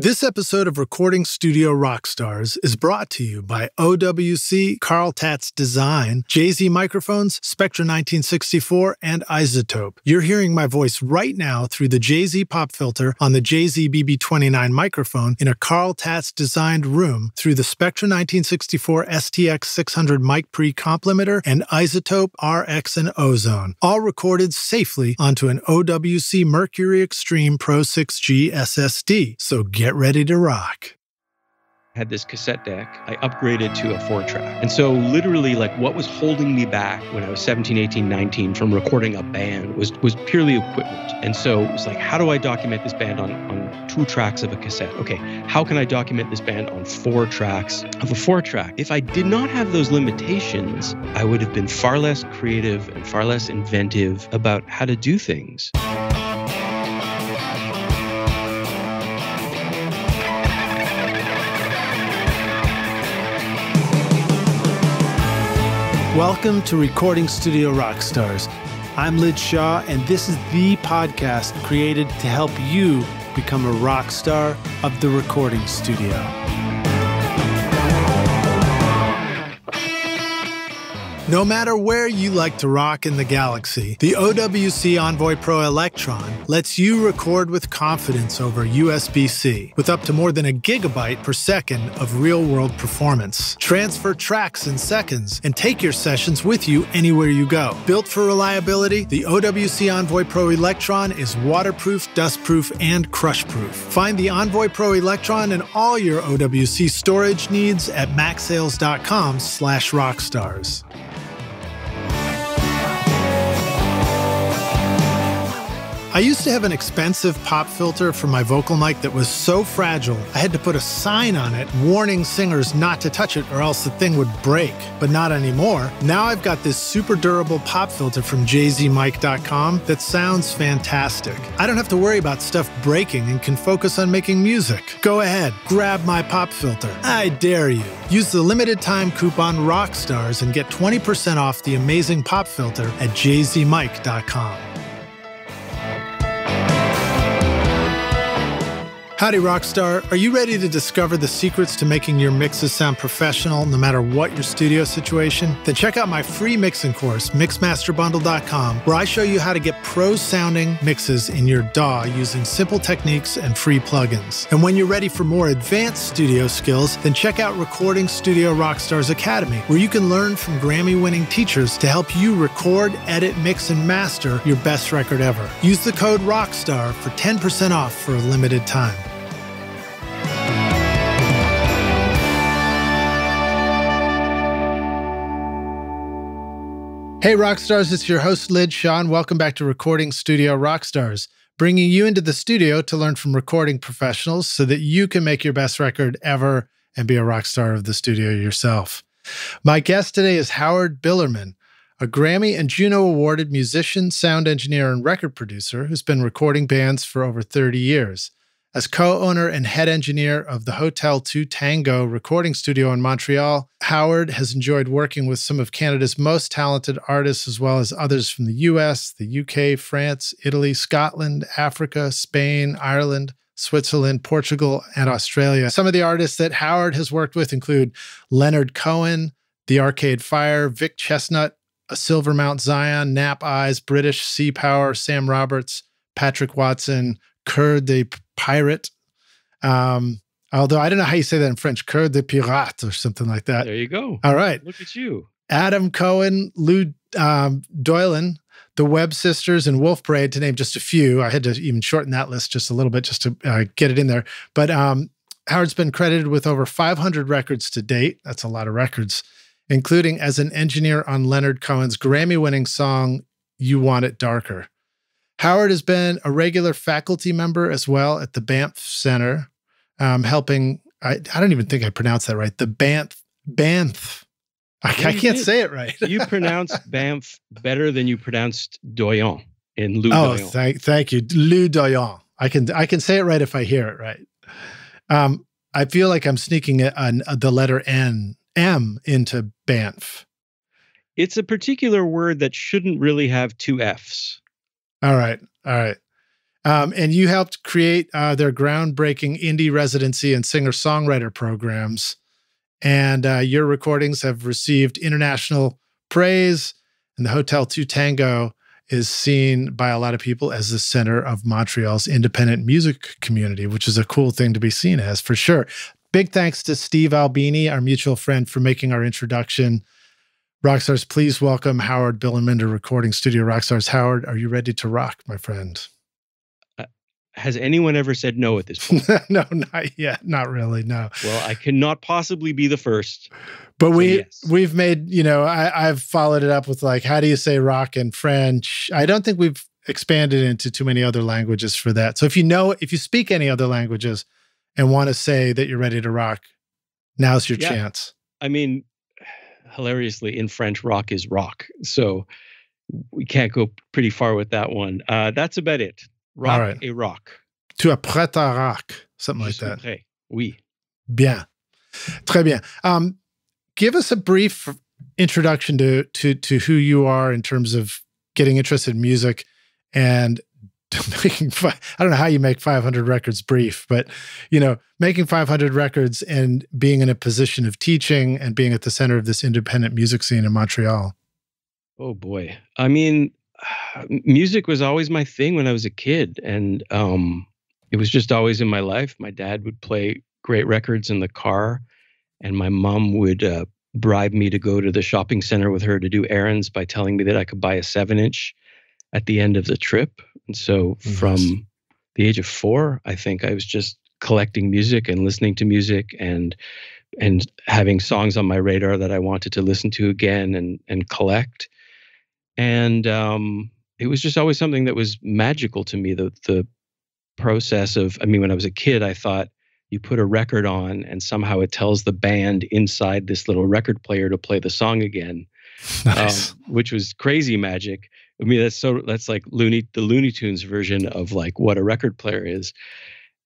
This episode of Recording Studio Rockstars is brought to you by OWC, Carl Tatz Design, Jay-Z Microphones, Spectra 1964, and iZotope. You're hearing my voice right now through the Jay-Z pop filter on the Jay-Z BB29 microphone in a Carl Tatz designed room through the Spectra 1964 STX 600 mic pre-complimenter and iZotope RX and Ozone, all recorded safely onto an OWC Mercury Extreme Pro 6G SSD. So get ready to rock. Had this cassette deck, I upgraded to a 4-track. And so literally like what was holding me back when I was 17, 18, 19 from recording a band was purely equipment. And so it was like, how do I document this band on 2 tracks of a cassette? Okay, how can I document this band on 4 tracks of a 4-track? If I did not have those limitations, I would have been far less creative and far less inventive about how to do things. Welcome to Recording Studio Rockstars. I'm Lid Shaw, and this is the podcast created to help you become a rock star of the recording studio. No matter where you like to rock in the galaxy, the OWC Envoy Pro Electron lets you record with confidence over USB-C with up to more than 1 gigabyte per second of real-world performance. Transfer tracks in seconds and take your sessions with you anywhere you go. Built for reliability, the OWC Envoy Pro Electron is waterproof, dustproof, and crushproof. Find the Envoy Pro Electron and all your OWC storage needs at macsales.com/rockstars. I used to have an expensive pop filter for my vocal mic that was so fragile, I had to put a sign on it warning singers not to touch it or else the thing would break. But not anymore. Now I've got this super durable pop filter from jzmic.com that sounds fantastic. I don't have to worry about stuff breaking and can focus on making music. Go ahead, grab my pop filter. I dare you. Use the limited time coupon ROCKSTARS and get 20% off the amazing pop filter at jzmic.com. Howdy, Rockstar. Are you ready to discover the secrets to making your mixes sound professional no matter what your studio situation? Then check out my free mixing course, mixmasterbundle.com, where I show you how to get pro-sounding mixes in your DAW using simple techniques and free plugins. And when you're ready for more advanced studio skills, then check out Recording Studio Rockstars Academy, where you can learn from Grammy-winning teachers to help you record, edit, mix, and master your best record ever. Use the code ROCKSTAR for 10% off for a limited time. Hey Rockstars, it's your host Lid Shaw, and welcome back to Recording Studio Rockstars, bringing you into the studio to learn from recording professionals so that you can make your best record ever and be a rock star of the studio yourself. My guest today is Howard Bilerman, a Grammy and Juno awarded musician, sound engineer, and record producer who's been recording bands for over 30 years. As co-owner and head engineer of the Hotel 2 Tango recording studio in Montreal, Howard has enjoyed working with some of Canada's most talented artists, as well as others from the US, the UK, France, Italy, Scotland, Africa, Spain, Ireland, Switzerland, Portugal, and Australia. Some of the artists that Howard has worked with include Leonard Cohen, The Arcade Fire, VIC CHESNUTT, A Silver Mount Zion, Nap Eyes, British Sea Power, Sam Roberts, Patrick Watson, COEUR DE Pirate. Although I don't know how you say that in French, COEUR DE Pirate or something like that. There you go. All right. Look at you. Adam Cohen, Lou DOILLON, the WEBB Sisters, and Wolf Parade, to name just a few. I had to even shorten that list just a little bit just to get it in there. But Howard's been credited with over 500 records to date. That's a lot of records, including as an engineer on Leonard Cohen's Grammy-winning song, You Want It Darker. Howard has been a regular faculty member as well at the Banff Center, helping, I don't even think I pronounced that right, the Banff. I can't say it right. You pronounced Banff better than you pronounced Doyon in Lou Doyon. Oh, thank you. Lou Doyon. I can say it right if I hear it right. I feel like I'm sneaking the letter M into Banff. It's a particular word that shouldn't really have 2 Fs. All right. And you helped create their groundbreaking indie residency and singer-songwriter programs. And your recordings have received international praise. And the Hotel Two Tango is seen by a lot of people as the center of Montreal's independent music community, which is a cool thing to be seen as, for sure. Big thanks to Steve Albini, our mutual friend, for making our introduction. Rockstars, please welcome Howard Bilerman to Recording Studio Rockstars. Howard, are you ready to rock, my friend? Has anyone ever said no at this point? No, not yet. Not really, no. Well, I cannot possibly be the first. But we've made, I've followed it up with like, how do you say rock in French? I don't think we've expanded into too many other languages for that. So if you speak any other languages and want to say that you're ready to rock, now's your chance. I mean, hilariously, in French, rock is rock. So we can't go pretty far with that one. That's about it. Rock et rock. Tu es prêt à rock, something like that. Prêt. Oui. Bien. Très bien. Give us a brief introduction to who you are in terms of getting interested in music and making, I don't know how you make 500 records brief, but, making 500 records and being in a position of teaching and being at the center of this independent music scene in Montreal. Oh, boy. I mean, music was always my thing when I was a kid, and it was just always in my life. My dad would play great records in the car, and my mom would bribe me to go to the shopping center with her to do errands by telling me that I could buy a 7-inch at the end of the trip. And so from the age of 4, I think I was just collecting music and listening to music and having songs on my radar that I wanted to listen to again and collect. And it was just always something that was magical to me, the process of, when I was a kid, I thought you put a record on and somehow it tells the band inside this little record player to play the song again. Nice. Which was crazy magic. That's like the Looney Tunes version of like what a record player is.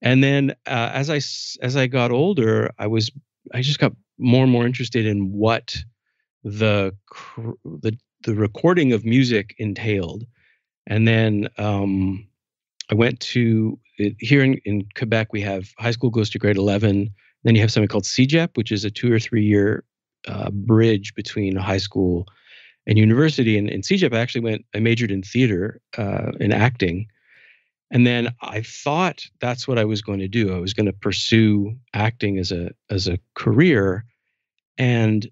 And then as I got older, I just got more and more interested in what the recording of music entailed. And then I went to, here in Quebec, we have high school goes to grade 11. Then you have something called CEGEP, which is a 2 or 3 year bridge between high school and university. And in CEGEP, I majored in theater, in acting. And then I thought that's what I was going to do. I was going to pursue acting as a career. And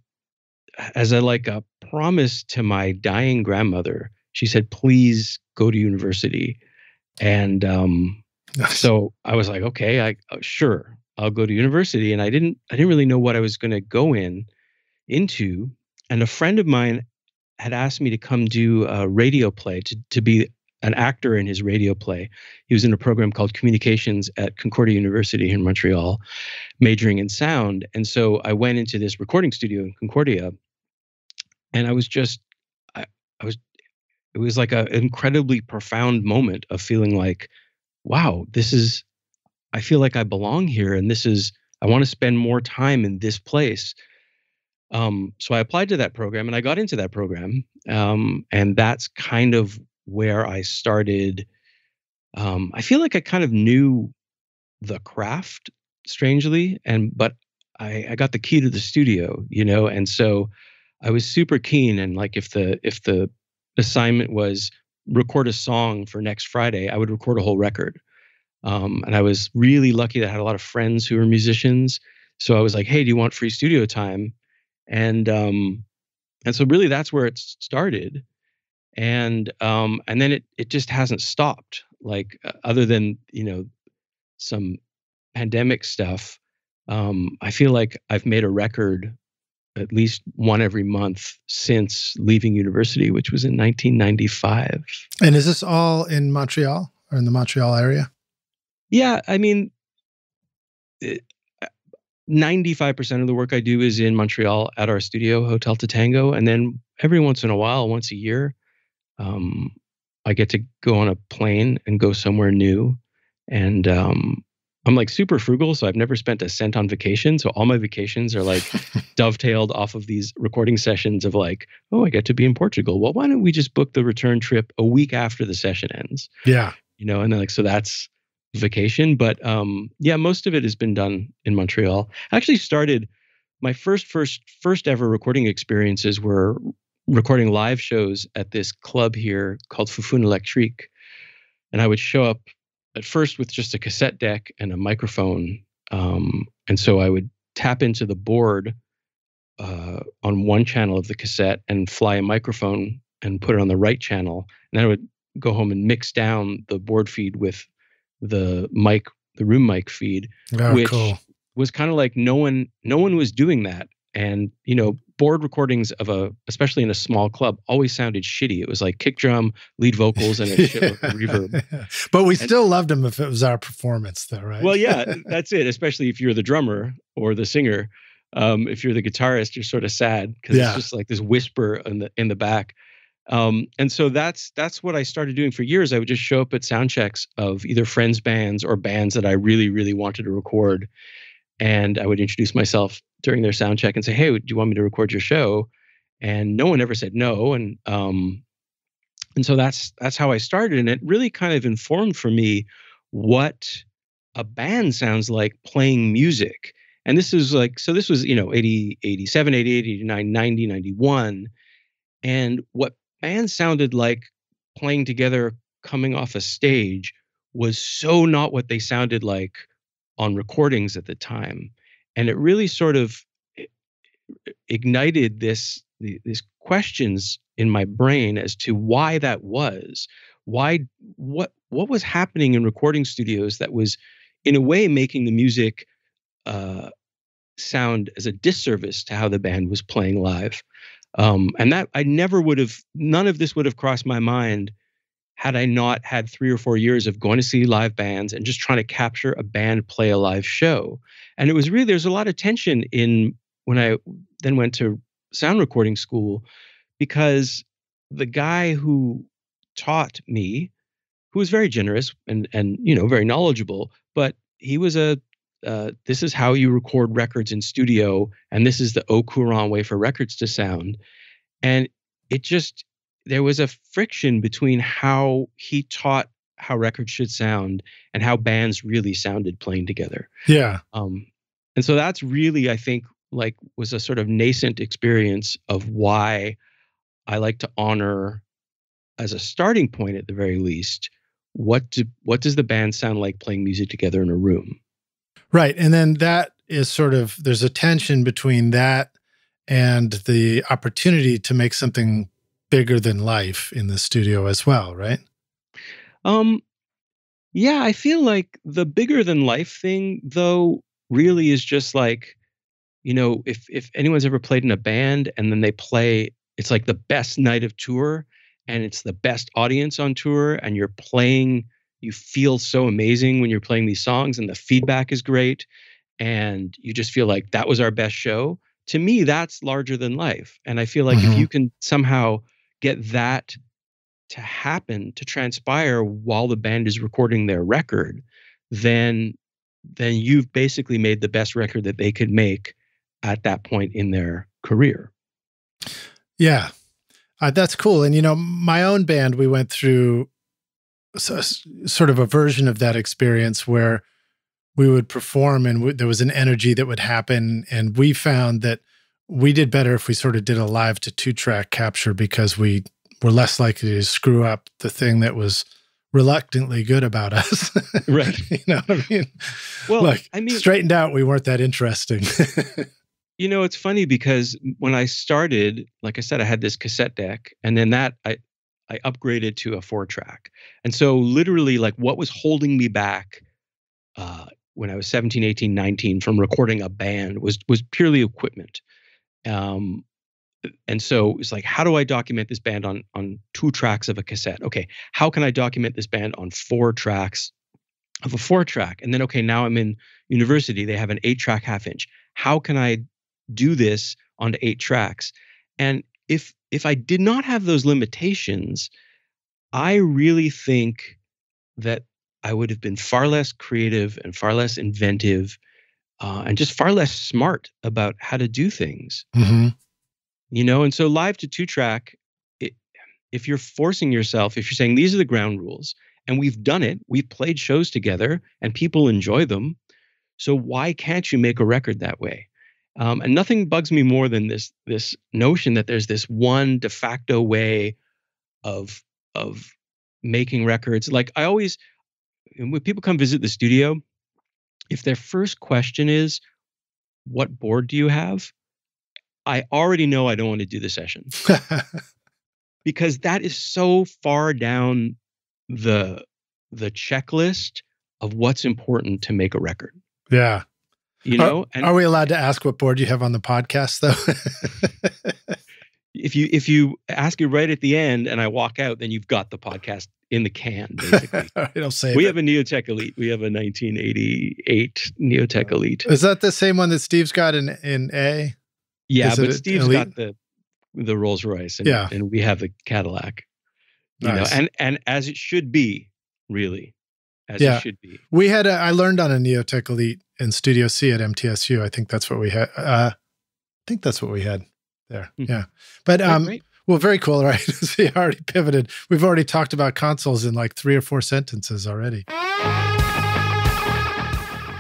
as a promise to my dying grandmother, she said, please go to university. And so I was like, okay, sure, I'll go to university. And I didn't really know what I was going to go into. And a friend of mine had asked me to come do a radio play, to be an actor in his radio play. He was in a program called Communications at Concordia University in Montreal, majoring in sound. And so I went into this recording studio in Concordia, and it was like an incredibly profound moment of feeling like, wow, I feel like I belong here. And I want to spend more time in this place. So I applied to that program and I got into that program. And that's kind of where I started. I feel like I kind of knew the craft, strangely, but I got the key to the studio, and so I was super keen. And like, if the assignment was record a song for next Friday, I would record a whole record. And I was really lucky that I had a lot of friends who were musicians. So I was like, hey, do you want free studio time? And so really that's where it started. And then it just hasn't stopped, like, other than, some pandemic stuff. I feel like I've made a record at least one every month since leaving university, which was in 1995. And is this all in Montreal or in the Montreal area? Yeah. 95% of the work I do is in Montreal at our studio, Hotel de Tango. And then every once in a while, once a year, I get to go on a plane and go somewhere new. And I'm like super frugal, so I've never spent a cent on vacation. So all my vacations are like dovetailed off of these recording sessions of like, oh, I get to be in Portugal. Well, why don't we just book the return trip a week after the session ends? Yeah. you know, and then like, so that's vacation. But yeah, most of it has been done in Montreal. I actually started my first ever recording experiences were recording live shows at this club here called Fufun Electrique. And I would show up at first with just a cassette deck and a microphone. And so I would tap into the board on one channel of the cassette and fly a microphone and put it on the right channel. And then I would go home and mix down the board feed with the mic, the room mic feed, which was kind of like no one was doing that. And, you know, board recordings of especially in a small club, always sounded shitty. It was like kick drum, lead vocals, and a shitload of reverb. But we still loved them if it was our performance, though, right? Well, yeah, that's it. Especially if you're the drummer or the singer. If you're the guitarist, you're sort of sad because it's just like this whisper in the back. And so that's what I started doing for years. I would just show up at sound checks of either friends' bands or bands that I really, really wanted to record. And I would introduce myself during their sound check and say, "Hey, do you want me to record your show?" And no one ever said no. And so that's how I started. And it really kind of informed for me what a band sounds like playing music. And this is like, so this was, you know, 80, 87, 88, 89, 90, 91. And what bands sounded like playing together coming off a stage was so not what they sounded like on recordings at the time. And it really sort of ignited these questions in my brain as to why that was. What was happening in recording studios that was in a way making the music sound as a disservice to how the band was playing live. And that none of this would have crossed my mind had I not had 3 or 4 years of going to see live bands and just trying to capture a band play a live show. And it was really, there's a lot of tension when I then went to sound recording school, because the guy who taught me, who was very generous and you know, very knowledgeable, but he was this is how you record records in studio, and this is the au courant way for records to sound. And there was a friction between how he taught how records should sound and how bands really sounded playing together. Yeah. And so that's really, I think, like, was a sort of nascent experience of why I like to honor, as a starting point at the very least, what does the band sound like playing music together in a room? Right. And then that is sort of, there's a tension between that and the opportunity to make something bigger than life in the studio as well, right? Yeah, I feel like the bigger than life thing, though, really is just like, you know, if anyone's ever played in a band and then they play, it's like the best night of tour and it's the best audience on tour, and you're playing, you feel so amazing when you're playing these songs and the feedback is great and you just feel like that was our best show. To me, that's larger than life. And I feel like if you can somehow get that to happen, to transpire while the band is recording their record, then you've basically made the best record that they could make at that point in their career. Yeah, that's cool. And, you know, my own band, we went through sort of a version of that experience where we would perform and there was an energy that would happen. And we found that we did better if we sort of did a live to 2-track capture, because we were less likely to screw up the thing that was reluctantly good about us. Right. You know what I mean? Well, like, I mean, straightened out, we weren't that interesting. You know, it's funny because when I started, like I said, I had this cassette deck, and then I upgraded to a 4-track. And so literally, like, what was holding me back when I was 17, 18, 19 from recording a band was purely equipment. And so it's like, how do I document this band on 2 tracks of a cassette? Okay, how can I document this band on 4 tracks of a 4-track? And then, okay, now I'm in university. They have an 8-track half-inch. How can I do this onto 8 tracks? And if I did not have those limitations, I really think that I would have been far less creative and far less inventive and just far less smart about how to do things. You know, and so live to 2-track, if you're forcing yourself, if you're saying these are the ground rules and we've done it. We've played shows together and people enjoy them. So why can't you make a record that way? And nothing bugs me more than this notion that there's this one de facto way of making records. Like I always, when people come visit the studio, if their first question is, what board do you have? I already know I don't want to do the session. Because that is so far down the checklist of what's important to make a record. Yeah. You know, are we allowed to ask what board you have on the podcast though? If you ask it right at the end and I walk out, then you've got the podcast in the can, basically. It'll say we have a Neotech Elite. We have a 1988 Neotech Elite. Is that the same one that Steve's got in A? Yeah, but Steve's got the Rolls Royce, and we have the Cadillac. You know, and as it should be, really, as it should be. We had I learned on a Neotech Elite in Studio C at MTSU. I think that's what we had. There. Mm-hmm. Yeah. But well, very cool, right? So you already pivoted. We've already talked about consoles in like 3 or 4 sentences already.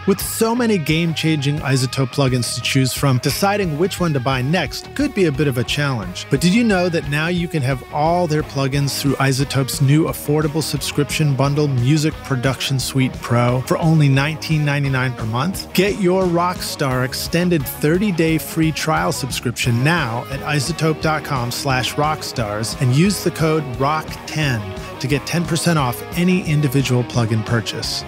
With so many game-changing iZotope plugins to choose from, deciding which one to buy next could be a bit of a challenge. But did you know that now you can have all their plugins through iZotope's new affordable subscription bundle, Music Production Suite Pro, for only $19.99 per month? Get your Rockstar extended 30-day free trial subscription now at iZotope.com/rockstars and use the code ROCK10 to get 10% off any individual plugin purchase.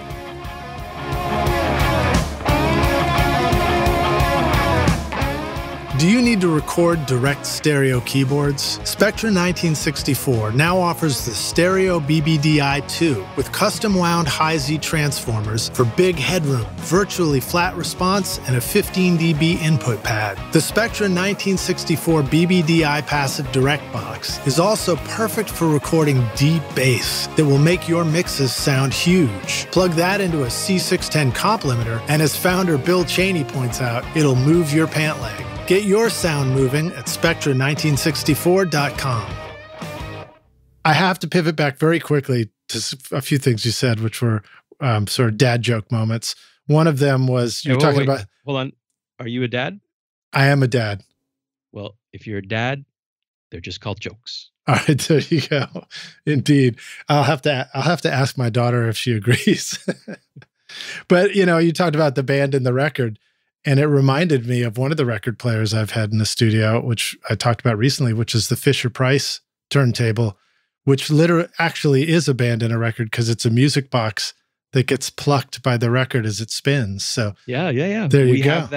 Do you need to record direct stereo keyboards? Spectra 1964 now offers the Stereo BBDI-2 with custom wound high-Z transformers for big headroom, virtually flat response, and a 15 dB input pad. The Spectra 1964 BBDI passive direct box is also perfect for recording deep bass that will make your mixes sound huge. Plug that into a C610 comp limiter, and as founder Bill Cheney points out, it'll move your pant leg. Get your sound moving at Spectra1964.com. I have to pivot back very quickly to a few things you said, which were sort of dad joke moments. One of them was you're talking about... Hold on. Are you a dad? I am a dad. Well, if you're a dad, they're just called jokes. All right, there you go. Indeed. I'll have to ask my daughter if she agrees. But, you know, you talked about the band and the record. And it reminded me of one of the record players I've had in the studio, which I talked about recently, which is the Fisher-Price turntable, which literally actually is a band and a record because it's a music box that gets plucked by the record as it spins. So yeah. There you go.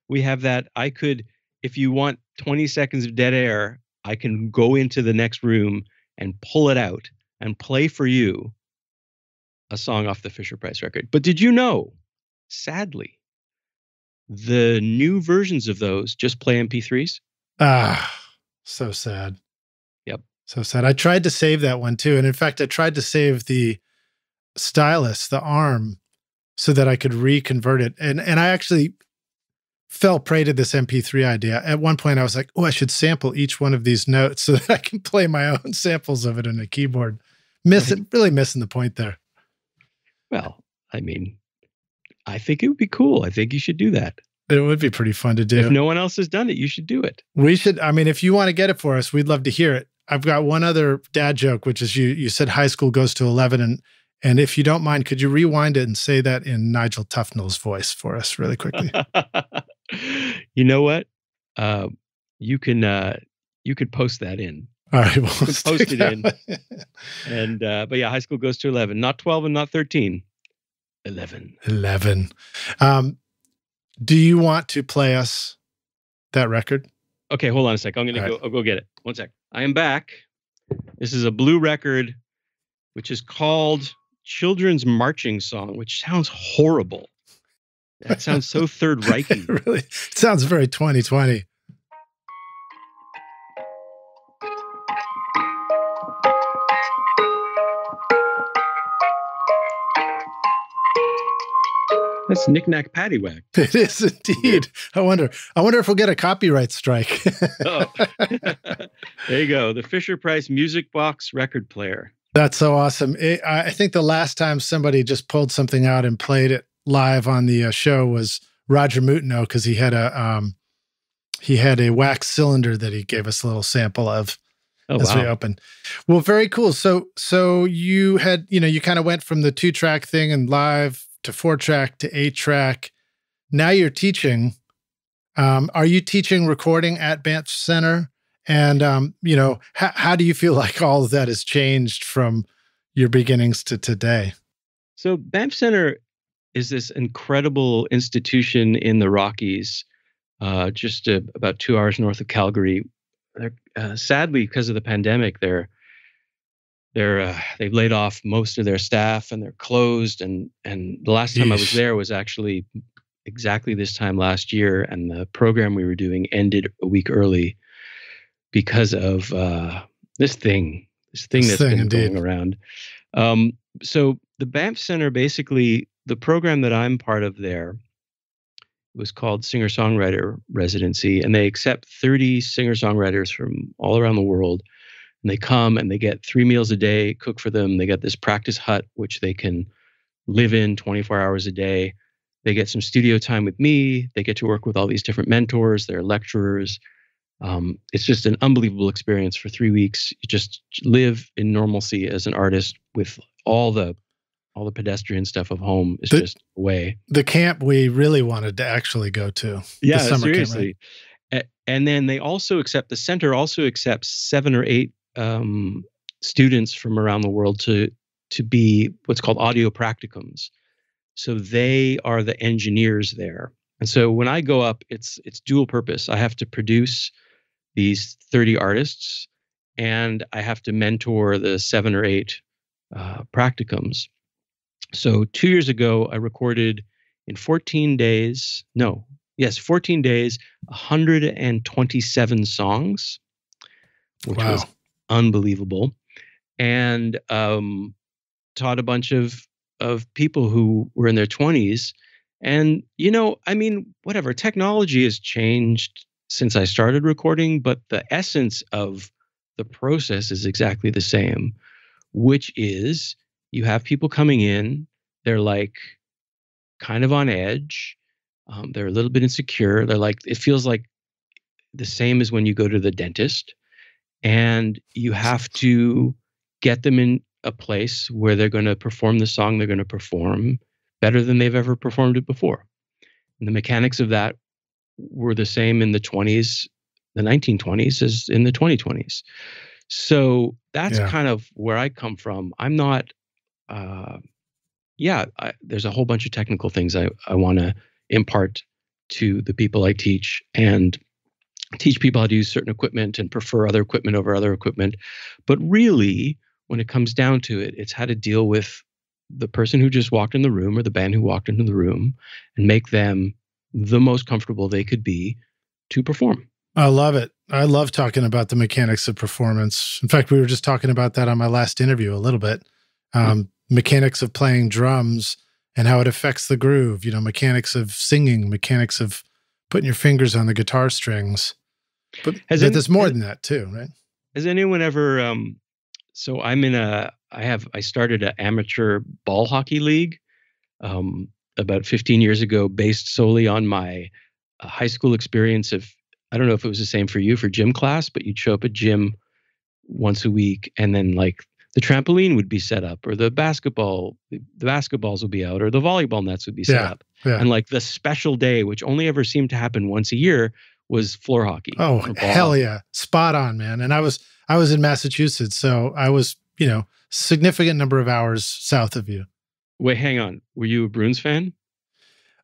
We have that. I could, if you want 20 seconds of dead air, I can go into the next room and pull it out and play for you a song off the Fisher-Price record. But did you know, sadly, the new versions of those just play MP3s? Ah, so sad. Yep. So sad. I tried to save that one too. And in fact, I tried to save the stylus, the arm, so that I could reconvert it. And I actually fell prey to this MP3 idea. At one point I was like, oh, I should sample each one of these notes so that I can play my own samples of it on a keyboard. Really missing the point there. Well, I mean, I think it would be cool. I think you should do that. It would be pretty fun to do. If no one else has done it, you should do it. We should. I mean, if you want to get it for us, we'd love to hear it. I've got one other dad joke, which is you said high school goes to 11. And if you don't mind, could you rewind it and say that in Nigel Tufnell's voice for us really quickly? You know what? You could post that in. All right. We'll post it in. And, but yeah, high school goes to 11, not 12 and not 13. 11. Do you want to play us that record? Okay, hold on a sec. I'll go get it. One sec. I am back. This is a blue record, which is called Children's Marching Song, which sounds horrible. That sounds so Third Reichy. Really? It sounds very 2020. That's Knick-Knack Paddywhack. It is indeed. I wonder if we'll get a copyright strike. Oh. There you go. The Fisher-Price Music Box record player. That's so awesome. I think the last time somebody just pulled something out and played it live on the show was Roger Mutino, because he had a wax cylinder that he gave us a little sample of as we opened. Well, very cool. So you had, you kind of went from the 2-track thing and live to 4-track to 8-track. Now you're teaching. Are you teaching recording at Banff Center? And, how do you feel like all of that has changed from your beginnings to today? So Banff Center is this incredible institution in the Rockies, just about 2 hours north of Calgary. They're, sadly, because of the pandemic, they've laid off most of their staff and they're closed. And the last time I was there was actually exactly this time last year, and the program we were doing ended a week early because of this thing that's been going around. So the Banff Center, basically, the program that I'm part of there was called Singer-Songwriter Residency, and they accept 30 singer-songwriters from all around the world. And they come and they get 3 meals a day cooked for them. They get this practice hut, which they can live in 24 hours a day. They get some studio time with me. They get to work with all these different mentors, their lecturers. It's just an unbelievable experience for 3 weeks. You just live in normalcy as an artist with all the pedestrian stuff of home is just away. The camp we really wanted to actually go to. Yeah, the summer seriously. Camp, right? And then they also accept, the center also accepts 7 or 8 students from around the world to be what's called audio practicums. So they are the engineers there. And so when I go up, it's dual purpose. I have to produce these 30 artists, and I have to mentor the 7 or 8 practicums. So 2 years ago, I recorded in 14 days, 127 songs, which was unbelievable, and taught a bunch of people who were in their 20s. And, whatever, technology has changed since I started recording, but the essence of the process is exactly the same, which is you have people coming in, they're like kind of on edge. They're a little bit insecure. They're like, it feels like the same as when you go to the dentist, and you have to get them in a place where they're going to perform the song they're going to perform better than they've ever performed it before. And the mechanics of that were the same in the 20s, the 1920s, as in the 2020s. So that's kind of where I come from. I'm not, there's a whole bunch of technical things I want to impart to the people I teach, and teach people how to use certain equipment and prefer other equipment over other equipment. But really, when it comes down to it, it's how to deal with the person who just walked in the room or the band who walked into the room and make them the most comfortable they could be to perform. I love it. I love talking about the mechanics of performance. In fact, we were just talking about that on my last interview a little bit. Mechanics of playing drums and how it affects the groove, mechanics of singing, mechanics of putting your fingers on the guitar strings. But there's more than that too, right? Has anyone ever, so I started an amateur ball hockey league about 15 years ago, based solely on my high school experience of, I don't know if it was the same for you for gym class, but you'd show up at gym once a week, and then like the trampoline would be set up, or the basketballs would be out, or the volleyball nets would be set up. Yeah. And like the special day, which only ever seemed to happen once a year, was floor hockey. Oh, hell yeah. Spot on, man. And I was in Massachusetts, so I was, significant number of hours south of you. Wait, hang on. Were you a Bruins fan?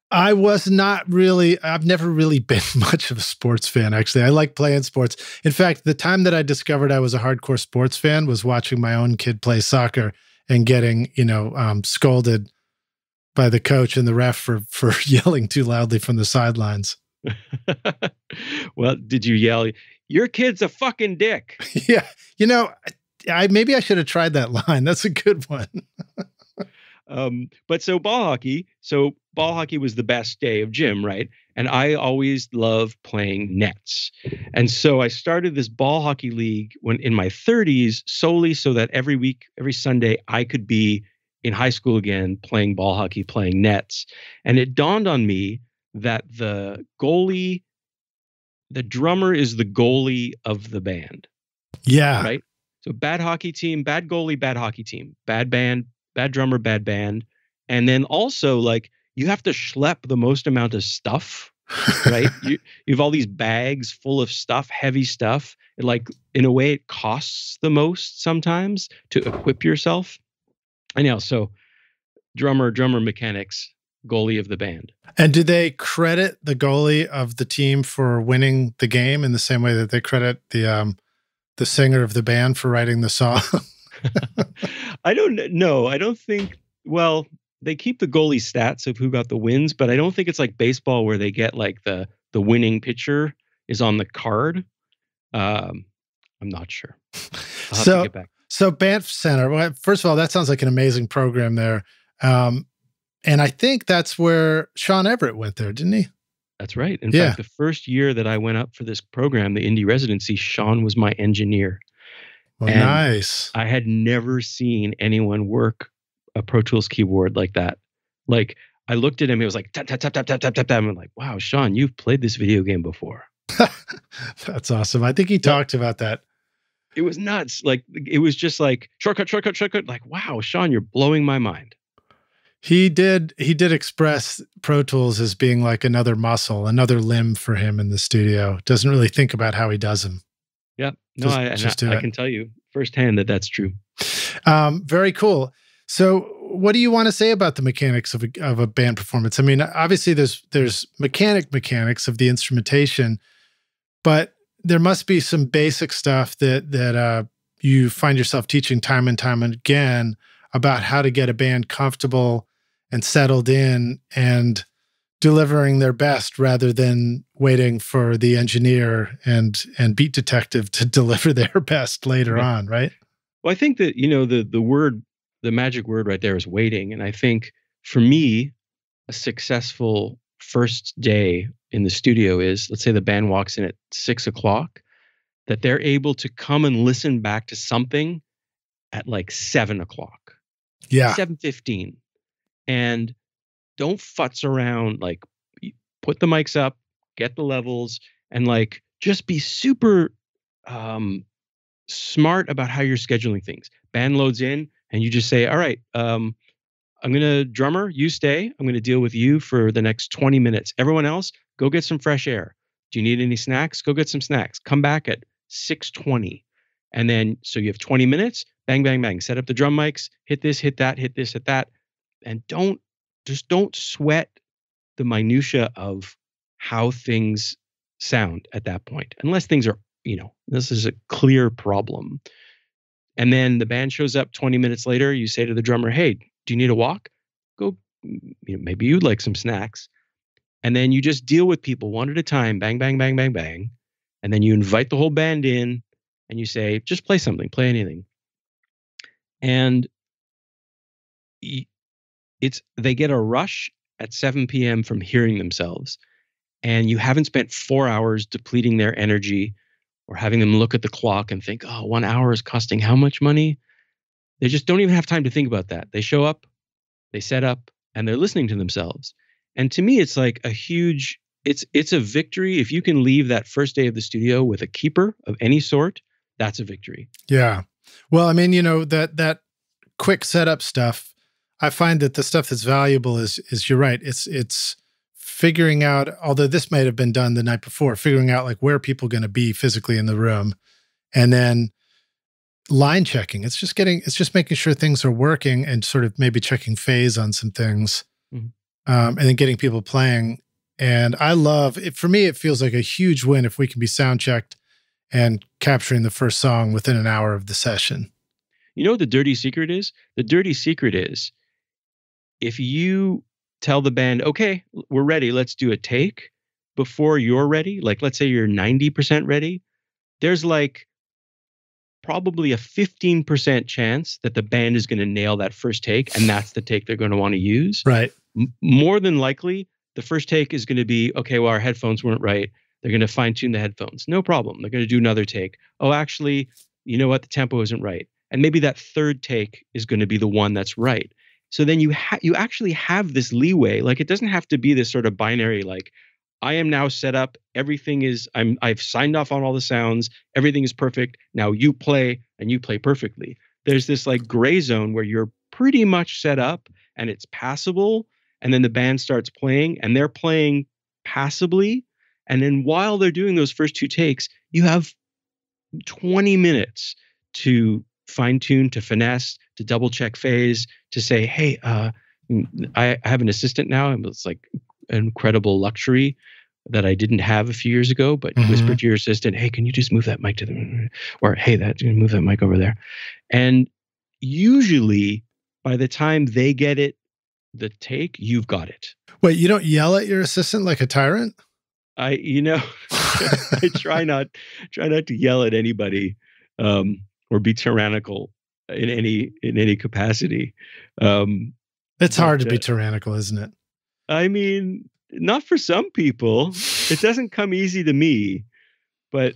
I was not really. I've never really been much of a sports fan, actually. I like playing sports. In fact, the time that I discovered I was a hardcore sports fan was watching my own kid play soccer and getting, scolded by the coach and the ref for yelling too loudly from the sidelines. Well, did you yell, "Your kid's a fucking dick"? Yeah. Maybe I should have tried that line. That's a good one. But so ball hockey, so ball hockey was the best day of gym, right? And I always loved playing nets. And so I started this ball hockey league when in my 30s solely so that every week, every Sunday, I could be in high school again playing ball hockey, playing nets. And it dawned on me that the drummer is the goalie of the band. Yeah. Right? So bad hockey team, bad goalie, bad hockey team, bad band, bad drummer, bad band. And then also like you have to schlep the most amount of stuff, right? you have all these bags full of stuff, heavy stuff. It like in a way it costs the most sometimes to equip yourself. Anyhow, so drummer, mechanics, goalie of the band. And do they credit the goalie of the team for winning the game in the same way that they credit the singer of the band for writing the song? I don't know. I don't think, well, they keep the goalie stats of who got the wins, but I don't think it's like baseball where they get like the winning pitcher is on the card. I'm not sure. I'll have to get back. So Banff Center, well, first of all, that sounds like an amazing program there. And I think that's where Sean Everett went there, didn't he? That's right. In fact, the first year that I went up for this program, the indie residency, Sean was my engineer. Well, and nice. I had never seen anyone work a Pro Tools keyboard like that. Like I looked at him, he was like tap tap tap tap tap tap tap tap. I'm like, wow, Sean, you've played this video game before. That's awesome. I think he talked about that. It was nuts. Like it was just like shortcut. Like, wow, Sean, you're blowing my mind. He did express Pro Tools as being like another muscle, another limb for him in the studio. Doesn't really think about how he does them. Yeah. No, I can tell you firsthand that that's true. Very cool. So what do you want to say about the mechanics of a band performance? I mean, obviously there's mechanics of the instrumentation, but there must be some basic stuff that you find yourself teaching time and time again about how to get a band comfortable and settled in and delivering their best rather than waiting for the engineer and beat detective to deliver their best later on, right? Well, I think that, the magic word right there is waiting. And I think for me, a successful first day in the studio is, let's say the band walks in at 6 o'clock, that they're able to come and listen back to something at like 7 o'clock. Yeah. 7:15. And don't futz around, like put the mics up, get the levels, and like just be super smart about how you're scheduling things. Band loads in and you just say, all right, I'm going to drummer, you stay. I'm going to deal with you for the next 20 minutes. Everyone else, go get some fresh air. Do you need any snacks? Go get some snacks. Come back at 6:20. And then, so you have 20 minutes, bang, bang, bang. Set up the drum mics, hit this, hit that, hit this, hit that. And don't sweat the minutia of how things sound at that point. Unless things are, this is a clear problem. And then the band shows up 20 minutes later. You say to the drummer, hey, do you need a walk? Go, maybe you'd like some snacks. And then you just deal with people one at a time, bang, bang, bang, bang, bang. And then you invite the whole band in and you say, just play something, play anything. And they get a rush at 7 p.m. from hearing themselves. And you haven't spent 4 hours depleting their energy or having them look at the clock and think, oh, 1 hour is costing how much money? They just don't even have time to think about that. They show up, they set up, and they're listening to themselves. And to me, it's like a huge, it's a victory. If you can leave that first day of the studio with a keeper of any sort, that's a victory. Yeah. Well, I mean, that quick setup stuff, I find that the stuff that's valuable is you're right. It's figuring out, although this might have been done the night before, figuring out like where people are going to be physically in the room, and then line checking. It's just making sure things are working and sort of maybe checking phase on some things, and then getting people playing. And I love it. For me, it feels like a huge win if we can be sound checked and capturing the first song within an hour of the session. You know what the dirty secret is? The dirty secret is if you tell the band, okay, we're ready, let's do a take before you're ready. Like, let's say you're 90% ready. There's like probably a 15% chance that the band is going to nail that first take, and that's the take they're going to want to use. Right. More than likely, the first take is going to be, okay, well, our headphones weren't right. They're going to fine tune the headphones. No problem. They're going to do another take. Oh, actually, you know what? The tempo isn't right. And maybe that third take is going to be the one that's right. So then you actually have this leeway. Like, it doesn't have to be this sort of binary, like, I am now set up. Everything is, I've signed off on all the sounds. Everything is perfect. Now you play, and you play perfectly. There's this like gray zone where you're pretty much set up and it's passable. And then the band starts playing and they're playing passably. And then while they're doing those first two takes, you have 20 minutes to fine tune, to finesse, to double check phase, to say, hey, I have an assistant now. And it's like an incredible luxury that I didn't have a few years ago, but you whisper to your assistant, hey, can you just move that mic to the, or hey, move that mic over there. And usually by the time they get it, the take, you've got it. Wait, you don't yell at your assistant like a tyrant? I try not to yell at anybody, or be tyrannical in any capacity. It's hard to be tyrannical, isn't it? I mean, not for some people. It doesn't come easy to me, but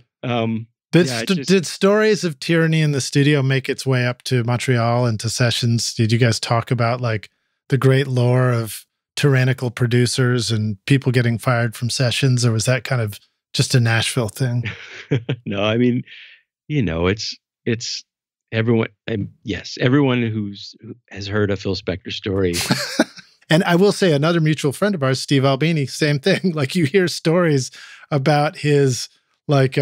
did stories of tyranny in the studio make its way up to Montreal and to sessions? Did you guys talk about like the great lore of tyrannical producers and people getting fired from sessions, or was that kind of just a Nashville thing? No, I mean, it's everyone. Yes, everyone who has heard a Phil Spector story. And I will say another mutual friend of ours, Steve Albini, same thing. Like you hear stories about his like,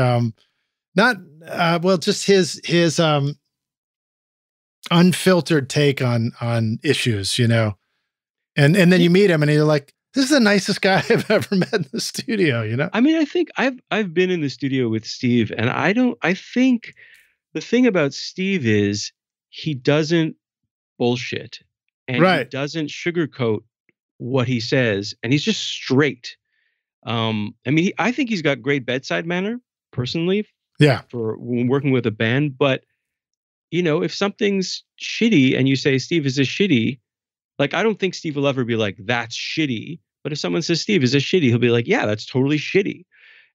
just his unfiltered take on issues, you know? And then you meet him and you're like, this is the nicest guy I've ever met in the studio, you know? I mean, I think I've been in the studio with Steve, and I think the thing about Steve is he doesn't bullshit. And he doesn't sugarcoat what he says, and he's just straight. I mean, I think he's got great bedside manner, personally. Yeah. For when working with a band, but if something's shitty and you say, Steve, is this shitty? Like, I don't think Steve will ever be like, that's shitty. But if someone says, Steve, is this shitty? He'll be like, yeah, that's totally shitty.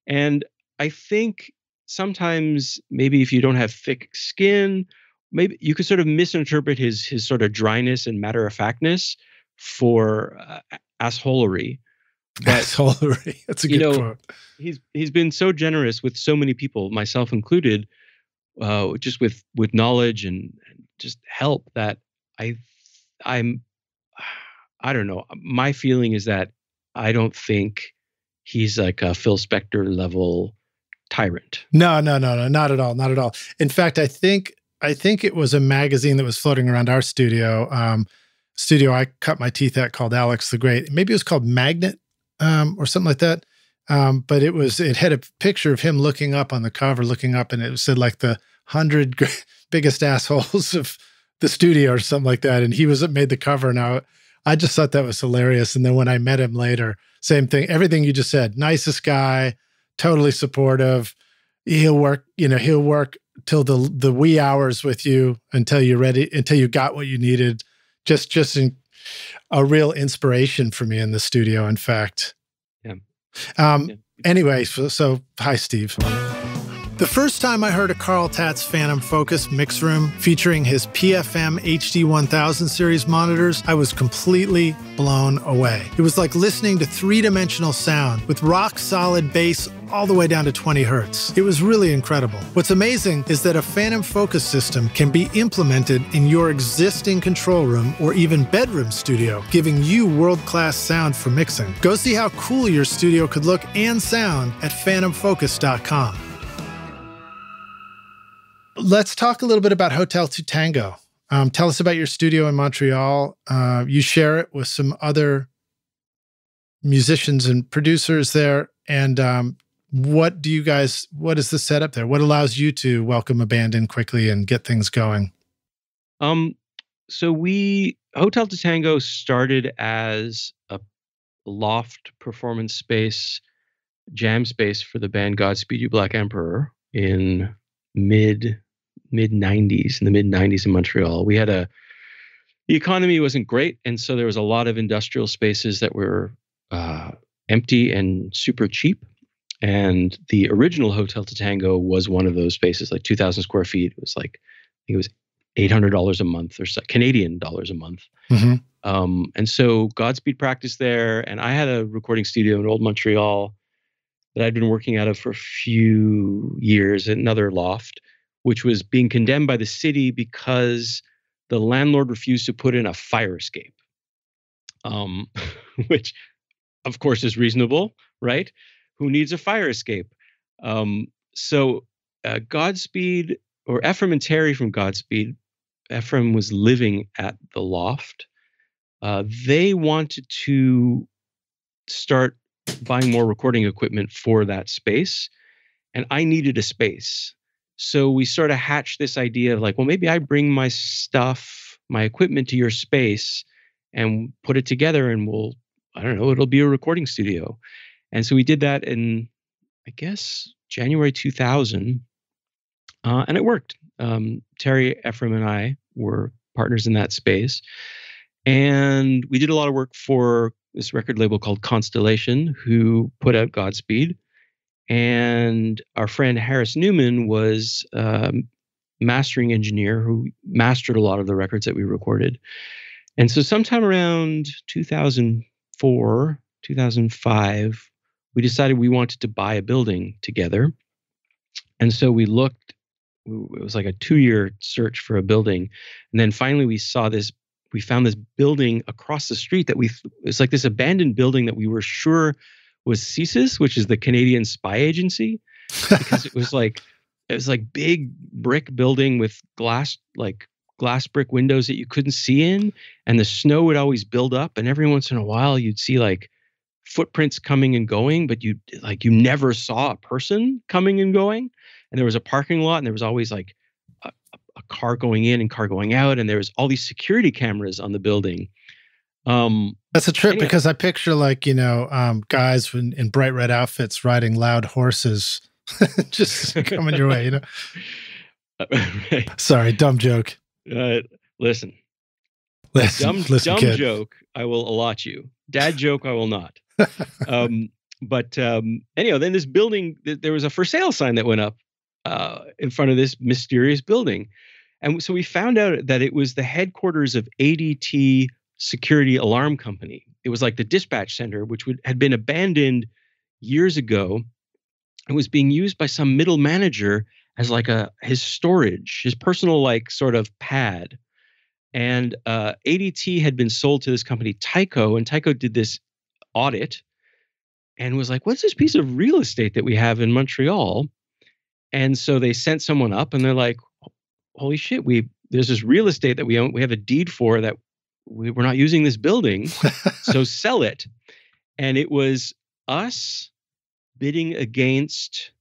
And I think sometimes maybe if you don't have thick skin, maybe you could sort of misinterpret his sort of dryness and matter-of-factness for assholery. Assholery. That's a good quote. He's been so generous with so many people, myself included, just with knowledge and just help, that I don't know. My feeling is that I don't think he's like a Phil Spector level tyrant. No, not at all. Not at all. In fact, I think it was a magazine that was floating around our studio I cut my teeth at, called Alex the Great. Maybe it was called Magnet, or something like that. But it had a picture of him looking up on the cover, and it said like the 100 biggest assholes of the studio or something like that. And he made the cover. Now I just thought that was hilarious. And then when I met him later, same thing, everything you just said, nicest guy, totally supportive. He'll work till the wee hours with you until you're ready, until you got what you needed. Just a real inspiration for me in the studio, in fact. Yeah. Anyway, so hi, Steve. The first time I heard a Carl Tatz Phantom Focus mix room featuring his PFM HD 1000 series monitors, I was completely blown away. It was like listening to three-dimensional sound with rock-solid bass all the way down to 20 hertz. It was really incredible. What's amazing is that a Phantom Focus system can be implemented in your existing control room or even bedroom studio, giving you world-class sound for mixing. Go see how cool your studio could look and sound at phantomfocus.com. Let's talk a little bit about Hotel to Tango. Tell us about your studio in Montreal. You share it with some other musicians and producers there. And what is the setup there? What allows you to welcome a band in quickly and get things going? So Hotel to Tango started as a loft performance space, jam space for the band Godspeed You Black Emperor in mid mid-90s, in the mid-90s in Montreal. The economy wasn't great, and so there was a lot of industrial spaces that were empty and super cheap. And the original Hotel Tatango was one of those spaces, like 2,000 square feet. It was like, I think it was $800 a month or so, Canadian dollars a month. Mm-hmm. And so Godspeed practiced there. And I had a recording studio in Old Montreal that I'd been working out of for a few years, another loft, which was being condemned by the city because the landlord refused to put in a fire escape, which of course is reasonable, right? Who needs a fire escape? So Godspeed, or Ephraim and Terry from Godspeed, Ephraim was living at the loft. They wanted to start buying more recording equipment for that space, and I needed a space. So we sort of hatched this idea of like, well, maybe I bring my stuff, my equipment to your space and put it together, and I don't know, it'll be a recording studio. And so we did that in, I guess, January 2000, and it worked. Terry, Ephraim, and I were partners in that space. And we did a lot of work for this record label called Constellation, who put out Godspeed. And our friend Harris Newman was mastering engineer who mastered a lot of the records that we recorded. And so sometime around 2004, 2005, we decided we wanted to buy a building together. And so we looked, it was like a 2-year search for a building. And then finally we found this building across the street it's like this abandoned building that we were sure was CSIS, which is the Canadian Spy Agency, because it was like big brick building with glass brick windows that you couldn't see in. And the snow would always build up. And every once in a while you'd see like footprints coming and going, but you never saw a person coming and going. And there was a parking lot, and there was always like a car going in and car going out, and there was all these security cameras on the building. That's a trip, because I picture like, guys in bright red outfits riding loud horses just coming your way, Right. Sorry, dumb joke. Listen, dumb joke, I will allot you. Dad joke, I will not. But anyhow, then this building, there was a for sale sign that went up in front of this mysterious building. And so we found out that it was the headquarters of ADT Security Alarm Company. It was like the dispatch center, which had been abandoned years ago. It was being used by some middle manager as like his storage, his personal like sort of pad. And ADT had been sold to this company, Tyco, and Tyco did this audit and was like, what's this piece of real estate that we have in Montreal? And so they sent someone up, and they're like, holy shit, there's this real estate that we own. We have a deed for that. We're not using this building, so sell it. And it was us bidding against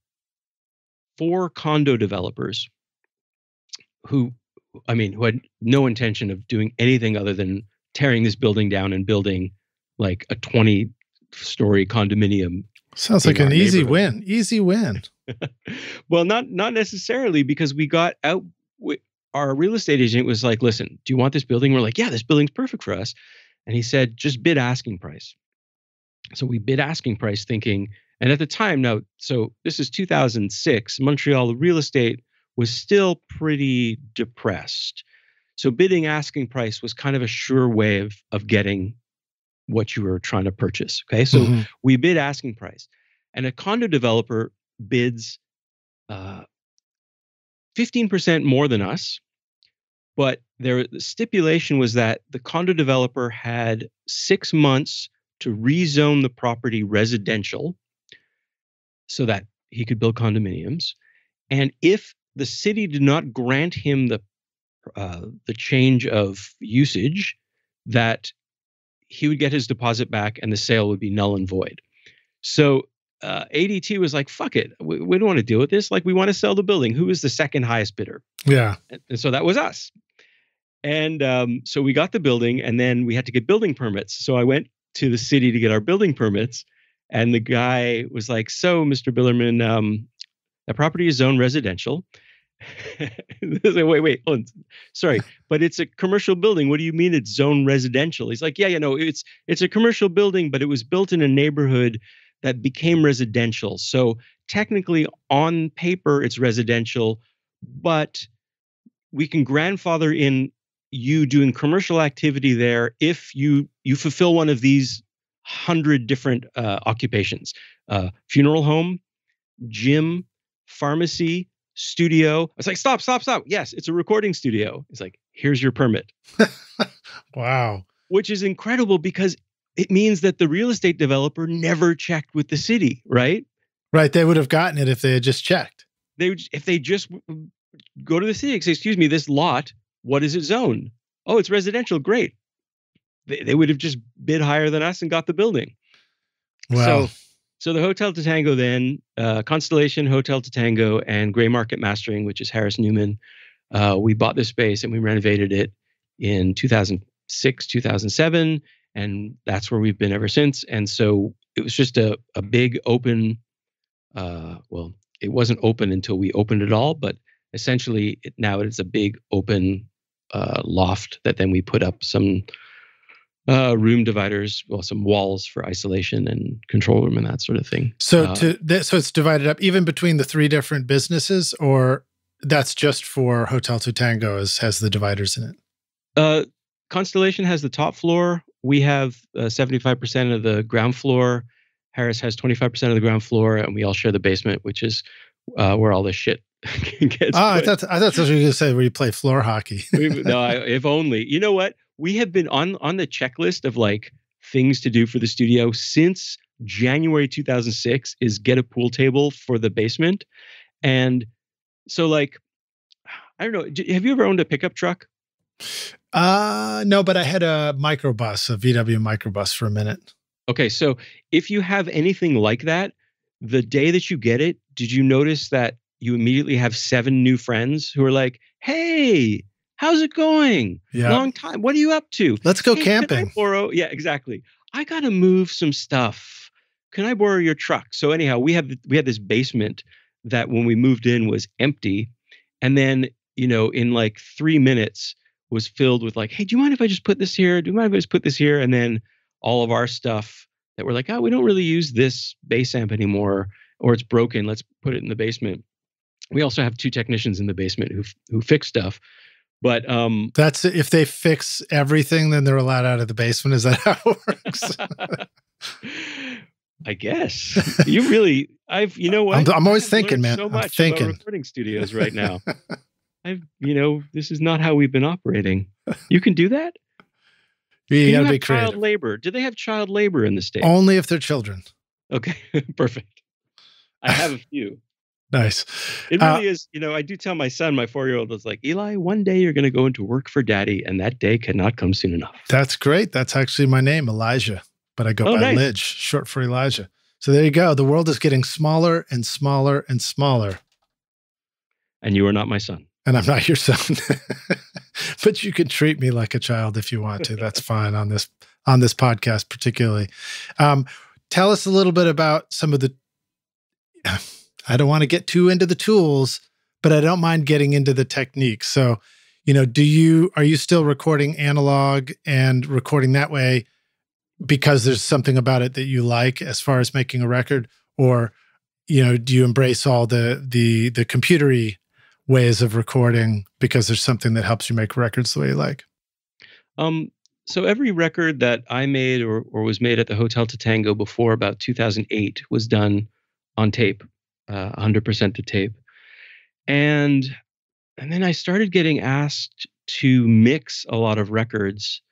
4 condo developers who had no intention of doing anything other than tearing this building down and building like a 20-story condominium. Sounds like an easy win. Easy win. Well, not necessarily, because we got out. Our real estate agent was like, listen, do you want this building? We're like, yeah, this building's perfect for us. And he said, just bid asking price. So we bid asking price thinking, and at the time now, so this is 2006, Montreal, the real estate was still pretty depressed. So bidding asking price was kind of a sure way of getting what you were trying to purchase. Okay. So we bid asking price, and a condo developer bids 15% more than us. But the stipulation was that the condo developer had 6 months to rezone the property residential so that he could build condominiums. And if the city did not grant him the change of usage, that he would get his deposit back and the sale would be null and void. So ADT was like, fuck it. We don't want to deal with this. Like, we want to sell the building. Who is the second highest bidder? Yeah. And so that was us. And so we got the building, and then we had to get building permits. So I went to the city to get our building permits. And the guy was like, so, Mr. Bilerman, that property is zoned residential. Wait. Oh, sorry, but it's a commercial building. What do you mean it's zone residential? He's like, yeah, no, it's a commercial building, but it was built in a neighborhood that became residential. So technically, on paper, it's residential, but we can grandfather in you doing commercial activity there if you fulfill one of these 100 different occupations: funeral home, gym, pharmacy, studio. I was like, stop. Yes, it's a recording studio. It's like, here's your permit. Wow. Which is incredible because it means that the real estate developer never checked with the city, right? Right. They would have gotten it if they had just checked. If they just go to the city and say, excuse me, this lot, what is it zoned? Oh, it's residential. Great. They would have just bid higher than us and got the building. Wow. So the Hotel to Tango then, Constellation, Hotel to Tango, and Gray Market Mastering, which is Harris Newman, we bought this space and we renovated it in 2006, 2007, and that's where we've been ever since. And so it was just a big open, well, it wasn't open until we opened it all, but essentially now it's a big open loft that then we put up some room dividers, well, some walls for isolation and control room and that sort of thing. So so it's divided up even between the 3 different businesses, or that's just for Hotel to Tango has the dividers in it? Constellation has the top floor. We have 75% of the ground floor. Harris has 25% of the ground floor, and we all share the basement, which is where all this shit gets. I thought that's what you were going to say, where you play floor hockey. If only. You know what? We have been on the checklist of like things to do for the studio since January 2006 is get a pool table for the basement. And so like, I don't know. Have you ever owned a pickup truck? No, but I had a microbus, a VW microbus for a minute. Okay. So if you have anything like that, the day that you get it, did you notice that you immediately have 7 new friends who are like, hey, how's it going? Yeah. Long time. What are you up to? Let's go camping. Yeah, exactly. I got to move some stuff. Can I borrow your truck? So anyhow, we had this basement that when we moved in was empty. And then, in like 3 minutes was filled with like, hey, do you mind if I just put this here? Do you mind if I just put this here? And then all of our stuff that we're like, oh, we don't really use this bass amp anymore, or it's broken. Let's put it in the basement. We also have 2 technicians in the basement who fix stuff. But that's if they fix everything, then they're allowed out of the basement. Is that how it works? I guess you really. You know what? I'm always thinking, man. So much about recording studios right now. This is not how we've been operating. You can do that. You got to be creative. Child labor. Do they have child labor in the States? Only if they're children. Okay, perfect. I have a few. Nice. It really is. I do tell my son, my 4-year-old, is like, Eli, one day you're going to go into work for daddy, and that day cannot come soon enough. That's great. That's actually my name, Elijah, but I go by Lidge, short for Elijah. So there you go. The world is getting smaller and smaller and smaller. And you are not my son. And I'm not your son. But you can treat me like a child if you want to. That's fine on this podcast particularly. Tell us a little bit about some of the... I don't want to get too into the tools, but I don't mind getting into the techniques. So, are you still recording analog and recording that way because there's something about it that you like as far as making a record? Or, do you embrace all the computery ways of recording because there's something that helps you make records the way you like? So every record that I made or was made at the Hotel to Tango before about 2008 was done on tape. 100% to tape. And then I started getting asked to mix a lot of records,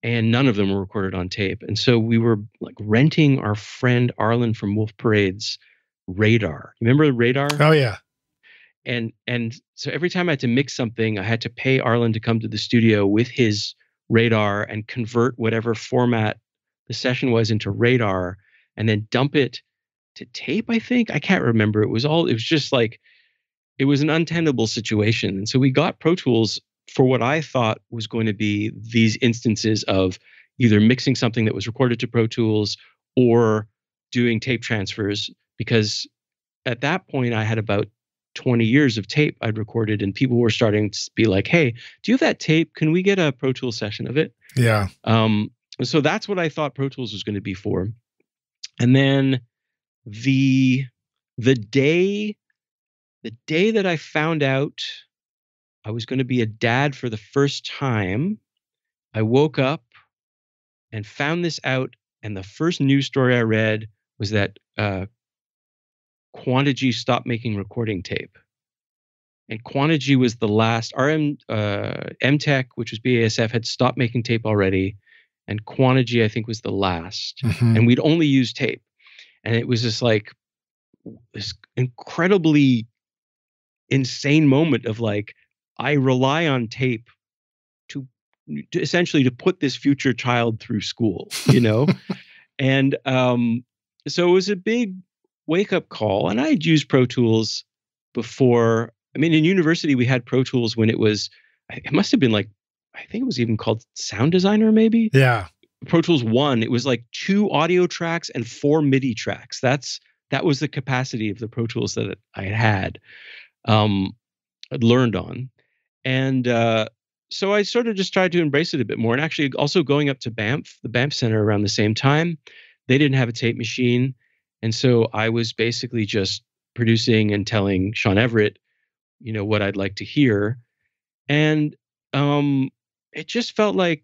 and none of them were recorded on tape. And so we were like renting our friend Arlen from Wolf Parade's radar. Remember the radar? Oh yeah. And so every time I had to mix something, I had to pay Arlen to come to the studio with his radar and convert whatever format the session was into radar and then dump it to tape, I think. I can't remember. It was just like, it was an untenable situation. And so we got Pro Tools for what I thought was going to be these instances of either mixing something that was recorded to Pro Tools or doing tape transfers, because at that point I had about 20 years of tape I'd recorded, and people were starting to be like, "Hey, do you have that tape? Can we get a Pro Tools session of it?" Yeah. So that's what I thought Pro Tools was going to be for. And then the day that I found out I was going to be a dad for the first time, I woke up and found this out, and the first news story I read was that Quantigy stopped making recording tape. And Quantigy was the last. MTech, which was BASF, had stopped making tape already, and Quantigy, I think, was the last. And we'd only used tape, and it was just like this incredibly insane moment of like, I rely on tape to essentially to put this future child through school, you know? And so it was a big wake up call. And I had used Pro Tools before. I mean, in university, we had Pro Tools when it must have been like, I think it was even called Sound Designer, maybe. Yeah. Pro Tools 1, it was like 2 audio tracks and 4 MIDI tracks. That was the capacity of the Pro Tools that I had learned on. And so I sort of just tried to embrace it a bit more. And actually also going up to Banff, the Banff Center around the same time, they didn't have a tape machine. And so I was basically just producing and telling Sean Everett, you know, what I'd like to hear. And it just felt like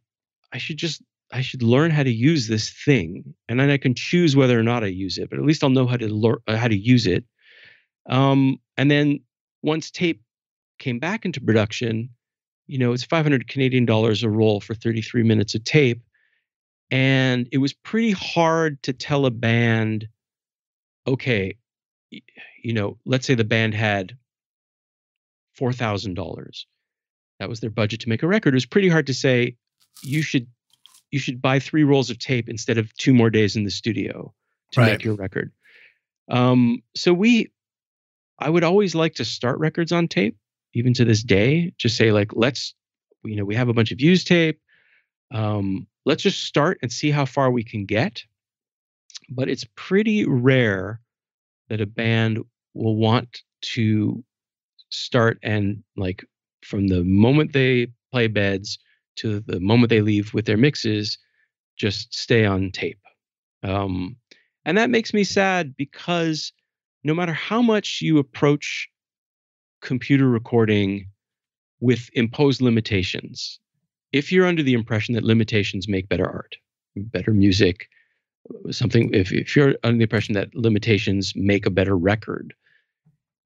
I should learn how to use this thing. And then I can choose whether or not I use it, but at least I'll know how to use it. And then once tape came back into production, you know, it's 500 Canadian dollars a roll for 33 minutes of tape. And it was pretty hard to tell a band, okay, you know, let's say the band had $4,000. That was their budget to make a record. It was pretty hard to say, you should buy 3 rolls of tape instead of 2 more days in the studio to make your record. So I would always like to start records on tape, even to this day. Just say like, we have a bunch of used tape. Let's just start and see how far we can get. But it's pretty rare that a band will want to start and like from the moment they play beds to the moment they leave with their mixes, just stay on tape. And that makes me sad because no matter how much you approach computer recording with imposed limitations, if you're under the impression that limitations make better art, better music, if you're under the impression that limitations make a better record,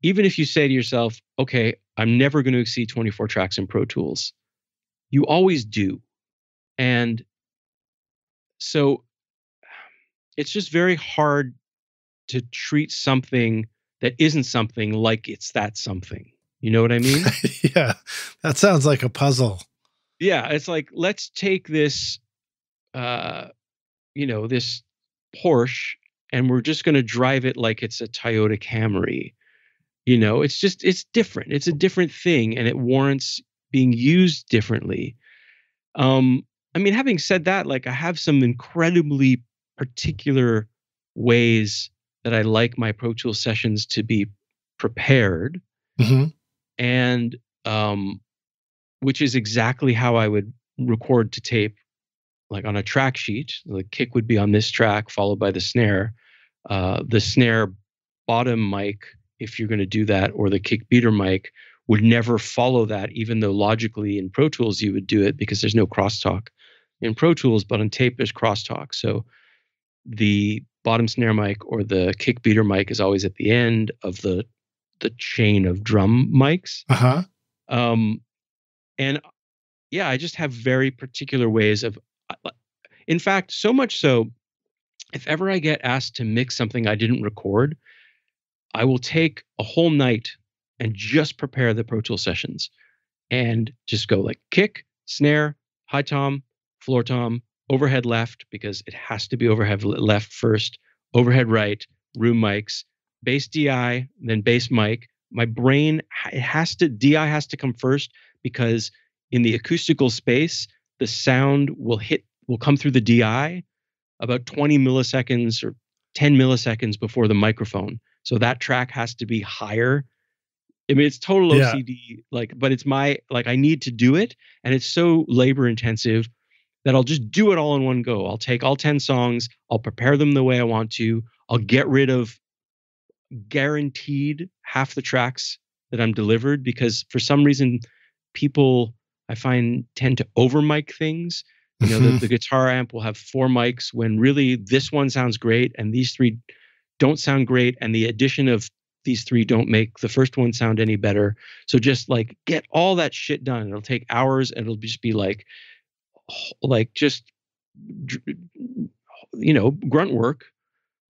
even if you say to yourself, okay, I'm never going to exceed 24 tracks in Pro Tools, you always do. And so it's just very hard to treat something that isn't something like it's that something. You know what I mean? Yeah, that sounds like a puzzle. Yeah, it's like, let's take this, this Porsche, and we're just going to drive it like it's a Toyota Camry. You know, it's different. It's a different thing, and it warrants being used differently. I mean, having said that, like I have some incredibly particular ways that I like my Pro Tools sessions to be prepared. And which is exactly how I would record to tape, like on a track sheet. The kick would be on this track, followed by the snare. The snare bottom mic, if you're going to do that, or the kick beater mic, would never follow that, even though logically in Pro Tools you would do it because there's no crosstalk in Pro Tools, but on tape there's crosstalk. So the bottom snare mic or the kick beater mic is always at the end of the chain of drum mics. And yeah, I just have very particular ways of, in fact, so much so, if ever I get asked to mix something I didn't record, I will take a whole night and just prepare the Pro Tool sessions and just go like kick, snare, high tom, floor tom, overhead left, because it has to be overhead left first, overhead right, room mics, bass DI, then bass mic. My brain, DI has to come first, because in the acoustical space, the sound will come through the DI about 20 milliseconds or 10 milliseconds before the microphone. So that track has to be higher I mean, it's total Yeah. OCD, like, but it's my, like, I need to do it. And it's so labor intensive that I'll just do it all in one go. I'll take all 10 songs, I'll prepare them the way I want to. I'll get rid of guaranteed half the tracks that I'm delivered, because for some reason, people I find tend to over mic things. You know, the guitar amp will have 4 mics when really this one sounds great and these 3 don't sound great. And the addition of these 3 don't make the first one sound any better. So just like get all that shit done. It'll take hours and it'll just be like just, you know, grunt work.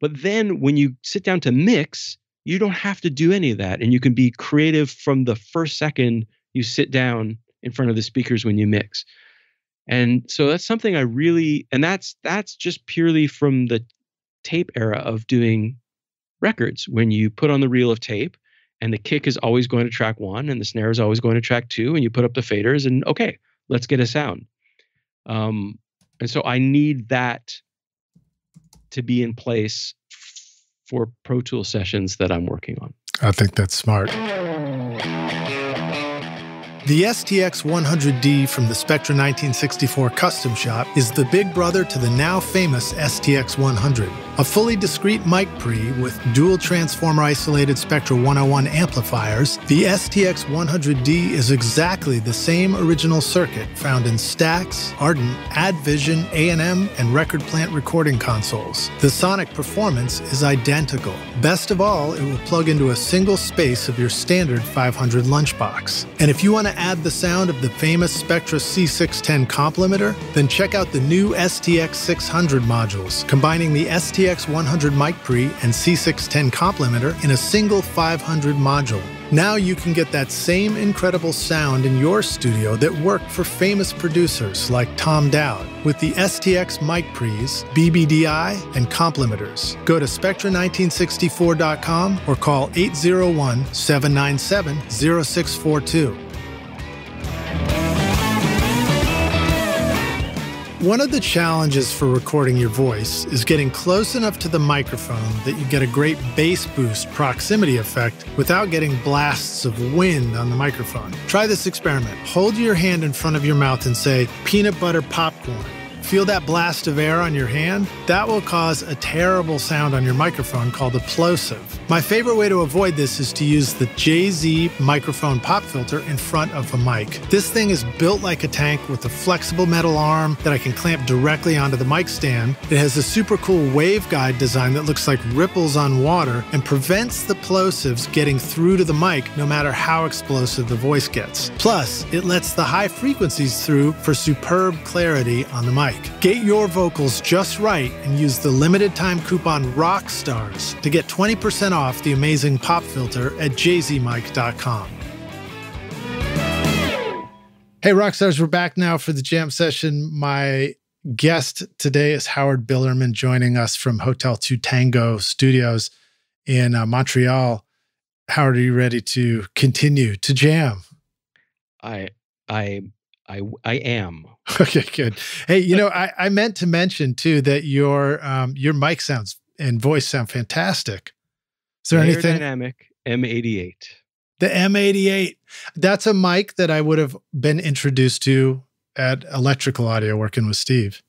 But then when you sit down to mix, you don't have to do any of that. And you can be creative from the first second you sit down in front of the speakers when you mix. And so that's something I really, and that's just purely from the tape era of doing records. When you put on the reel of tape and the kick is always going to track 1 and the snare is always going to track 2, and you put up the faders and okay, let's get a sound. And so I need that to be in place for Pro Tools sessions that I'm working on. I think that's smart. The STX 100D from the Spectra 1964 Custom Shop is the big brother to the now famous STX 100. A fully discrete mic pre with dual transformer isolated Spectra 101 amplifiers, the STX 100D is exactly the same original circuit found in Stax, Ardent, AdVision, A&M, and Record Plant recording consoles. The sonic performance is identical. Best of all, it will plug into a single space of your standard 500 lunchbox. And if you want to add the sound of the famous Spectra C610 complementer, then check out the new STX 600 modules, combining the STX 100 mic pre and C610 complementer in a single 500 module. Now you can get that same incredible sound in your studio that worked for famous producers like Tom Dowd with the STX mic pre's, BBDI, and complementers. Go to spectra1964.com or call 801-797-0642. One of the challenges for recording your voice is getting close enough to the microphone that you get a great bass boost proximity effect without getting blasts of wind on the microphone. Try this experiment. Hold your hand in front of your mouth and say, peanut butter popcorn. Feel that blast of air on your hand? That will cause a terrible sound on your microphone called a plosive. My favorite way to avoid this is to use the JZ microphone pop filter in front of a mic. This thing is built like a tank with a flexible metal arm that I can clamp directly onto the mic stand. It has a super cool waveguide design that looks like ripples on water and prevents the plosives getting through to the mic no matter how explosive the voice gets. Plus, it lets the high frequencies through for superb clarity on the mic. Get your vocals just right and use the limited time coupon ROCKSTARS to get 20% off the amazing pop filter at jzmic.com. Hey, Rockstars, we're back now for the jam session. My guest today is Howard Bilerman, joining us from Hotel 2 Tango Studios in Montreal. Howard, are you ready to continue to jam? I am. Okay, good. Hey, you know, I meant to mention too that your mic sounds and voice sound fantastic. Is there anything? Dynamic M88. The M88. That's a mic that I would have been introduced to at Electrical Audio working with Steve.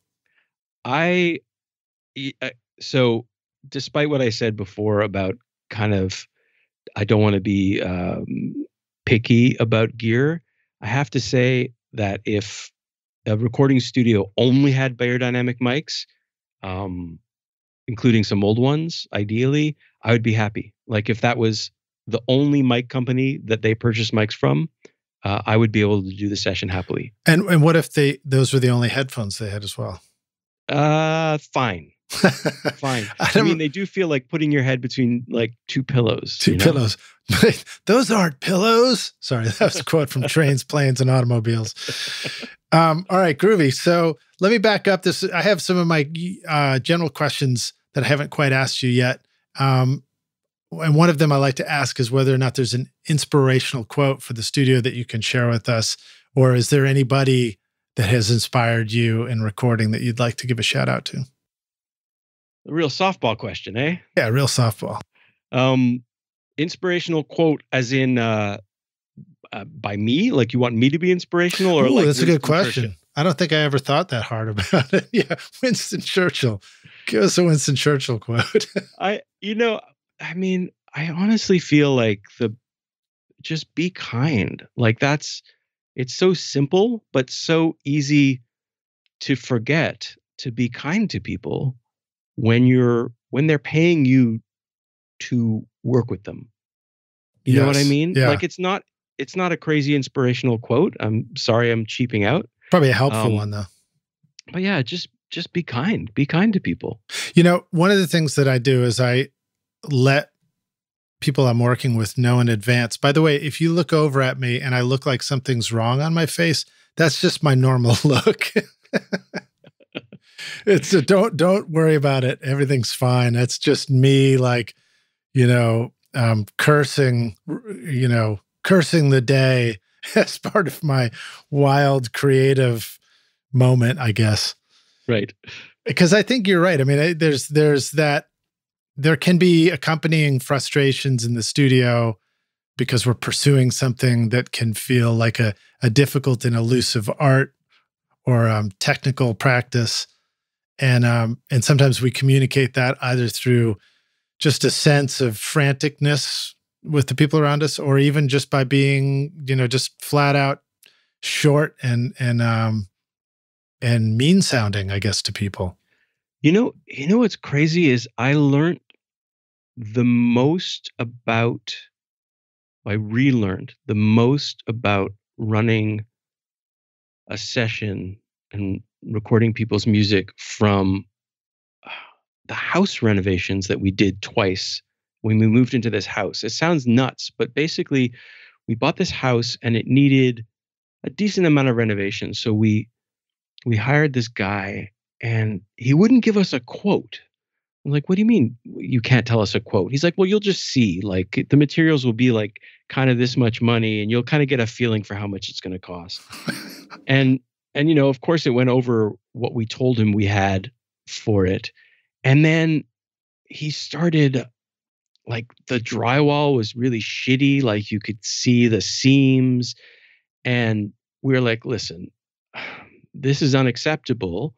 So despite what I said before about kind of, I don't want to be picky about gear, I have to say that if a recording studio only had beyerdynamic mics, including some old ones, ideally, I would be happy. Like if that was the only mic company that they purchased mics from, I would be able to do the session happily. And what if those were the only headphones they had as well? Fine. Fine. I mean, they do feel like putting your head between like two pillows. Two pillows. Those aren't pillows. Sorry, that was a quote from Trains, Planes, and Automobiles. All right, groovy. So let me back up this. I have some of my general questions that I haven't quite asked you yet. And one of them I like to ask is whether or not there's an inspirational quote for the studio that you can share with us, or is there anybody that has inspired you in recording that you'd like to give a shout out to? A real softball question, eh? Yeah, real softball. inspirational quote as in by me? Like you want me to be inspirational, or like that's a good Winston question. Churchill? I don't think I ever thought that hard about it. Yeah, Winston Churchill. Give us a Winston Churchill quote. I mean, I honestly feel like just be kind. Like it's so simple, but so easy to forget to be kind to people when they're paying you to work with them. You know what I mean? Yeah. Like it's not a crazy inspirational quote. I'm sorry I'm cheaping out. Probably a helpful one though. But yeah, just be kind. Be kind to people. One of the things that I do is I let people I'm working with know in advance. By the way, if you look over at me and I look like something's wrong on my face, that's just my normal look. It's don't worry about it. Everything's fine. That's just me, like, cursing the day as part of my wild creative moment, I guess. Right. Because I think you're right. I mean, there's that, there can be accompanying frustrations in the studio because we're pursuing something that can feel like a difficult and elusive art or technical practice. And sometimes we communicate that either through just a sense of franticness with the people around us, or even just by being, just flat out short and mean sounding, I guess, to people. What's crazy is I relearned the most about running a session and recording people's music from the house renovations that we did twice when we moved into this house. It sounds nuts, but basically we bought this house and it needed a decent amount of renovation. So we hired this guy and he wouldn't give us a quote. I'm like, what do you mean you can't tell us a quote? He's like, well, you'll just see, like the materials will be like kind of this much money and you'll kind of get a feeling for how much it's going to cost. and of course it went over what we told him we had for it. And then he started, like, the drywall was really shitty. Like you could see the seams and we were like, listen, this is unacceptable.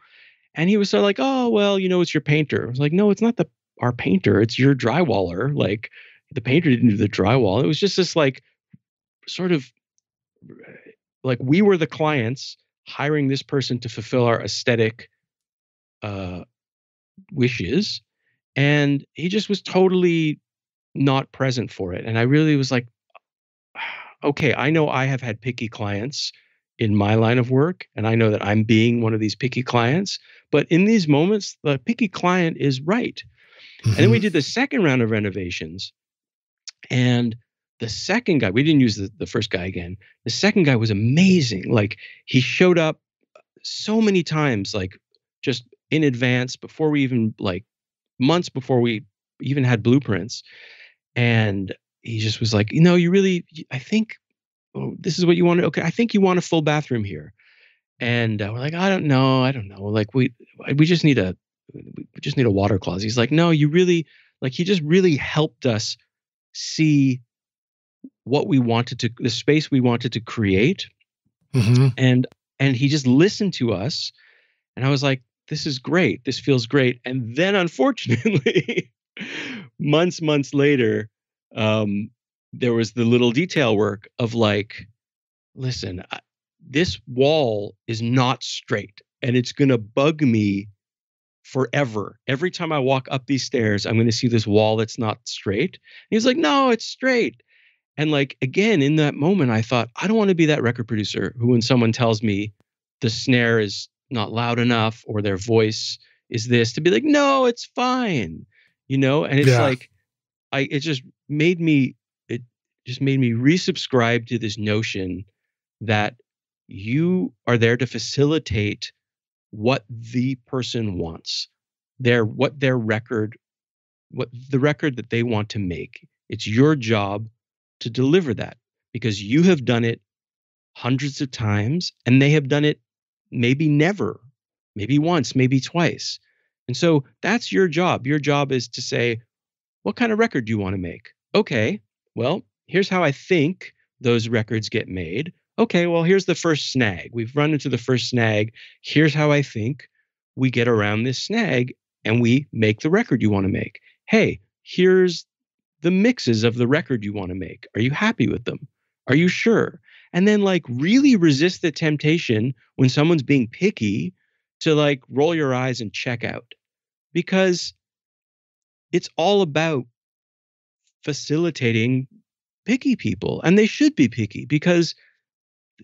And he was sort of like, oh, well, it's your painter. I was like, no, it's not our painter. It's your drywaller. Like the painter didn't do the drywall. It was just this like sort of like we were the clients hiring this person to fulfill our aesthetic wishes. And he just was totally not present for it. And I really was like, okay, I know I have had picky clients in my line of work, and I know that I'm being one of these picky clients. But in these moments, the picky client is right. Mm-hmm. And then we did the second round of renovations. And the second guy, we didn't use the first guy again. The second guy was amazing. Like he showed up so many times, like just in advance before we even, like months before we even had blueprints. And he just was like, I think, this is what you want. Okay, I think you want a full bathroom here. And we're like, I don't know. Like we just need a water closet. He's like, no, you really, like, he just really helped us see what we wanted to, the space we wanted to create. Mm-hmm. And he just listened to us. And I was like, this is great. This feels great. And then unfortunately, months later, there was the little detail work of like, listen, this wall is not straight and it's going to bug me forever. Every time I walk up these stairs, I'm going to see this wall that's not straight. And he's like, no, it's straight. And like, again, in that moment, I thought, I don't want to be that record producer who, when someone tells me the snare is not loud enough or their voice is this, to be like, no, it's fine. And it's like, it just made me resubscribe to this notion that you are there to facilitate what the person wants, the record that they want to make. It's your job to deliver that because you have done it hundreds of times and they have done it maybe never, maybe once, maybe twice. And so that's your job. Your job is to say, what kind of record do you want to make? Okay, well, here's how I think those records get made. Okay, well, here's the first snag. We've run into the first snag. Here's how I think we get around this snag and we make the record you want to make. Hey, here's the mixes of the record you want to make. Are you happy with them? Are you sure? And then like really resist the temptation when someone's being picky to like roll your eyes and check out, because it's all about facilitating picky people. And they should be picky because,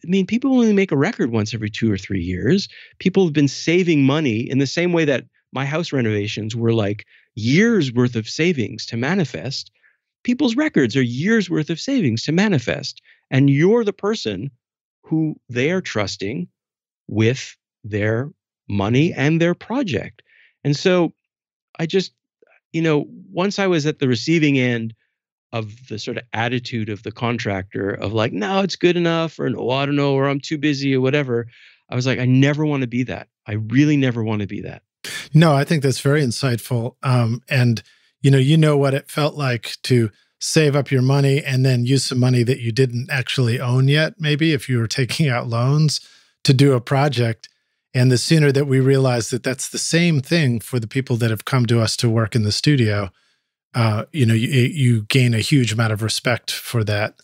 I mean, people only make a record once every 2 or 3 years. People have been saving money in the same way that my house renovations were like years worth of savings to manifest. People's records are years worth of savings to manifest. And you're the person who they are trusting with their money and their project. And so I just, once I was at the receiving end of the sort of attitude of the contractor of like, no, it's good enough, or no, I don't know, or I'm too busy or whatever, I was like, I never want to be that. I really never want to be that. No, I think that's very insightful. And you know what it felt like to save up your money and then use some money that you didn't actually own yet, maybe if you were taking out loans to do a project. And the sooner that we realize that that's the same thing for the people that have come to us to work in the studio, you gain a huge amount of respect for that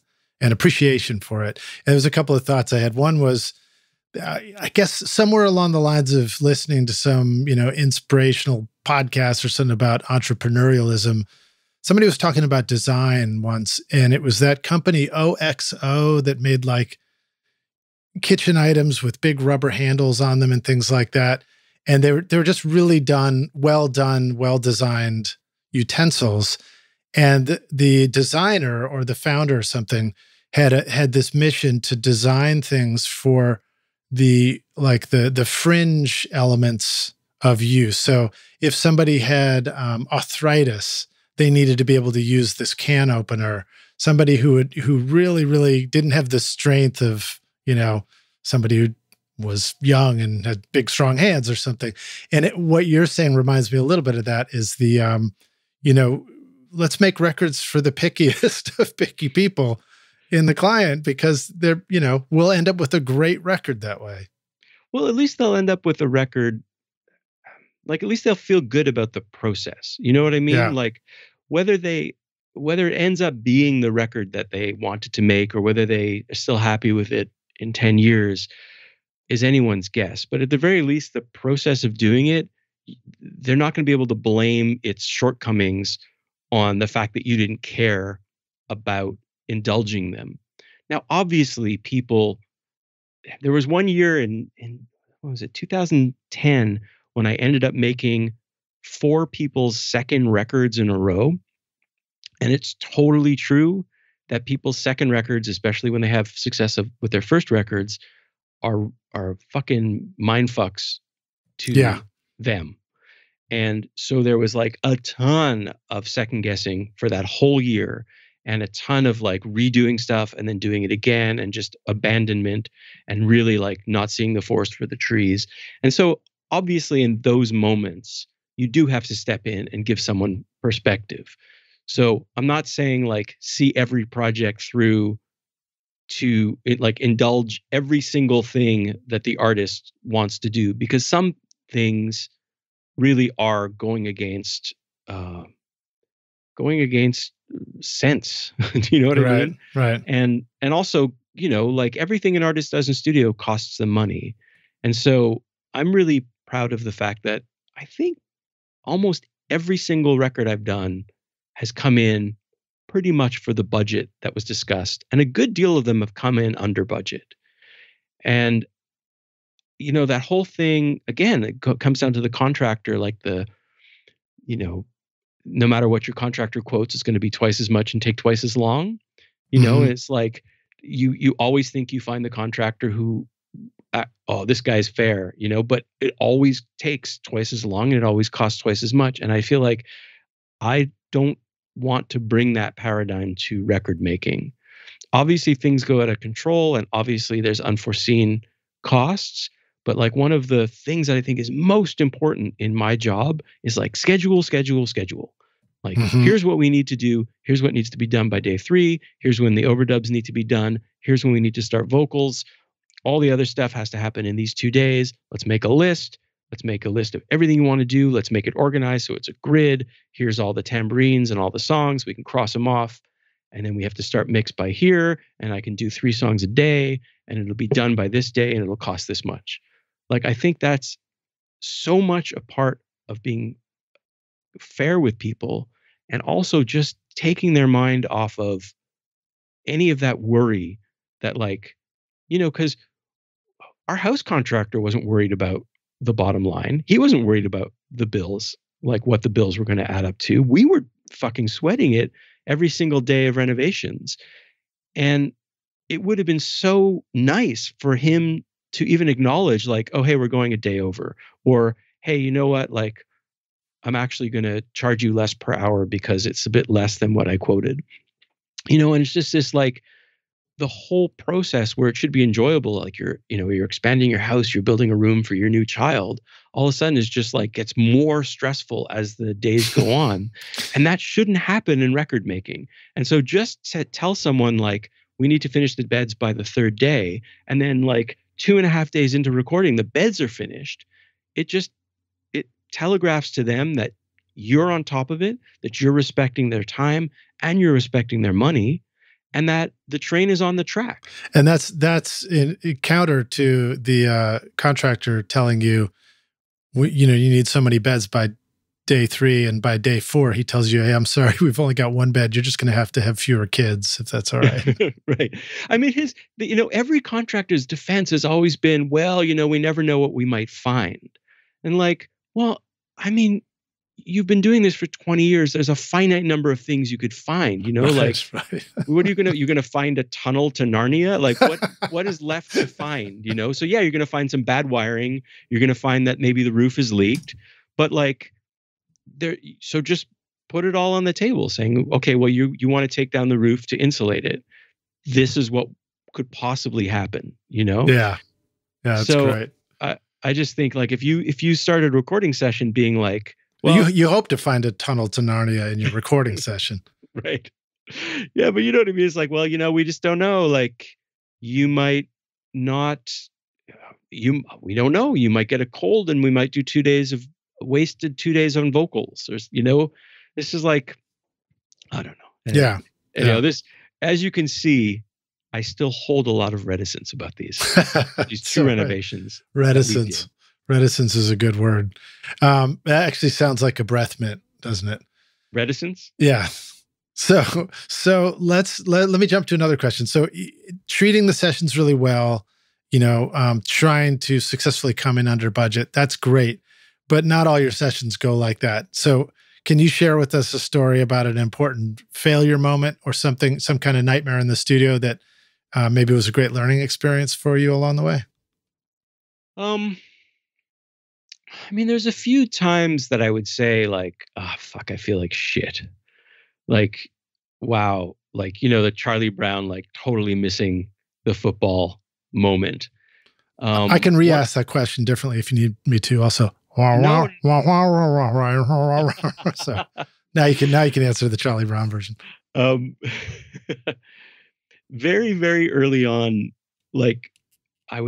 and appreciation for it. And there was a couple of thoughts I had. One was, I guess somewhere along the lines of listening to some, inspirational podcast or something about entrepreneurialism, somebody was talking about design once, and it was that company OXO that made like kitchen items with big rubber handles on them and things like that. And they were just really well designed utensils. And the designer or the founder or something had this mission to design things for the fringe elements of use. So if somebody had arthritis, they needed to be able to use this can opener. Somebody who really, really didn't have the strength of, somebody who was young and had big, strong hands or something. And what you're saying reminds me a little bit of that is the, let's make records for the pickiest of picky people in the client, because they're, we'll end up with a great record that way. Well, at least they'll end up with a record. Like, at least they'll feel good about the process. You know what I mean? Yeah. Like whether it ends up being the record that they wanted to make or whether they are still happy with it in 10 years is anyone's guess. But at the very least, the process of doing it, they're not going to be able to blame its shortcomings on the fact that you didn't care about indulging them. Now, obviously, there was one year in what was it, 2010, when I ended up making 4 people's second records in a row. And it's totally true that people's second records, especially when they have success with their first records, are fucking mind fucks to them. And so there was like a ton of second guessing for that whole year, and a ton of like redoing stuff and then doing it again, and just abandonment and really like not seeing the forest for the trees. And so obviously in those moments, you do have to step in and give someone perspective. So I'm not saying like see every project through to like indulge every single thing that the artist wants to do, because some things really are going against sense. Do you know what I mean? Right. And also, like everything an artist does in studio costs them money. And so I'm really proud of the fact that I think almost every single record I've done has come in pretty much for the budget that was discussed. And a good deal of them have come in under budget. And, that whole thing, again, it comes down to the contractor, like no matter what your contractor quotes, it's going to be twice as much and take twice as long. It's like you always think you find the contractor who, this guy's fair, but it always takes twice as long and it always costs twice as much. And I feel like I don't want to bring that paradigm to record making. Obviously, things go out of control, and obviously there's unforeseen costs. But like one of the things that I think is most important in my job is like schedule. Like, here's what we need to do. Here's what needs to be done by day 3. Here's when the overdubs need to be done. Here's when we need to start vocals. All the other stuff has to happen in these 2 days. Let's make a list. Let's make a list of everything you want to do. Let's make it organized so it's a grid. Here's all the tambourines and all the songs. We can cross them off. And then we have to start mix by here. And I can do 3 songs a day. And it'll be done by this day. And it'll cost this much. Like, I think that's so much a part of being fair with people, and also just taking their mind off of any of that worry that, like, because our house contractor wasn't worried about the bottom line. He wasn't worried about the bills, like what the bills were going to add up to. We were fucking sweating it every single day of renovations. And it would have been so nice for him to even acknowledge, like, oh, hey, we're going a day over, or, hey, you know what? Like, I'm actually going to charge you less per hour because it's a bit less than what I quoted. And it's just this, like, the whole process where it should be enjoyable. Like, you're expanding your house, you're building a room for your new child. All of a sudden, it's just like gets more stressful as the days go on. And that shouldn't happen in record making. And so just to tell someone, like, we need to finish the beds by the 3rd day. And then, like, 2.5 days into recording, the beds are finished. It telegraphs to them that you're on top of it, that you're respecting their time and you're respecting their money, and that the train is on the track. And that's in counter to the contractor telling you, you need so many beds by day 3, and by day 4 he tells you, hey, I'm sorry, we've only got 1 bed. You're just going to have fewer kids, if that's all right. Right. I mean, every contractor's defense has always been, well, we never know what we might find. And, like, well, I mean, you've been doing this for 20 years. There's a finite number of things you could find, like, right. What are you're going to find a tunnel to Narnia? Like, what is left to find, So yeah, you're going to find some bad wiring. You're going to find that maybe the roof is leaked, but, like, so just put it all on the table saying, okay, well, you want to take down the roof to insulate it. This is what could possibly happen, Yeah. Yeah. That's great. I just think, like, if you started a recording session being like, well, you hope to find a tunnel to Narnia in your recording session. Right. Yeah. But you know what I mean? It's like, well, we just don't know. Like, you might not, we don't know. You might get a cold and we might do 2 days of wasted 2 days on vocals. There's, this is like, I don't know. And, yeah. This, as you can see, I still hold a lot of reticence about these two renovations. Reticence is a good word. That actually sounds like a breath mint, doesn't it? Reticence? Yeah. So let me jump to another question. So treating the sessions really well, trying to successfully come in under budget, that's great. But not all your sessions go like that. So can you share with us a story about an important failure moment or some kind of nightmare in the studio that maybe was a great learning experience for you along the way? I mean, there's a few times that I would say, like, oh, fuck, I feel like shit. Like, wow. Like, the Charlie Brown, like, totally missing the football moment. I can re-ask that question differently if you need me to also. No. So now you can answer the Charlie Brown version. Very, very early on, like, I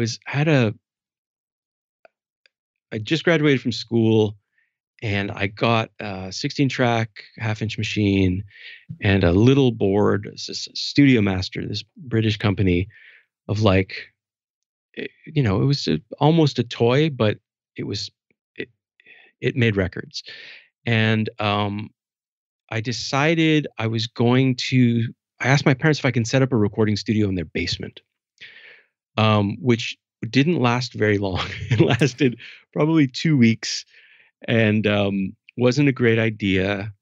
just graduated from school, and I got a 16-track half-inch machine and a little board. It's this Studio Master, this British company of, like, it was almost a toy, but it made records. And I decided I asked my parents if I can set up a recording studio in their basement, which didn't last very long. It lasted probably 2 weeks, and wasn't a great idea.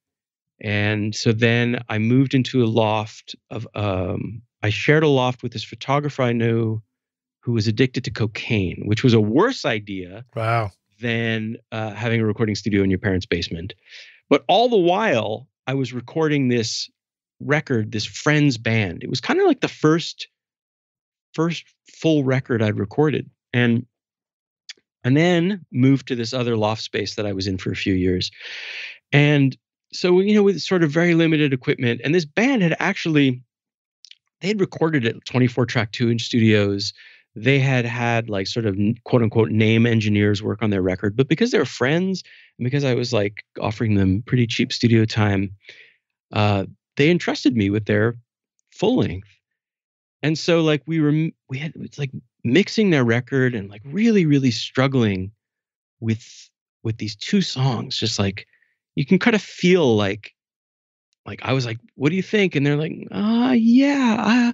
And so then I moved into a loft I shared a loft with this photographer I knew who was addicted to cocaine, which was a worse idea. Wow. Than having a recording studio in your parents' basement. But all the while, I was recording this record, this friend's band. It was kind of like the first full record I'd recorded, and then moved to this other loft space that I was in for a few years. And So, with sort of very limited equipment, and this band had actually, they had recorded at 24-track 2-inch studios. They had like sort of quote unquote name engineers work on their record, but because they were friends and because I was like offering them pretty cheap studio time, they entrusted me with their full length. And so like it's like mixing their record and like really, really struggling with these two songs. Just like, you can kind of feel like I was like, what do you think? And they're like, yeah,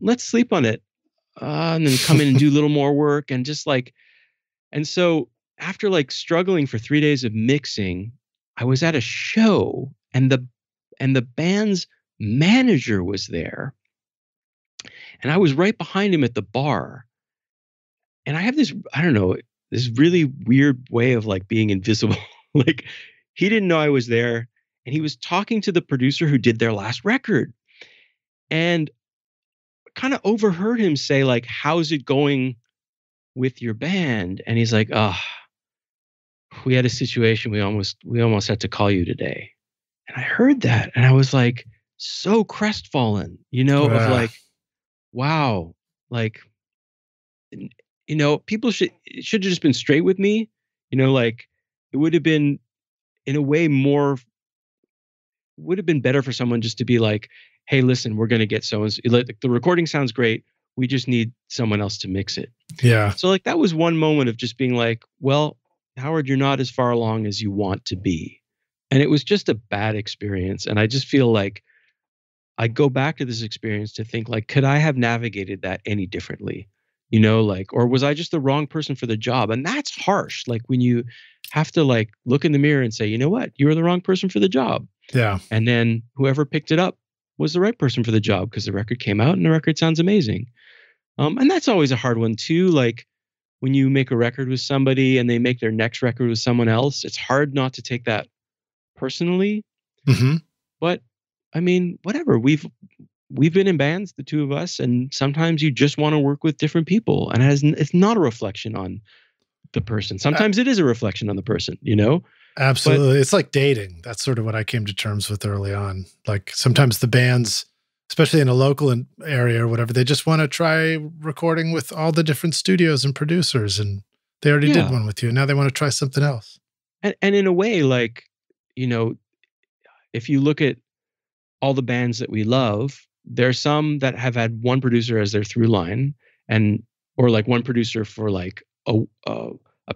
let's sleep on it. And then come in and do a little more work and just like, and so after like struggling for 3 days of mixing, I was at a show and the band's manager was there. And I was right behind him at the bar. And I have this, I don't know, this really weird way of like being invisible. Like he didn't know I was there. And he was talking to the producer who did their last record. And kind of overheard him say like, how's it going with your band? And he's like, we had a situation. We almost had to call you today. And I heard that. And I was like, so crestfallen, of like, wow, like, people should have just been straight with me, like it would have been in a way would have been better for someone just to be like, hey, listen, we're going to get so-and-so. The recording sounds great. We just need someone else to mix it. Yeah. So like that was one moment of just being like, well, Howard, you're not as far along as you want to be. And it was just a bad experience. And I just feel like I go back to this experience to think like, could I have navigated that any differently? Like, or was I just the wrong person for the job? And that's harsh. Like when you have to like look in the mirror and say, you know what, you were the wrong person for the job. Yeah. And then whoever picked it up was the right person for the job because the record came out and the record sounds amazing. And that's always a hard one too. Like when you make a record with somebody and they make their next record with someone else, it's hard not to take that personally. Mm-hmm. But I mean, whatever. We've been in bands, the two of us, and sometimes you just want to work with different people, and it's not a reflection on the person. Sometimes it is a reflection on the person, Absolutely. But it's like dating. That's sort of what I came to terms with early on. Like sometimes the bands, especially in a local area or whatever, they just want to try recording with all the different studios and producers, and they already did one with you. Now they want to try something else. And in a way, like, if you look at all the bands that we love, there's some that have had one producer as their through line, or like one producer for like a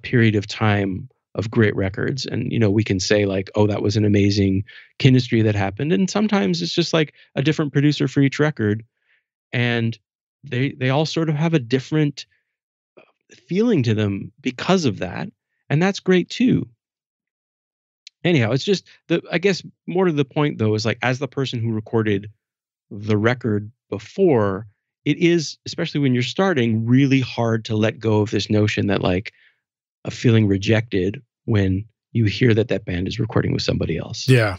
period of time of great records. And, we can say like, oh, that was an amazing chemistry that happened. And sometimes it's just like a different producer for each record. And they all sort of have a different feeling to them because of that. And that's great too. Anyhow, it's just I guess more to the point though, is like, as the person who recorded the record before, it is, especially when you're starting, really hard to let go of this notion that like of feeling rejected when you hear that band is recording with somebody else. Yeah.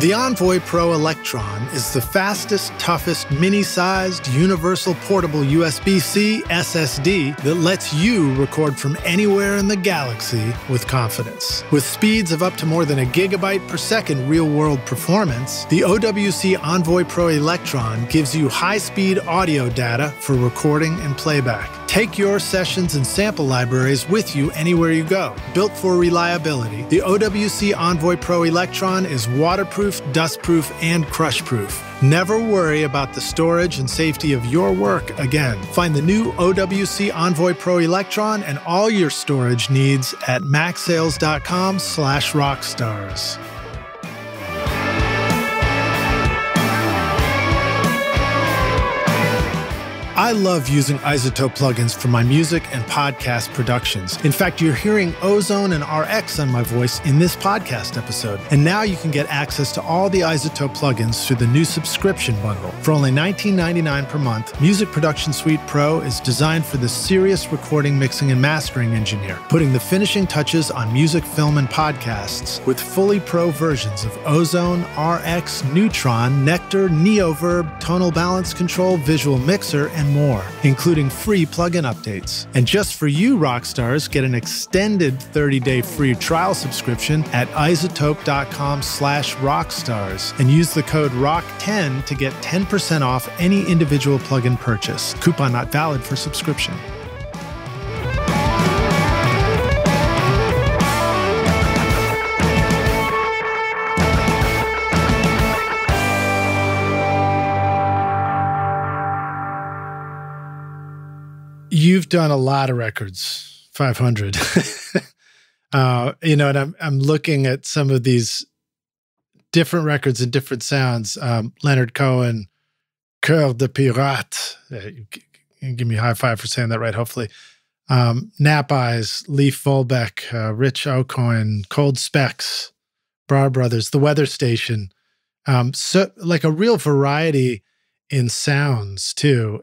The Envoy Pro Electron is the fastest, toughest, mini-sized, universal portable USB-C SSD that lets you record from anywhere in the galaxy with confidence. With speeds of up to more than 1 gigabyte per second real-world performance, the OWC Envoy Pro Electron gives you high-speed audio data for recording and playback. Take your sessions and sample libraries with you anywhere you go. Built for reliability, the OWC Envoy Pro Electron is waterproof, dustproof, and crushproof. Never worry about the storage and safety of your work again. Find the new OWC Envoy Pro Electron and all your storage needs at macsales.com/rockstars. I love using iZotope plugins for my music and podcast productions. In fact, you're hearing Ozone and RX on my voice in this podcast episode. And now you can get access to all the iZotope plugins through the new subscription bundle. For only $19.99 per month, Music Production Suite Pro is designed for the serious recording, mixing, and mastering engineer, putting the finishing touches on music, film, and podcasts with fully pro versions of Ozone, RX, Neutron, Nectar, Neoverb, Tonal Balance Control, Visual Mixer, and more, including free plugin updates. And just for you rock stars, get an extended 30-day free trial subscription at iZotope.com/rockstars and use the code ROCK10 to get 10% off any individual plugin purchase. Coupon not valid for subscription. You've done a lot of records, 500. And I'm looking at some of these different records and different sounds. Leonard Cohen, COEUR de Pirate. You can give me a high five for saying that right, hopefully. Nap Eyes, Leaf Volbeck, Rich Aucoin, Cold Specs, Brar Brothers, The Weather Station. So like a real variety in sounds too.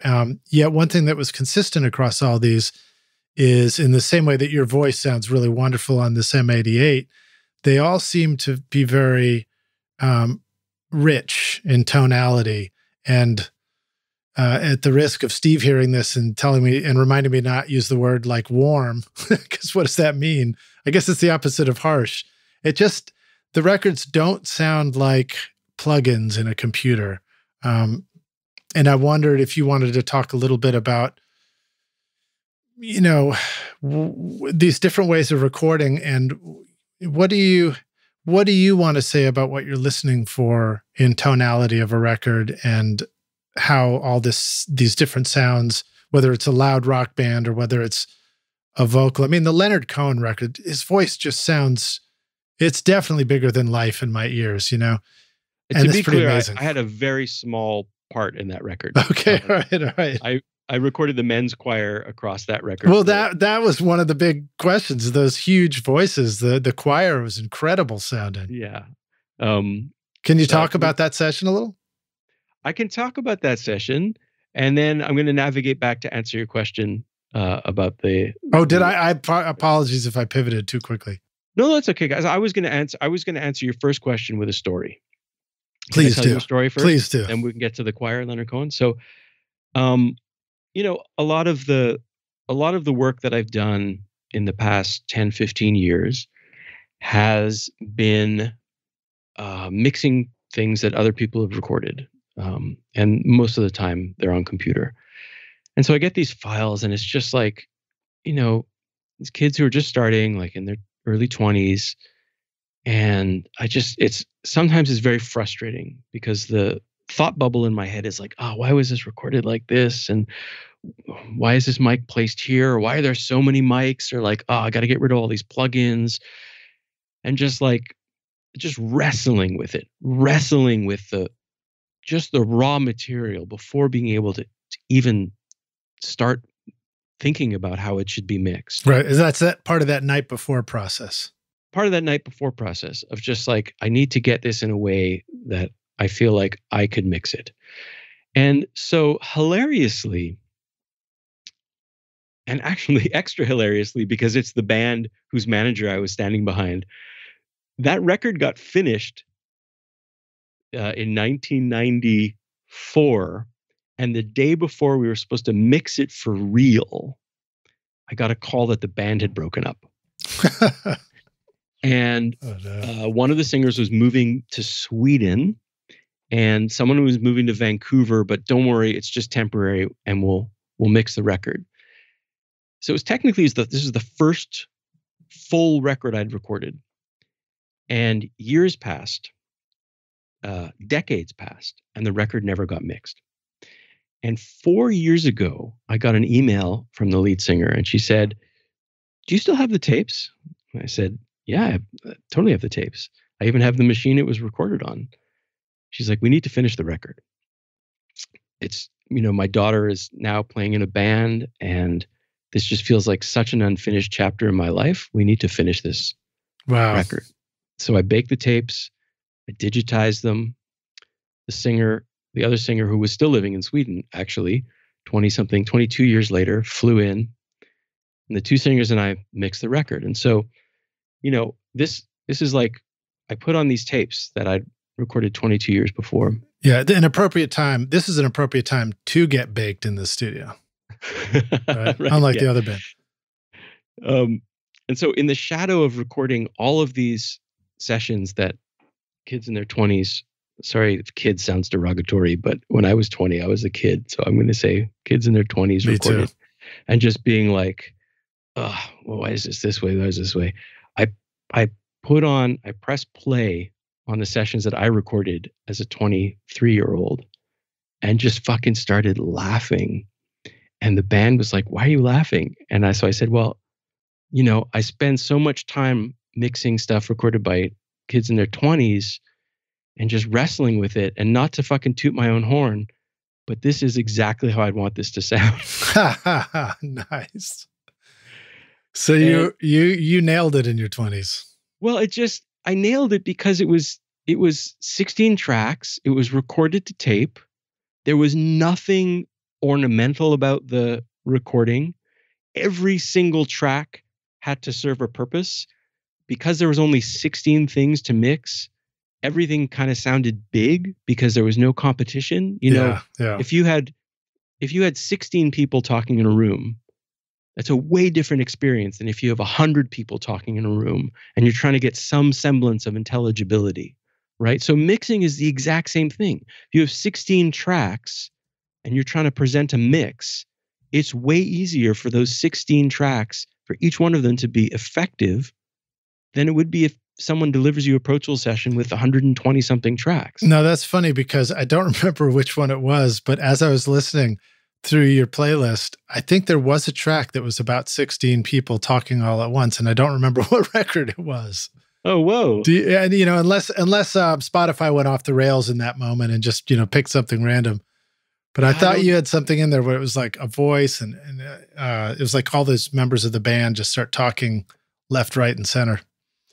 Yet one thing that was consistent across all these is, in the same way that your voice sounds really wonderful on this M88, they all seem to be very rich in tonality. And at the risk of Steve hearing this and telling me and reminding me not use the word like warm, because what does that mean? I guess it's the opposite of harsh. The records don't sound like plugins in a computer. And I wondered if you wanted to talk a little bit about, these different ways of recording, and what do you want to say about what you're listening for in tonality of a record, and how all these different sounds, whether it's a loud rock band or whether it's a vocal. I mean, the Leonard Cohen record, his voice just sounds, it's definitely bigger than life in my ears, And to be clear, I had a very small part in that record. Okay, all right. I recorded the men's choir across that record. Well, that was one of the big questions. Those huge voices. The choir was incredible sounding. Yeah. Can you talk about that session a little? I can talk about that session, and then I'm going to navigate back to answer your question about the. Oh, did I? Apologies if I pivoted too quickly. No, that's okay, guys. I was going to answer your first question with a story. Please do. A story first, please do, and we can get to the choir, Leonard Cohen. So, a lot of the work that I've done in the past 10, 15 years has been mixing things that other people have recorded, and most of the time they're on computer. And so I get these files, and it's just like, these kids who are just starting, like in their early 20s. And sometimes it's very frustrating, because the thought bubble in my head is like, oh, why was this recorded like this? And why is this mic placed here? Or why are there so many mics? Or like, oh, I got to get rid of all these plugins. And just wrestling with it, wrestling with the raw material before being able to even start thinking about how it should be mixed. Right. That's that part of that night before process. Part of that night before process of just like, I need to get this in a way that I feel like I could mix it. And so hilariously, and actually extra hilariously, because it's the band whose manager I was standing behind, that record got finished in 1994. And the day before we were supposed to mix it for real, I got a call that the band had broken up. And one of the singers was moving to Sweden, and someone was moving to Vancouver, but don't worry, it's just temporary, and we'll mix the record. So it was technically, this is the first full record I'd recorded. And years passed, decades passed, and the record never got mixed. And 4 years ago, I got an email from the lead singer, and she said, "Do you still have the tapes?" And I said, "Yeah, I totally have the tapes. I even have the machine it was recorded on." She's like, "We need to finish the record. my daughter is now playing in a band, and this just feels like such an unfinished chapter in my life. We need to finish this record. So I baked the tapes, I digitized them. The other singer who was still living in Sweden, actually, 22 years later, flew in, and the two singers and I mixed the record. And so, this is like, I put on these tapes that I'd recorded 22 years before. Yeah, an appropriate time. This is an appropriate time to get baked in the studio. Right? Right, unlike the other band. And so in the shadow of recording all of these sessions that kids in their 20s, sorry if kids sounds derogatory, but when I was 20, I was a kid. So I'm going to say kids in their 20s recorded. And just being like, oh, well, why is this way? Why is this way? I pressed play on the sessions that I recorded as a 23-year-old and just fucking started laughing. And the band was like, why are you laughing? And so I said, well, I spend so much time mixing stuff recorded by kids in their 20s and just wrestling with it, and not to fucking toot my own horn, but this is exactly how I'd want this to sound. Nice. So you nailed it in your 20s. Well, I nailed it because it was 16 tracks. It was recorded to tape. There was nothing ornamental about the recording. Every single track had to serve a purpose. Because there was only 16 things to mix, everything kind of sounded big because there was no competition. If you had 16 people talking in a room, that's a way different experience than if you have 100 people talking in a room and you're trying to get some semblance of intelligibility, right? So mixing is the exact same thing. If you have 16 tracks and you're trying to present a mix, it's way easier for those 16 tracks, for each one of them to be effective than it would be if someone delivers you a Pro Tools session with 120 something tracks. No, that's funny because I don't remember which one it was, but as I was listening through your playlist, I think there was a track that was about 16 people talking all at once, and I don't remember what record it was. Oh, whoa. Unless Spotify went off the rails in that moment and just, picked something random. But I thought you had something in there where it was like a voice and it was like all those members of the band just start talking left, right, and center.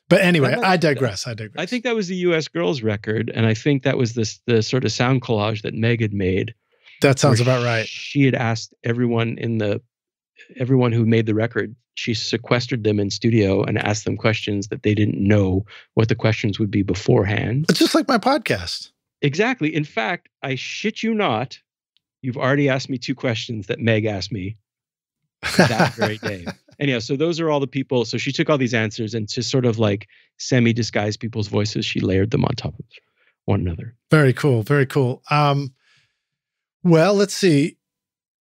But anyway, I digress. I think that was the U.S. Girls record, and I think that was the sort of sound collage that Meg had made. That sounds about right. She had asked everyone who made the record, she sequestered them in studio and asked them questions that they didn't know what the questions would be beforehand. It's just like my podcast. Exactly. In fact, I shit you not, you've already asked me 2 questions that Meg asked me that very day. Anyhow, so those are all the people. So she took all these answers and to sort of like semi-disguise people's voices, she layered them on top of one another. Very cool. Very cool. Well, let's see.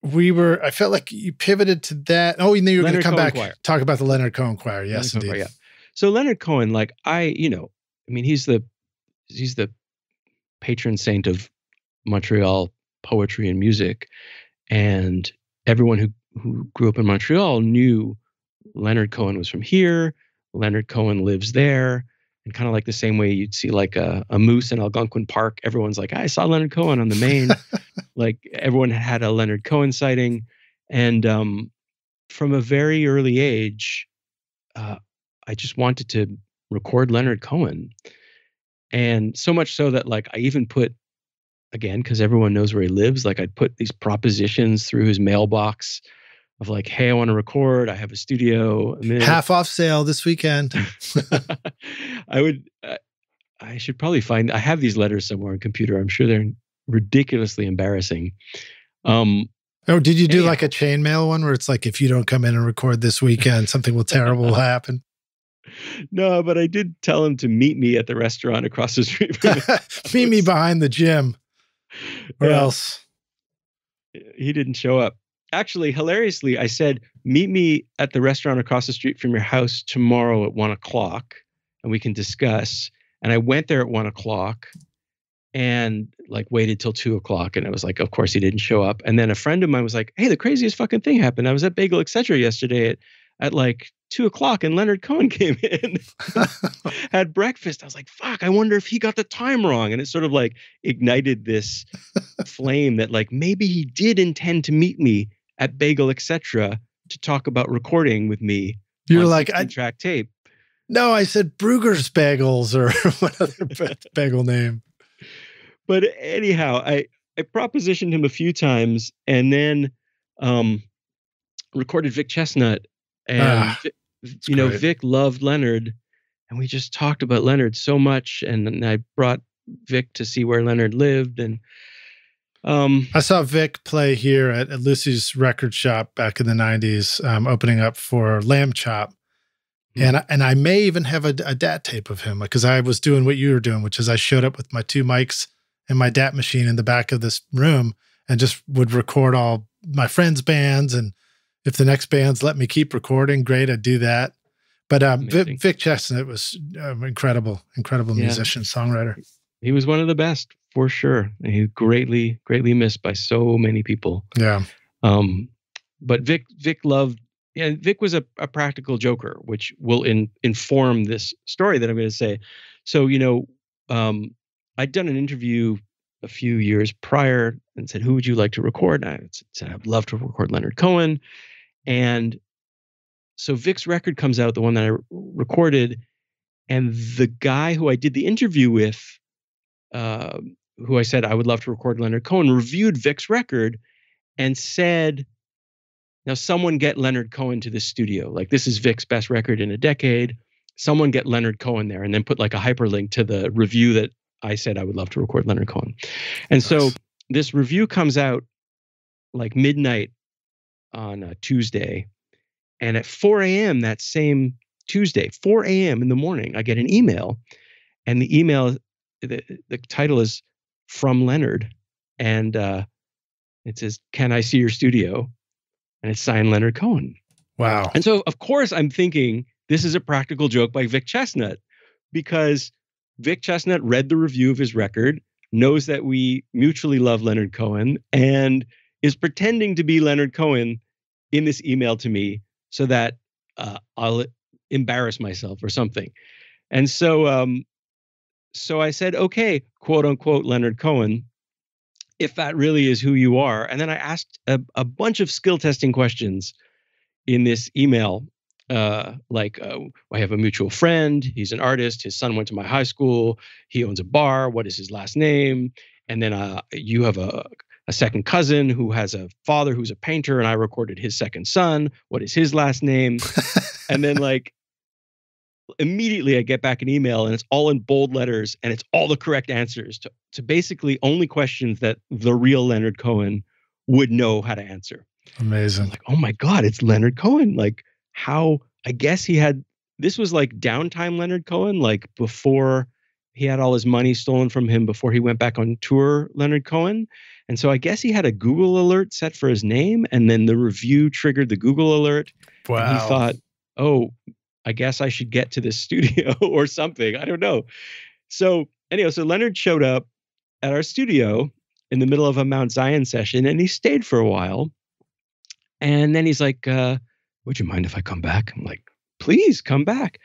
I felt like you pivoted to that. Oh, and then you were going to come back, talk about the Leonard Cohen Choir. Yes, indeed. Yeah. So Leonard Cohen, like he's the patron saint of Montreal poetry and music. And everyone who grew up in Montreal knew Leonard Cohen was from here. Leonard Cohen lives there. And kind of like the same way you'd see like a moose in Algonquin Park. Everyone's like, I saw Leonard Cohen on the main. Like everyone had a Leonard Cohen sighting. And from a very early age, I just wanted to record Leonard Cohen. And so much so that like I even put, again, because everyone knows where he lives, like I'd put these propositions through his mailbox of like, hey, I want to record. I have a studio. Half off sale this weekend. I should probably I have these letters somewhere on computer. I'm sure they're ridiculously embarrassing. Did you do like a chainmail one where it's like, if you don't come in and record this weekend, something terrible will happen? No, but I did tell him to meet me at the restaurant across the street. Meet me behind the gym or else. He didn't show up. Actually, hilariously, I said, meet me at the restaurant across the street from your house tomorrow at 1:00 and we can discuss. And I went there at 1:00 and like waited till 2:00. And I was like, of course he didn't show up. And then a friend of mine was like, hey, the craziest fucking thing happened. I was at Bagel Etc. yesterday at like 2:00 and Leonard Cohen came in, had breakfast. I was like, fuck, I wonder if he got the time wrong. And it sort of like ignited this flame that like maybe he did intend to meet me at Bagel, etc., to talk about recording with me. You're like, 16-track tape. No, I said Brugger's Bagels or what other bagel name. But anyhow, I propositioned him a few times and then recorded VIC CHESNUTT. And, Vic loved Leonard. And we just talked about Leonard so much. And I brought Vic to see where Leonard lived. And I saw Vic play here at Lucy's record shop back in the 90s, opening up for Lamb Chop. And I may even have a DAT tape of him, because I was doing what you were doing, which is I showed up with my 2 mics and my DAT machine in the back of this room and just would record all my friends' bands. And if the next bands let me keep recording, great, I'd do that. But Vic CHESNUTT was incredible musician, songwriter. He was one of the best, for sure. And he's greatly missed by so many people. Yeah. But Vic loved. Yeah, Vic was a practical joker, which will inform this story that I'm going to say. So, I'd done an interview a few years prior and said, who would you like to record? And I said, I'd love to record Leonard Cohen. And so Vic's record comes out, the one that I recorded, and the guy who I did the interview with, who I said I would love to record Leonard Cohen, reviewed Vic's record and said, now, someone get Leonard Cohen to the studio. Like, this is Vic's best record in a decade. Someone get Leonard Cohen there, and then put like a hyperlink to the review that I said I would love to record Leonard Cohen. And so this review comes out like midnight on a Tuesday. And at 4 a.m. that same Tuesday, 4 a.m. in the morning, I get an email. And the email, the title is From Leonard. And it says, can I see your studio? And it's signed Leonard Cohen. Wow. And so, of course, I'm thinking this is a practical joke by VIC CHESNUTT, because VIC CHESNUTT read the review of his record, knows that we mutually love Leonard Cohen, and is pretending to be Leonard Cohen in this email to me so that I'll embarrass myself or something. And so, so I said, okay, quote unquote, Leonard Cohen, if that really is who you are. And then I asked a bunch of skill testing questions in this email, I have a mutual friend. He's an artist. His son went to my high school. He owns a bar. What is his last name? And then you have a second cousin who has a father who's a painter, and I recorded his second son. What is his last name? And then immediately I get back an email, and it's all in bold letters, and it's all the correct answers to basically only questions that the real Leonard Cohen would know how to answer. Amazing. I'm like, oh my God, it's Leonard Cohen. Like, how, I guess this was like downtime Leonard Cohen, like before he had all his money stolen from him, before he went back on tour, Leonard Cohen. And so I guess he had a Google alert set for his name, and then the review triggered the Google alert. Wow. And he thought, oh, I guess I should get to this studio or something. I don't know. So anyway, so Leonard showed up at our studio in the middle of a Mount Zion session, and he stayed for a while. And then he's like, would you mind if I come back? I'm like, please come back.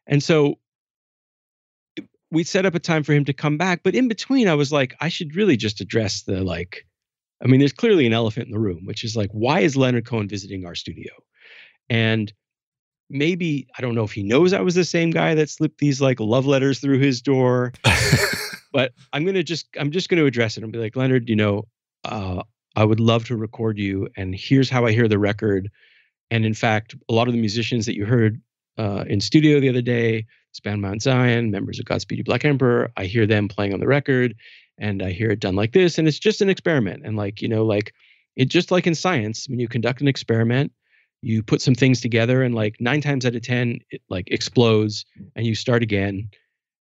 And so we set up a time for him to come back. But in between, I was like, I should really just address there's clearly an elephant in the room, which is like, why is Leonard Cohen visiting our studio? And maybe, I don't know if he knows I was the same guy that slipped these like love letters through his door, but I'm just going to address it and be like, Leonard, I would love to record you, and here's how I hear the record. And in fact, a lot of the musicians that you heard in studio the other day, this band Mount Zion, members of Godspeed You Black Emperor, I hear them playing on the record, and I hear it done like this, and it's just an experiment. And it just like in science, when you conduct an experiment, you put some things together, and like 9 times out of 10, it like explodes, and you start again.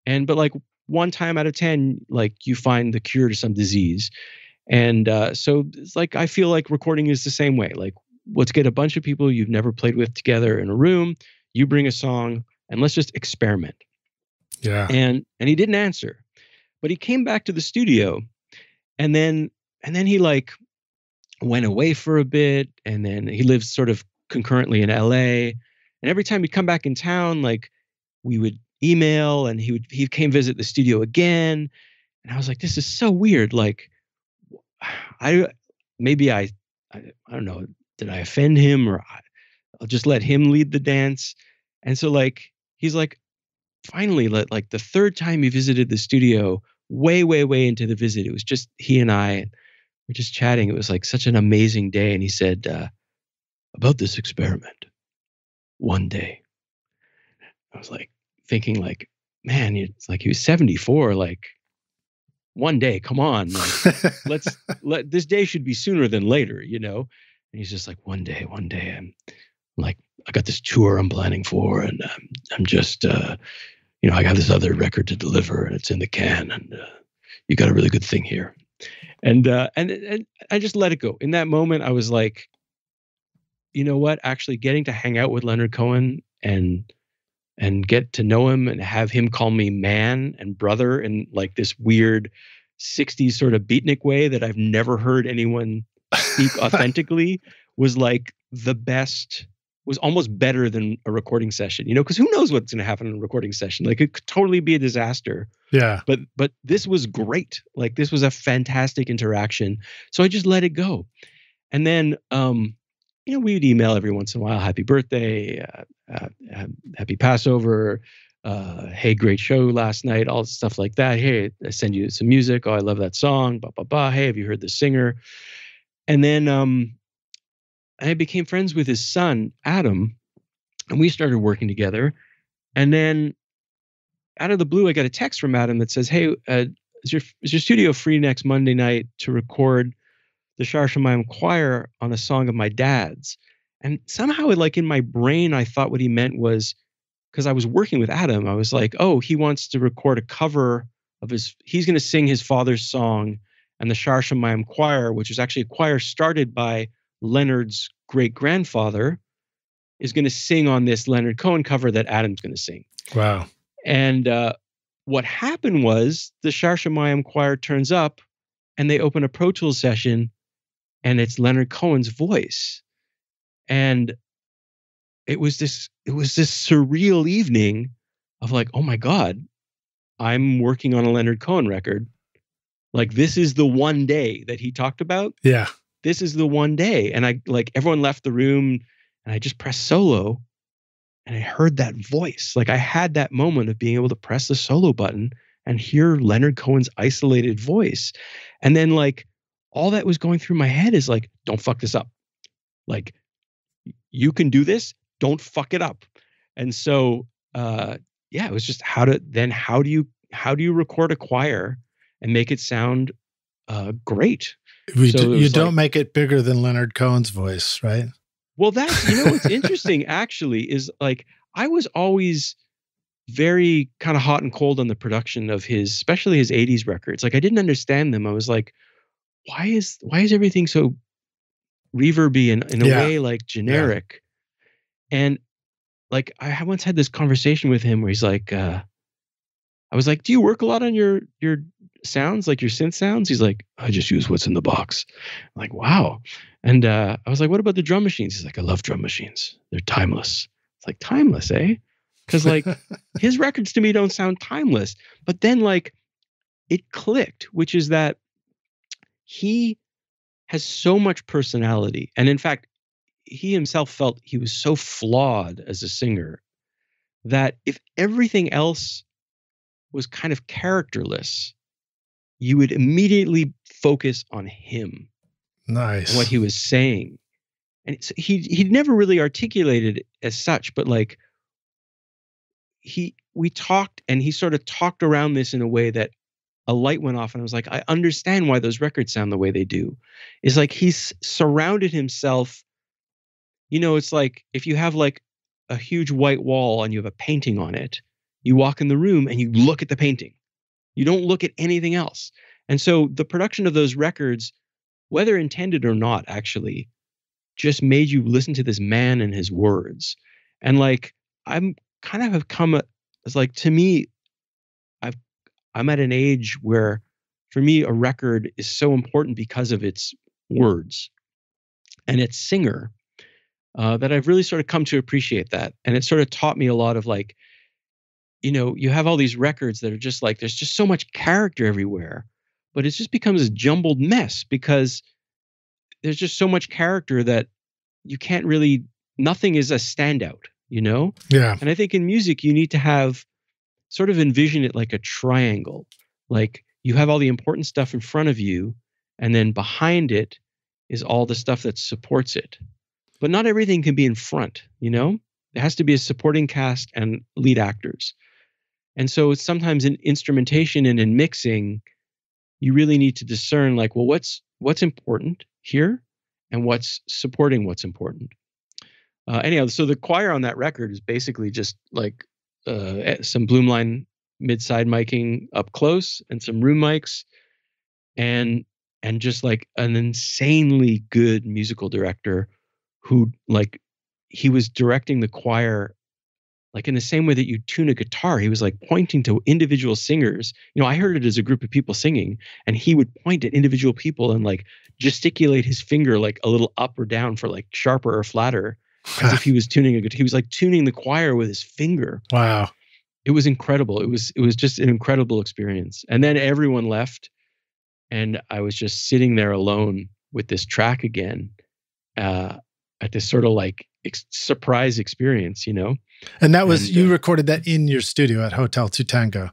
But like 1 time out of 10, like you find the cure to some disease. And so it's like, I feel like recording is the same way. Like, let's get a bunch of people you've never played with together in a room. You bring a song, and let's just experiment. Yeah. And he didn't answer, but he came back to the studio, and then he like went away for a bit, and then he lives sort of concurrently in LA. And every time he'd come back in town, like we would email, and he came visit the studio again. And I was like, this is so weird. Like, I maybe I don't know, did I offend him, or I'll just let him lead the dance? And so like he's like, finally, like the third time he visited the studio, way into the visit, it was just he and I. We're just chatting. It was like such an amazing day. And he said, about this experiment, one day. I was like thinking like, man, it's like he was 74, like one day, come on. Like, let this day should be sooner than later, you know? And he's just like, one day. And like, I got this tour I'm planning for, and I'm just, you know, I got this other record to deliver, and it's in the can, and you got a really good thing here. And I just let it go. In that moment, I was like, you know what? Actually, getting to hang out with Leonard Cohen and get to know him and have him call me man and brother in like this weird 60s sort of beatnik way that I've never heard anyone speak authentically was like the best, was almost better than a recording session, you know, because who knows what's going to happen in a recording session? Like it could totally be a disaster. Yeah. But this was great. Like this was a fantastic interaction. So I just let it go. And then, you know, we would email every once in a while, happy birthday, happy Passover, hey, great show last night, all stuff like that. Hey, I send you some music. Oh, I love that song. Blah, blah, blah. Hey, have you heard the singer? And then I became friends with his son, Adam, and we started working together. And then out of the blue, I got a text from Adam that says, hey, is your studio free next Monday night to record the Singer-Songwriter Choir on a song of my dad's? And somehow, like in my brain, I thought what he meant was, because I was working with Adam, I was like, oh, he wants to record a cover of he's going to sing his father's song, and the Singer-Songwriter Choir, which is actually a choir started by Leonard's great-grandfather, is going to sing on this Leonard Cohen cover that Adam's going to sing. Wow. And what happened was the Singer-Songwriter Choir turns up, and they open a Pro Tools session, and it's Leonard Cohen's voice. And it was this surreal evening of like, oh my God, I'm working on a Leonard Cohen record. Like, this is the one day that he talked about. Yeah. This is the one day. And I, like, everyone left the room, and I just pressed solo, and I heard that voice. Like, I had that moment of being able to press the solo button and hear Leonard Cohen's isolated voice. And then like all that was going through my head is like, don't fuck this up. Like, you can do this. Don't fuck it up. And so, yeah, it was just how do you record a choir and make it sound great? You don't make it bigger than Leonard Cohen's voice, right? Well, that's, you know, what's interesting actually is like, I was always very kind of hot and cold on the production of especially his 80s records. Like, I didn't understand them. I was like, why is everything so reverby and in a way like generic? Yeah. And like, I once had this conversation with him where he's like, I was like, do you work a lot on your sounds, like your synth sounds? He's like, I just use what's in the box. I'm like, wow. And I was like, what about the drum machines? He's like, I love drum machines. They're timeless. It's like, timeless, eh? Because like his records to me don't sound timeless. But then like it clicked, which is that he has so much personality. And in fact, he himself felt he was so flawed as a singer that if everything else was kind of characterless, you would immediately focus on him. Nice. And what he was saying. And he'd never really articulated it as such, but like we talked, and he sort of talked around this in a way that a light went off, and I was like, I understand why those records sound the way they do. It's like he's surrounded himself. You know, it's like if you have like a huge white wall and you have a painting on it, you walk in the room and you look at the painting. You don't look at anything else. And so the production of those records, whether intended or not, actually just made you listen to this man and his words. And like, I'm kind of have come, it's like, to me, I'm at an age where for me, a record is so important because of its words and its singer. that I've really sort of come to appreciate that. And it sort of taught me a lot of like, you have all these records that are just like, there's just so much character everywhere, but it just becomes a jumbled mess because there's just so much character that you can't really, nothing is a standout, Yeah. And I think in music, you need to have sort of envision it like a triangle. Like you have all the important stuff in front of you, and then behind it is all the stuff that supports it. But not everything can be in front, There has to be a supporting cast and lead actors. And so sometimes in instrumentation and in mixing, you really need to discern like, well, what's important here and what's supporting what's important. Anyhow, so the choir on that record is basically just like some Bloomline mid-side miking up close and some room mics and just like an insanely good musical director who like he was directing the choir like in the same way that you tune a guitar. He was like pointing to individual singers. I heard it as a group of people singing, and he would point at individual people and like gesticulate his finger like a little up or down for like sharper or flatter, as if he was tuning a guitar. He was like tuning the choir with his finger. Wow. It was incredible. It was just an incredible experience. And then everyone left, and I was just sitting there alone with this track again, at this sort of like surprise experience, And that was, you recorded that in your studio at Hotel Tutango.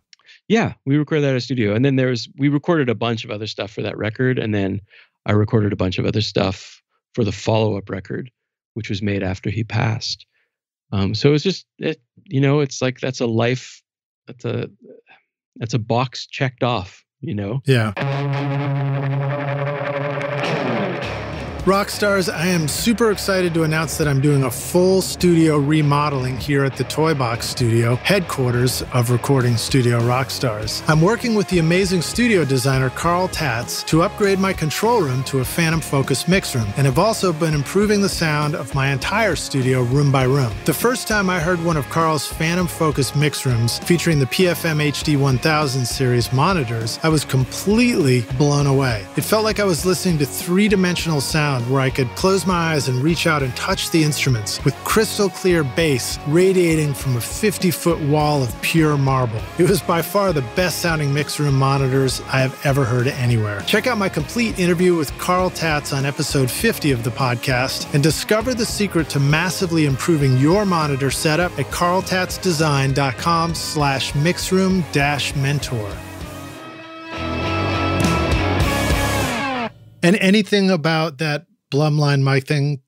Yeah, we recorded that at a studio. And then we recorded a bunch of other stuff for that record. And then I recorded a bunch of other stuff for the follow-up record, which was made after he passed. So it's just, it's like, that's a box checked off, Yeah. Rockstars, I am super excited to announce that I'm doing a full studio remodeling here at the Toy Box Studio, headquarters of Recording Studio Rockstars. I'm working with the amazing studio designer Carl Tatz to upgrade my control room to a Phantom Focus mix room, and have also been improving the sound of my entire studio room by room. The first time I heard one of Carl's Phantom Focus mix rooms featuring the PFM HD 1000 series monitors, I was completely blown away. It felt like I was listening to three-dimensional sound where I could close my eyes and reach out and touch the instruments with crystal clear bass radiating from a 50-foot wall of pure marble. It was by far the best sounding mix room monitors I have ever heard anywhere. Check out my complete interview with Carl Tatz on episode 50 of the podcast and discover the secret to massively improving your monitor setup at carltatzdesign.com/mixroom-mentor. And anything about that Blumline mic thing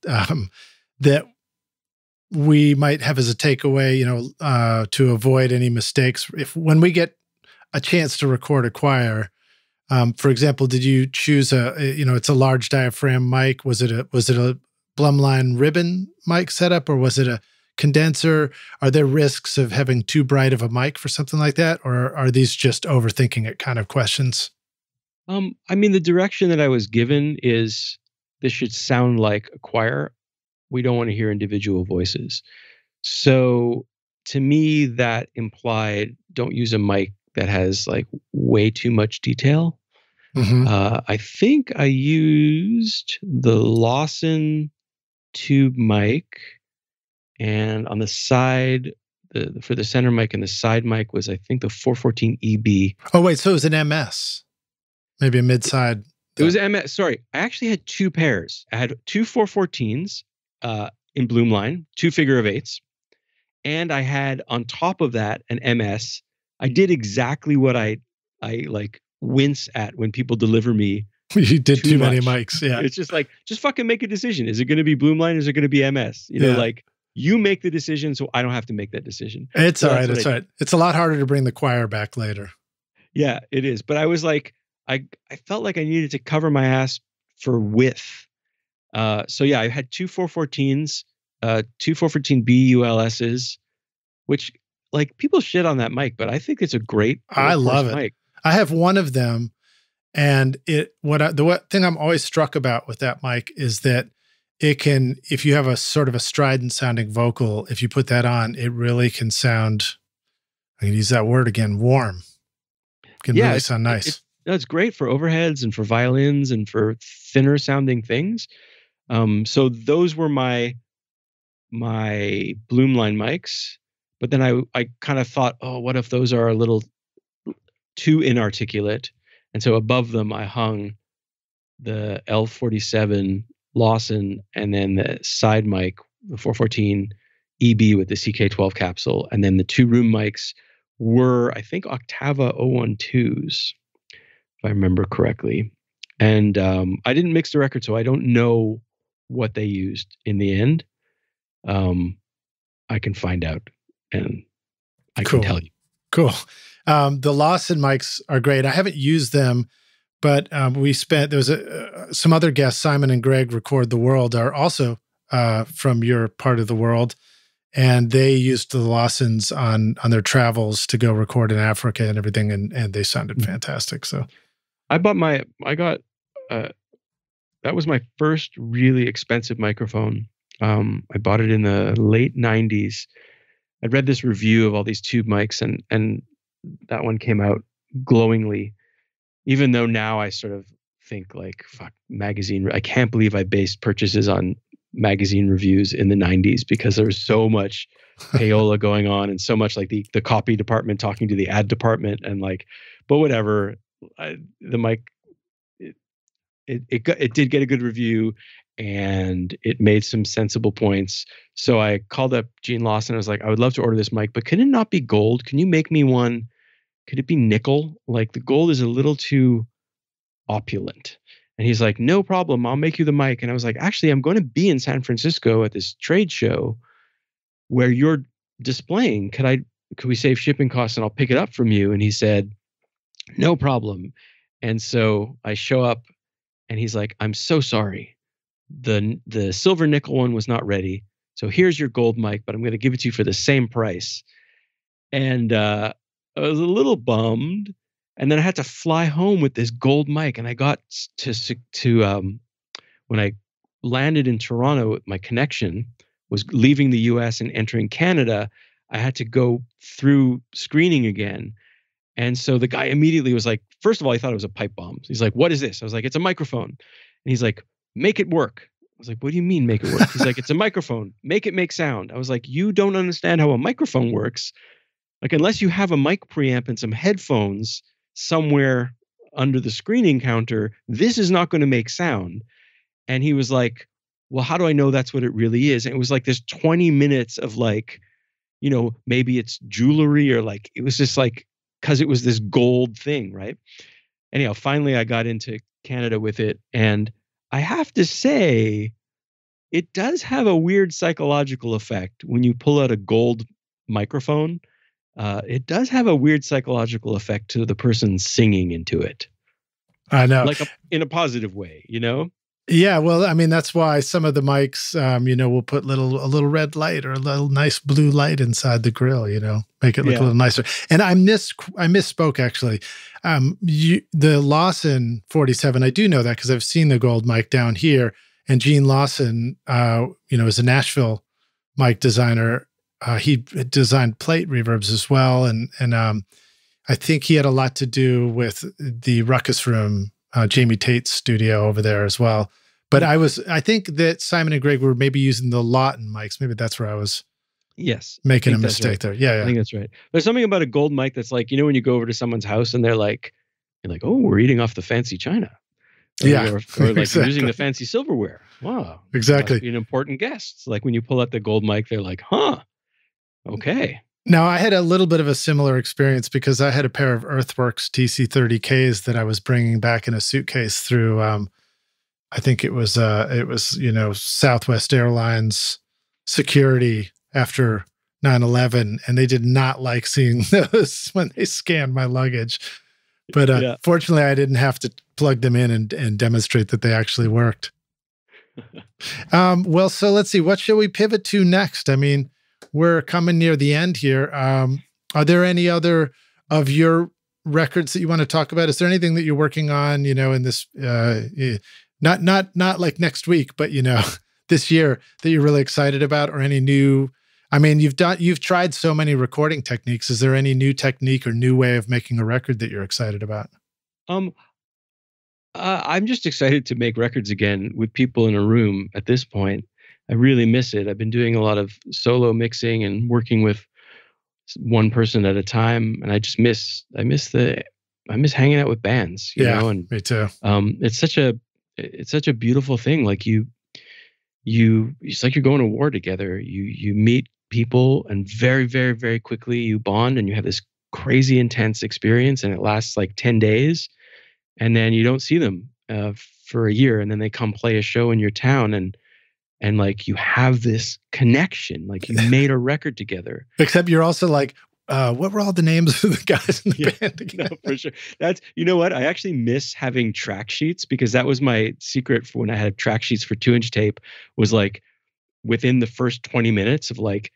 that we might have as a takeaway, to avoid any mistakes when we get a chance to record a choir? For example, did you choose it's a large diaphragm mic? Was it a Blumline ribbon mic setup, or was it a condenser? Are there risks of having too bright of a mic for something like that, or are these just overthinking it kind of questions? The direction that I was given is this should sound like a choir. We don't want to hear individual voices. So to me, that implied don't use a mic that has like way too much detail. Mm-hmm. I think I used the Lawson tube mic, and on the side, for the center mic and the side mic was, I think, the 414 EB. Oh, wait, so it was an MS. Maybe a mid-side. It was MS. Sorry, I actually had two pairs. I had two 414s in Bloomline, two figure of eights, and I had on top of that an MS. I did exactly what I like wince at when people deliver me. You did too many mics. Yeah, it's just like, just fucking make a decision. Is it going to be Bloomline? Or is it going to be MS? Like you make the decision, so I don't have to make that decision. It's all right. It's all right. It's a lot harder to bring the choir back later. Yeah, it is. But I was like, I felt like I needed to cover my ass for width. So yeah, I had two 414s, two 414 BULSs, which like people shit on that mic, but I think it's a great. I love it. Mic. I have one of them, and the thing I'm always struck about with that mic is that it can, if you have a sort of a strident sounding vocal, if you put that on, it really can sound. I can use that word again, warm. It can really sound nice. It's great for overheads and for violins and for thinner sounding things. So those were my my Bloomline mics, but then I kind of thought, oh, what if those are a little too inarticulate? And so above them, I hung the L47 Lawson, and then the side mic, the 414 EB with the CK12 capsule. And then the two room mics were, I think, Octava 012s, if I remember correctly. And I didn't mix the record, so I don't know what they used in the end. I can find out and I can tell you. Cool. The Lawson mics are great. I haven't used them, but there was some other guests, Simon and Greg Record the World, are also from your part of the world. And they used the Lawsons on their travels to go record in Africa and everything. And they sounded fantastic. So that was my first really expensive microphone. I bought it in the late 90s. I'd read this review of all these tube mics, and that one came out glowingly, even though now I sort of think like, fuck, magazine. I can't believe I based purchases on magazine reviews in the 90s, because there was so much payola going on and so much like the copy department talking to the ad department, and like, but whatever. The mic, it did get a good review, and it made some sensible points. So I called up Gene Lawson. I was like, I would love to order this mic, but can it not be gold? Can you make me one? Could it be nickel? Like, the gold is a little too opulent. And he's like, no problem, I'll make you the mic. And I was like, actually, I'm going to be in San Francisco at this trade show where you're displaying. Could we save shipping costs and I'll pick it up from you? And he said, no problem. And so I show up and he's like, I'm so sorry. The silver nickel one was not ready. So here's your gold mic, but I'm going to give it to you for the same price. And I was a little bummed. And then I had to fly home with this gold mic. And I got to when I landed in Toronto, my connection was leaving the US and entering Canada. I had to go through screening again. And so the guy immediately was like, first of all, he thought it was a pipe bomb. He's like, what is this? I was like, it's a microphone. And he's like, make it work. I was like, what do you mean make it work? He's like, it's a microphone. Make it make sound. I was like, you don't understand how a microphone works. Like, unless you have a mic preamp and some headphones somewhere under the screening counter, this is not going to make sound. And he was like, well, how do I know that's what it really is? And it was like this 20 minutes of like, maybe it's jewelry, or like, it was just like, because it was this gold thing, right? Anyhow, finally I got into Canada with it. And I have to say, it does have a weird psychological effect when you pull out a gold microphone. It does have a weird psychological effect to the person singing into it. I know. Like in a positive way, Yeah, well, I mean, that's why some of the mics, we'll put a little red light or a little nice blue light inside the grill, make it look a little nicer. And I misspoke actually. The Lawson 47, I do know that because I've seen the gold mic down here. And Gene Lawson, is a Nashville mic designer. He designed plate reverbs as well, and I think he had a lot to do with the Ruckus Room, Jamie Tate's studio over there as well. But I think that Simon and Greg were maybe using the Lawton mics. Maybe that's where I was making a mistake there. Yeah, I think that's right. There's something about a gold mic that's like, when you go over to someone's house and you're like, oh, we're eating off the fancy china. Or like exactly. using the fancy silverware. Wow. Exactly. Must be an important guest. It's like when you pull out the gold mic, they're like, huh, okay. Now, I had a little bit of a similar experience because I had a pair of Earthworks TC30Ks that I was bringing back in a suitcase through, I think it was Southwest Airlines security after 9/11, and they did not like seeing those when they scanned my luggage. But fortunately, I didn't have to plug them in and demonstrate that they actually worked. Well, so let's see. What shall we pivot to next? I mean, we're coming near the end here. Are there any other of your records that you want to talk about? Is there anything that you're working on, in this, not like next week, but, this year that you're really excited about, or any new, I mean, you've tried so many recording techniques. Is there any new technique or new way of making a record that you're excited about? I'm just excited to make records again with people in a room at this point. I really miss it. I've been doing a lot of solo mixing and working with one person at a time, and I miss hanging out with bands, you know. And me too. It's such a beautiful thing. Like it's like you're going to war together. You meet people, and very, very, very quickly you bond, and you have this crazy intense experience, and it lasts like 10 days, and then you don't see them for a year, and then they come play a show in your town, and like you have this connection, like you made a record together. Except you're also like, what were all the names of the guys in the band again? No, for sure. You know what? I actually miss having track sheets, because that was my secret for when I had track sheets for 2-inch tape, was like within the first 20 minutes of like,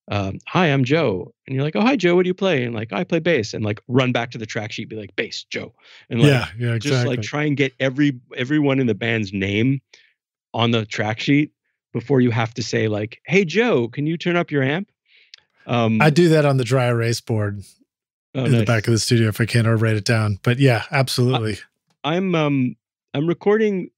hi, I'm Joe. And you're like, oh, hi, Joe, what do you play? And like, I play bass, and like run back to the track sheet, be like, bass, Joe. And like, exactly. Just like try and get everyone in the band's name on the track sheet before you have to say like, hey, Joe, can you turn up your amp? I do that on the dry erase board in the back of the studio if I can't, or write it down. But yeah, absolutely. I'm recording.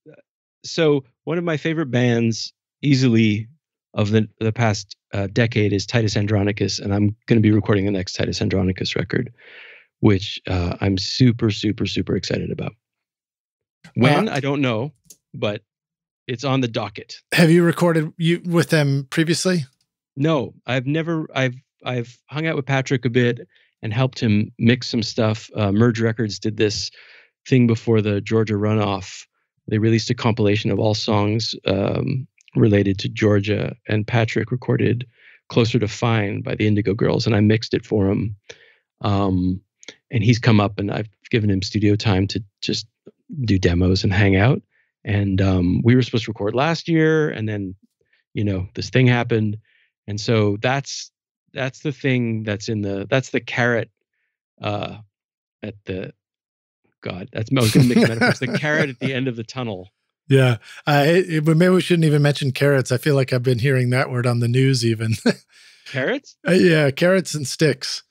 So one of my favorite bands easily of the past decade is Titus Andronicus, and I'm going to be recording the next Titus Andronicus record, which I'm super, super, super excited about. When, I don't know, but it's on the docket. Have you recorded with them previously? No, I've hung out with Patrick a bit and helped him mix some stuff. Merge Records did this thing before the Georgia runoff. They released a compilation of all songs related to Georgia, and Patrick recorded Closer to Fine by the Indigo Girls, and I mixed it for him. And he's come up, and I've given him studio time to just do demos and hang out. And we were supposed to record last year, and then, you know, this thing happened. And so that's the thing that's that's the carrot at the, God, I was going to mix metaphors. The carrot at the end of the tunnel. Yeah. But maybe we shouldn't even mention carrots. I feel like I've been hearing that word on the news even. Carrots? Yeah. Carrots and sticks.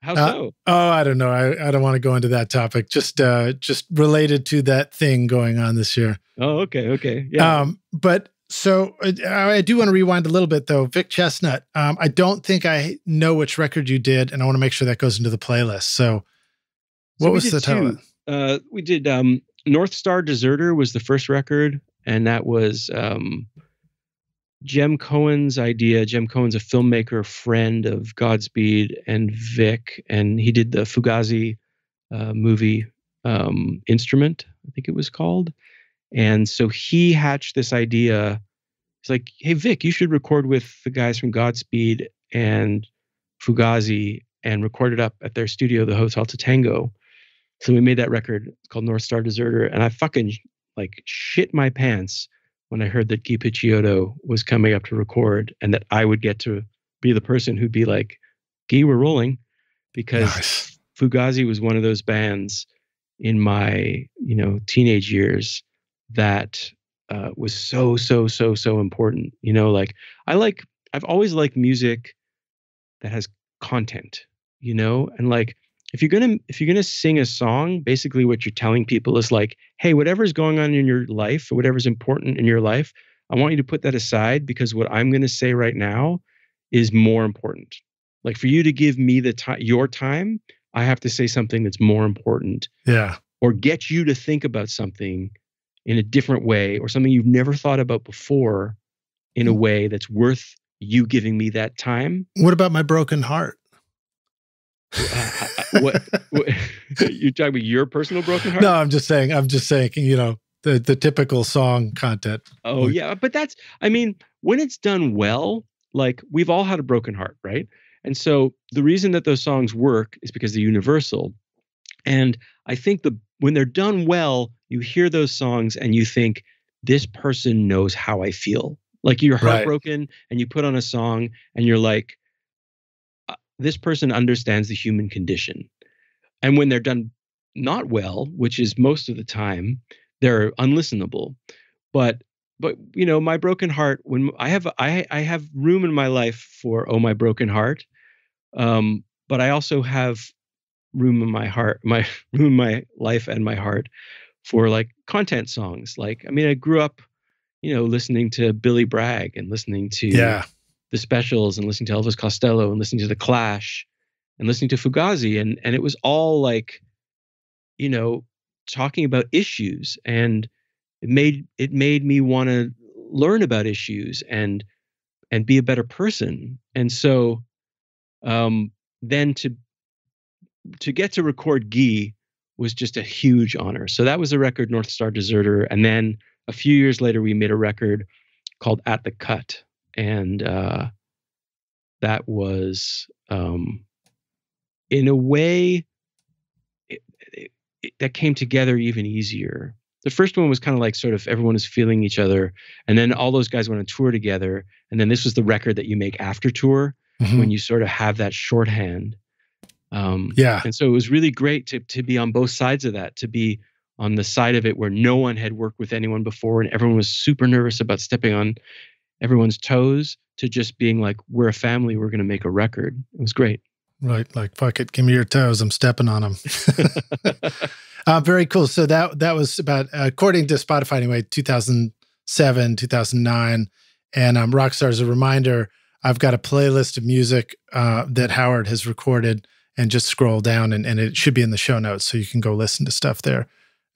How so? Oh, I don't know. I don't want to go into that topic. Just related to that thing going on this year. Oh, okay. Okay. Yeah. But so I do want to rewind a little bit though. VIC CHESNUTT. I don't think I know which record you did, and I want to make sure that goes into the playlist. So what was the title? We did North Star Deserter was the first record, and that was Jem Cohen's idea. Jem Cohen's a filmmaker, friend of Godspeed and Vic, and he did the Fugazi movie Instrument, I think it was called. And so he hatched this idea. He's like, hey, Vic, you should record with the guys from Godspeed and Fugazi and record it up at their studio, the Hotel Tatango. So we made that record. It's called North Star Deserter. And I fucking like shit my pants when I heard that Guy Picciotto was coming up to record, and that I would get to be the person who'd be like, Guy, we're rolling. Because nice. Fugazi was one of those bands in my, you know, teenage years that was so important. You know, like I've always liked music that has content, you know, and like, if you're gonna sing a song, basically what you're telling people is like, hey, whatever's going on in your life, or whatever's important in your life, I want you to put that aside, because what I'm gonna say right now is more important. Like, for you to give me your time, I have to say something that's more important. Yeah. Or get you to think about something in a different way, or something you've never thought about before in a way that's worth you giving me that time. What about My Broken Heart? What you're talking about, your personal broken heart? No, I'm just saying, you know, the typical song content. Oh yeah. But that's, I mean, when it's done well, like, we've all had a broken heart, right? And so the reason that those songs work is because they're universal. And I think when they're done well, you hear those songs and you think, this person knows how I feel. Like, you're heartbroken, right, and you put on a song and you're like, this person understands the human condition. And when they're done not well, which is most of the time, they're unlistenable. But you know, My Broken Heart, when I have room in my life for Oh My Broken Heart, but I also have room in my heart, room in my life and my heart for like content songs. Like, I mean, I grew up, listening to Billy Bragg and listening to the Specials and listening to Elvis Costello and listening to The Clash and listening to Fugazi. And it was all like, talking about issues, and it made me want to learn about issues and be a better person. And so then to get to record Guy was just a huge honor. So that was a record, North Star Deserter. And then a few years later, we made a record called At the Cut. And that was, in a way, that came together even easier. The first one was kind of like sort of everyone is feeling each other. And then all those guys went on tour together. And then this was the record that you make after tour, when you sort of have that shorthand. And so it was really great to be on both sides of that, to be on the side of it where no one had worked with anyone before and everyone was super nervous about stepping on everyone's toes, to just being like, we're a family, we're going to make a record. It was great. Right. Like, fuck it, give me your toes, I'm stepping on them. Very cool. So that was about, according to Spotify anyway, 2007, 2009. And Rockstar, as a reminder, I've got a playlist of music that Howard has recorded, and just scroll down and it should be in the show notes, so you can go listen to stuff there.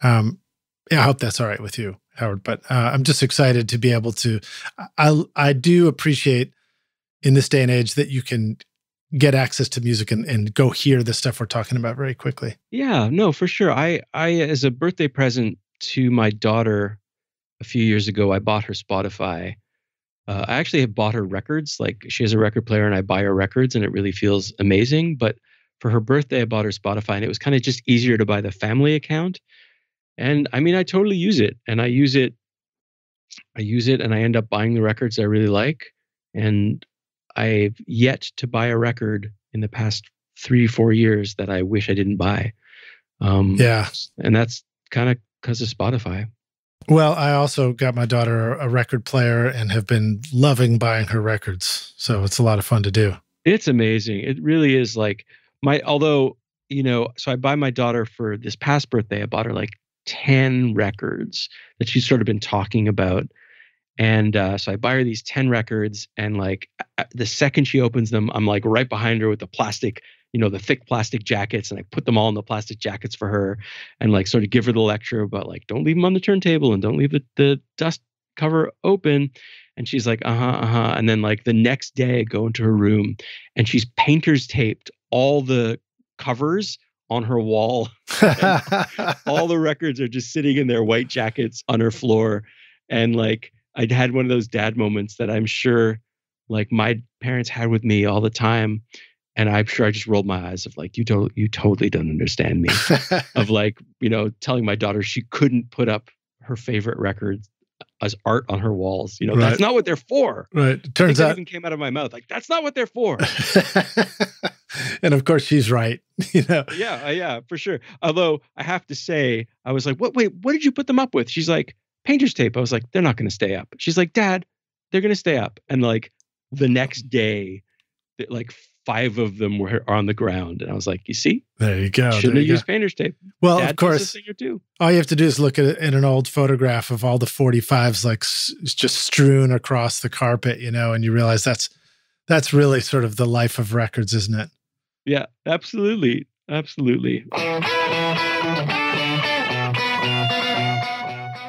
I hope that's all right with you, Howard, but I'm just excited to be able to, I do appreciate in this day and age that you can get access to music and go hear the stuff we're talking about very quickly. Yeah, no, for sure. I as a birthday present to my daughter a few years ago, I bought her Spotify. I actually have bought her records. Like, she has a record player and I buy her records, and it really feels amazing. But for her birthday, I bought her Spotify, and it was kind of just easier to buy the family account. And I mean, I totally use it, and I use it and I end up buying the records I really like. And I've yet to buy a record in the past 3-4 years that I wish I didn't buy. And that's kind of because of Spotify. Well, I also got my daughter a record player and have been loving buying her records. So it's a lot of fun to do. It's amazing. It really is. Like, so I buy my daughter, for this past birthday, I bought her like 10 records that she's sort of been talking about. And so I buy her these 10 records, and like the second she opens them, I'm like right behind her with the plastic, the thick plastic jackets, and I put them all in the plastic jackets for her, and like sort of give her the lecture about like, don't leave them on the turntable and don't leave the dust cover open. And she's like, And then like the next day I go into her room and she's painter's taped all the covers on her wall. All the records are just sitting in their white jackets on her floor. And like, I'd had one of those dad moments that I'm sure like my parents had with me all the time. And I'm sure I just rolled my eyes of like, you totally don't understand me. Of like, telling my daughter she couldn't put up her favorite records as art on her walls. Right. That's not what they're for. Right. It turns out, even came out of my mouth. Like, that's not what they're for. And of course she's right. Yeah, for sure. Although I have to say, I was like, what did you put them up with? She's like, painter's tape. I was like, they're not going to stay up. She's like, Dad, they're going to stay up. And like the next day, like 5 of them are on the ground. And I was like, you see? There you go. Shouldn't have used painter's tape. Well, Dad of course, all you have to do is look at an old photograph of all the 45s, like just strewn across the carpet, and you realize that's really sort of the life of records, isn't it? Yeah, absolutely. Absolutely.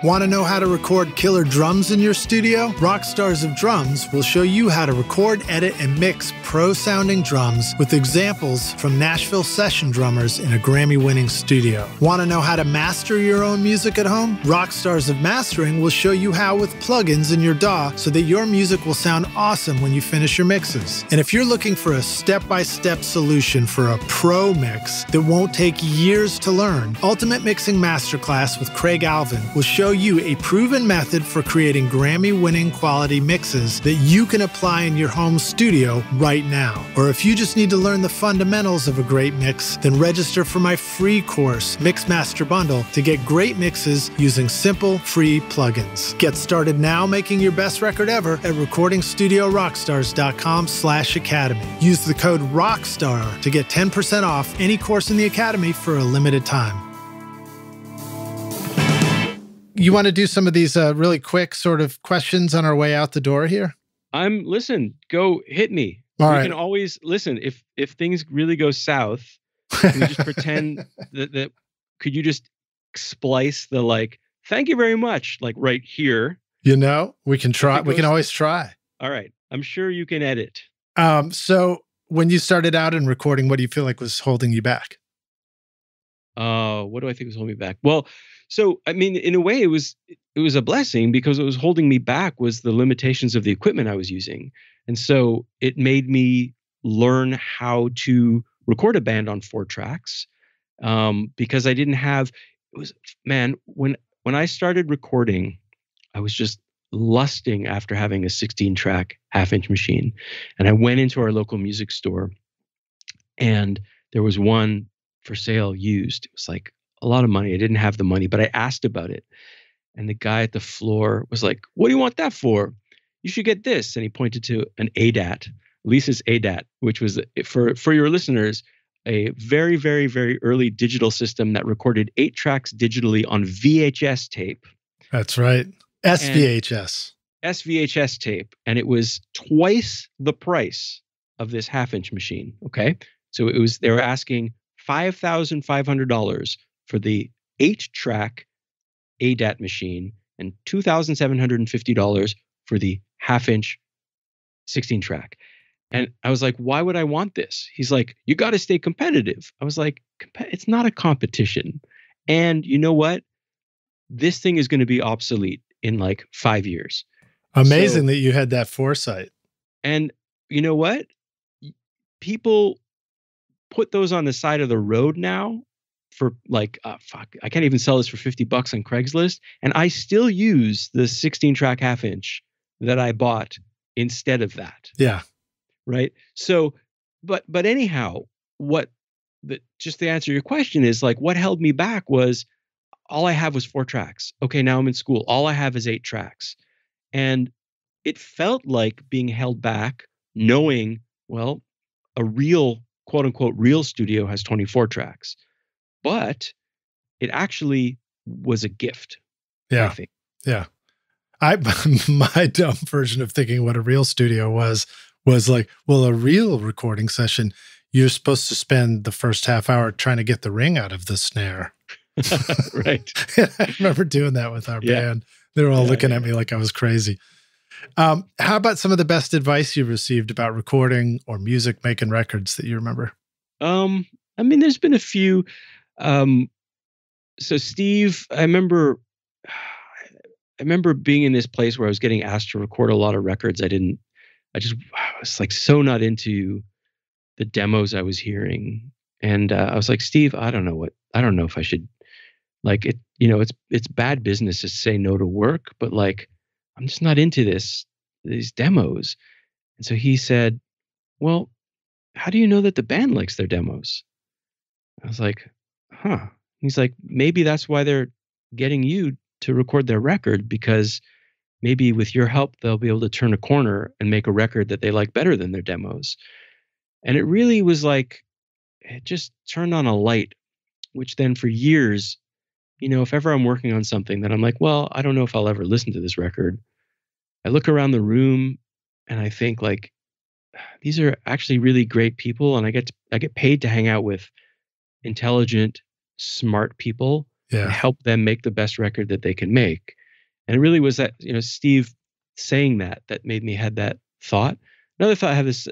Want to know how to record killer drums in your studio? Rockstars of Drums will show you how to record, edit, and mix pro-sounding drums with examples from Nashville session drummers in a Grammy-winning studio. Want to know how to master your own music at home? Rockstars of Mastering will show you how with plugins in your DAW so that your music will sound awesome when you finish your mixes. And if you're looking for a step-by-step solution for a pro mix that won't take years to learn, Ultimate Mixing Masterclass with Craig Alvin will show you a proven method for creating Grammy-winning quality mixes that you can apply in your home studio right now. Or if you just need to learn the fundamentals of a great mix, then register for my free course, Mixmaster Bundle, to get great mixes using simple, free plugins. Get started now making your best record ever at recordingstudiorockstars.com/academy. Use the code ROCKSTAR to get 10% off any course in the Academy for a limited time. You want to do some of these really quick sort of questions on our way out the door here? Listen, go hit me. All we right. can always listen. If things really go south, can we just pretend that could you just splice the like, thank you very much, like right here. You know, we can try. We can always try. All right. I'm sure you can edit. So when you started out in recording, what do you feel like was holding you back? What do I think was holding me back? Well, so I mean, in a way, it was a blessing, because what was holding me back was the limitations of the equipment I was using, and so it made me learn how to record a band on 4 tracks, because I didn't have. It was, man, when I started recording, I was just lusting after having a 16-track half-inch machine, and I went into our local music store, and there was one for sale used. It was like a lot of money. I didn't have the money, but I asked about it. And the guy at the floor was like, what do you want that for? You should get this. And he pointed to an ADAT, Lisa's ADAT, which was, for your listeners, a very, very, very early digital system that recorded 8 tracks digitally on VHS tape. That's right. SVHS. SVHS tape. And it was twice the price of this half-inch machine. Okay. So they were asking $5,500 for the 8-track ADAT machine and $2,750 for the half-inch 16-track. And I was like, why would I want this? He's like, you got to stay competitive. I was like, it's not a competition. And you know what? This thing is going to be obsolete in like 5 years. Amazing that you had that foresight. And you know what? People put those on the side of the road now for like, fuck, I can't even sell this for $50 on Craigslist. And I still use the 16-track half-inch that I bought instead of that. Yeah. Right. So, but anyhow, just to answer your question is like, what held me back was all I have was 4 tracks. Okay. Now I'm in school. All I have is 8 tracks. And it felt like being held back knowing, well, a real quote unquote real studio has 24 tracks, but it actually was a gift. Yeah. I think. Yeah. My dumb version of thinking what a real studio was like, well, a real recording session, you're supposed to spend the first half hour trying to get the ring out of the snare. Right. I remember doing that with our band. They were all looking at me like I was crazy. How about some of the best advice you received about recording or music making records that you remember? I mean, there's been a few. So Steve, I remember being in this place where I was getting asked to record a lot of records. I was like so not into the demos I was hearing. And I was like, Steve, I don't know if I should, like, it, it's bad business to say no to work, but like, I'm just not into these demos. And so he said, well, how do you know that the band likes their demos? I was like, huh. He's like, maybe that's why they're getting you to record their record, because maybe with your help, they'll be able to turn a corner and make a record that they like better than their demos. And it really was like, it just turned on a light, which then for years, if ever I'm working on something that I'm like, well, I don't know if I'll ever listen to this record, I look around the room and I think like, these are actually really great people. And I get paid to hang out with intelligent, smart people and help them make the best record that they can make. And it really was that, Steve saying that made me had that thought. Another thought, I have this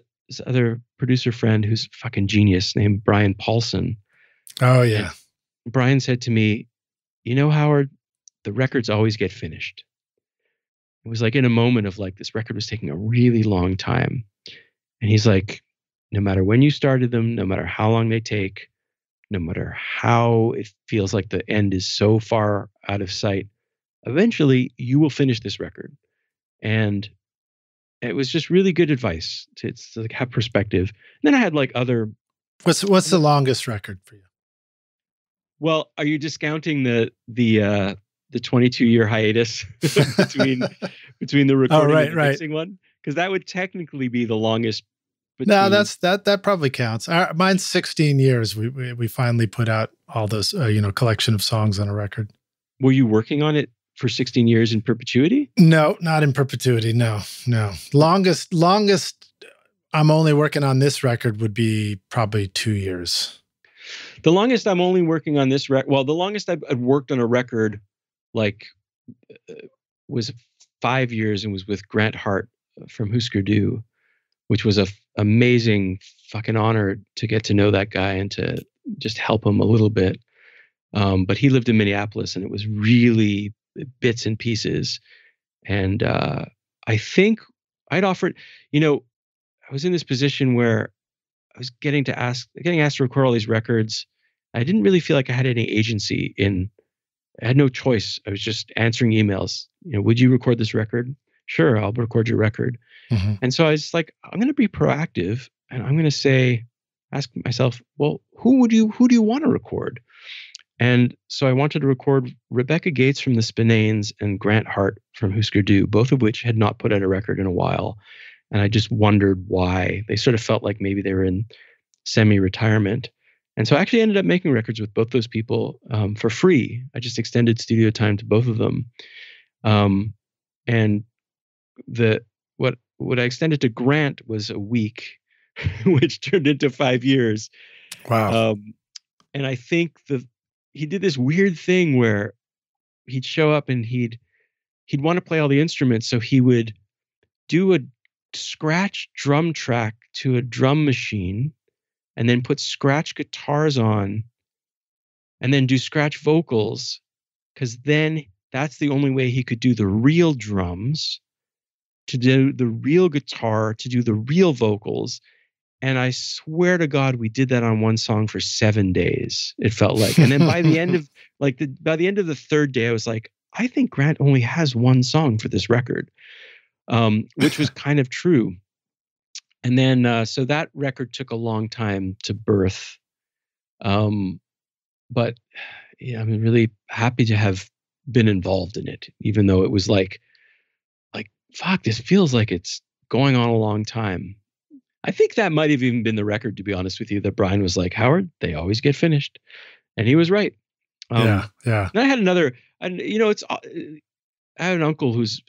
other producer friend who's fucking genius named Brian Paulson. Oh yeah. And Brian said to me, Howard, the records always get finished. It was like in a moment of like, this record was taking a really long time. And he's like, no matter when you started them, no matter how long they take, no matter how it feels like the end is so far out of sight, eventually you will finish this record. And it was just really good advice to like have perspective. And then I had like other. What's the longest record for you? Well, are you discounting the 22-year hiatus between the recording and the mixing one? Because that would technically be the longest. No, that probably counts. Mine's 16 years. We finally put out all those collection of songs on a record. Were you working on it for 16 years in perpetuity? No, not in perpetuity. No, no. Longest I'm only working on this record would be probably 2 years. The longest I'm only working on this record, well, the longest I've worked on a record like was 5 years and was with Grant Hart from Husker Du, which was a amazing fucking honor to get to know that guy and to just help him a little bit. But he lived in Minneapolis and it was really bits and pieces. And I think I'd offered, you know, I was in this position where I was getting asked to record all these records. I didn't really feel like I had any agency I had no choice. I was just answering emails. You know, would you record this record? Sure, I'll record your record. Mm-hmm. And so I was like, I'm going to be proactive and I'm going to ask myself, well, who do you want to record? And so I wanted to record Rebecca Gates from the Spinanes and Grant Hart from Husker Du, both of which had not put out a record in a while. And I just wondered why. They sort of felt like maybe they were in semi-retirement. And so I actually ended up making records with both those people for free. I just extended studio time to both of them. And what I extended to Grant was a week, which turned into 5 years. Wow. And I think he did this weird thing where he'd show up and he'd want to play all the instruments. So he would do a scratch drum track to a drum machine and then put scratch guitars on and then do scratch vocals, because then that's the only way he could do the real drums, to do the real guitar, to do the real vocals. And I swear to God, we did that on one song for 7 days. It felt like, and then by the end of the third day, I was like, I think Grant only has one song for this record, which was kind of true. And then, so that record took a long time to birth. But yeah, I'm really happy to have been involved in it, even though it was like, fuck, this feels like it's going on a long time. I think that might have even been the record, to be honest with you, that Brian was like, Howard, they always get finished. And he was right. Yeah. And I had another, and you know, I have an uncle who's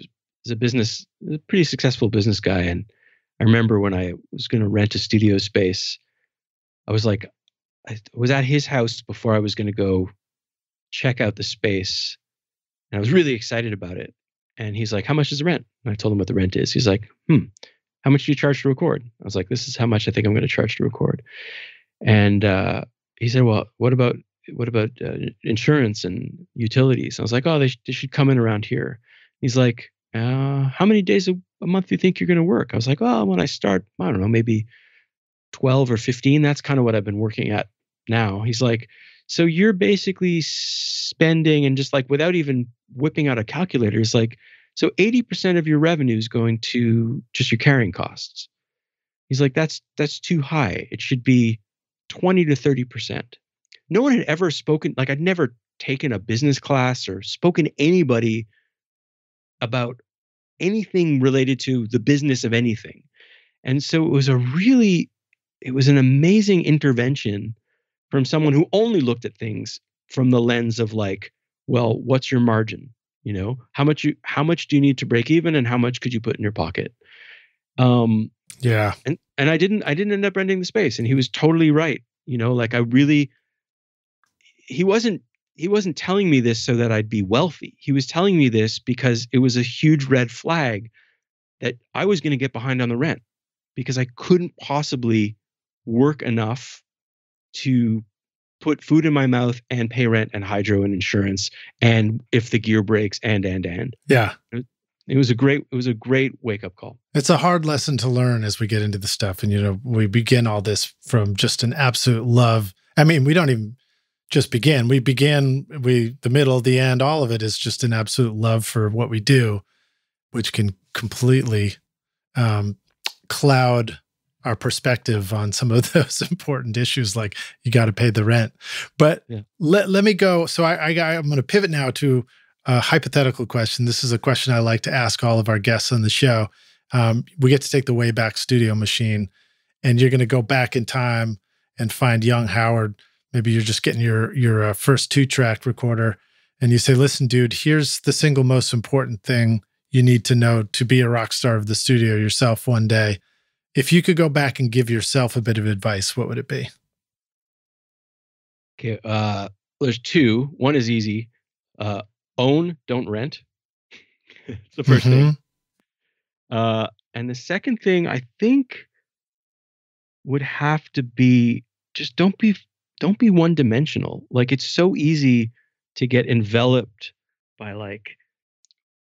a pretty successful business guy. And I remember when I was going to rent a studio space, I was like, I was at his house before I was going to go check out the space. And I was really excited about it. And he's like, how much is the rent? And I told him what the rent is. He's like, how much do you charge to record? I was like, this is how much I think I'm going to charge to record. And he said, well, what about insurance and utilities? I was like, oh, they should come in around here. He's like, how many days a month do you think you're going to work? I was like, oh, when I start, I don't know, maybe 12 or 15. That's kind of what I've been working at now. He's like, so you're basically spending, and just like without even whipping out a calculator, it's like, so 80% of your revenue is going to just your carrying costs. He's like, that's too high. It should be 20 to 30%. No one had ever spoken, like I'd never taken a business class or spoken to anybody about anything related to the business of anything. And so it was an amazing intervention from someone who only looked at things from the lens of like, well, what's your margin? You know, how much do you need to break even, and how much could you put in your pocket? Yeah. And I didn't end up renting the space, and he was totally right. You know, like he wasn't telling me this so that I'd be wealthy. He was telling me this because it was a huge red flag that I was going to get behind on the rent, because I couldn't possibly work enough to put food in my mouth and pay rent and hydro and insurance, and if the gear breaks and. Yeah. It was a great wake up call. It's a hard lesson to learn as we get into the stuff. And, you know, we begin all this from just an absolute love. I mean, we don't even just begin. The middle, the end, all of it is just an absolute love for what we do, which can completely cloud our perspective on some of those important issues, like you got to pay the rent. But yeah. Let me go. So I'm going to pivot now to a hypothetical question. This is a question I like to ask all of our guests on the show. We get to take the Wayback Studio machine, and you're going to go back in time and find young Howard. Maybe you're just getting your first 2-track recorder, and you say, listen, dude, here's the single most important thing you need to know to be a rock star of the studio yourself one day. If you could go back and give yourself a bit of advice, what would it be? Okay. There's two. One is easy. Own, don't rent. It's the first thing. And the second thing I think would have to be just don't be one-dimensional. Like, it's so easy to get enveloped by like,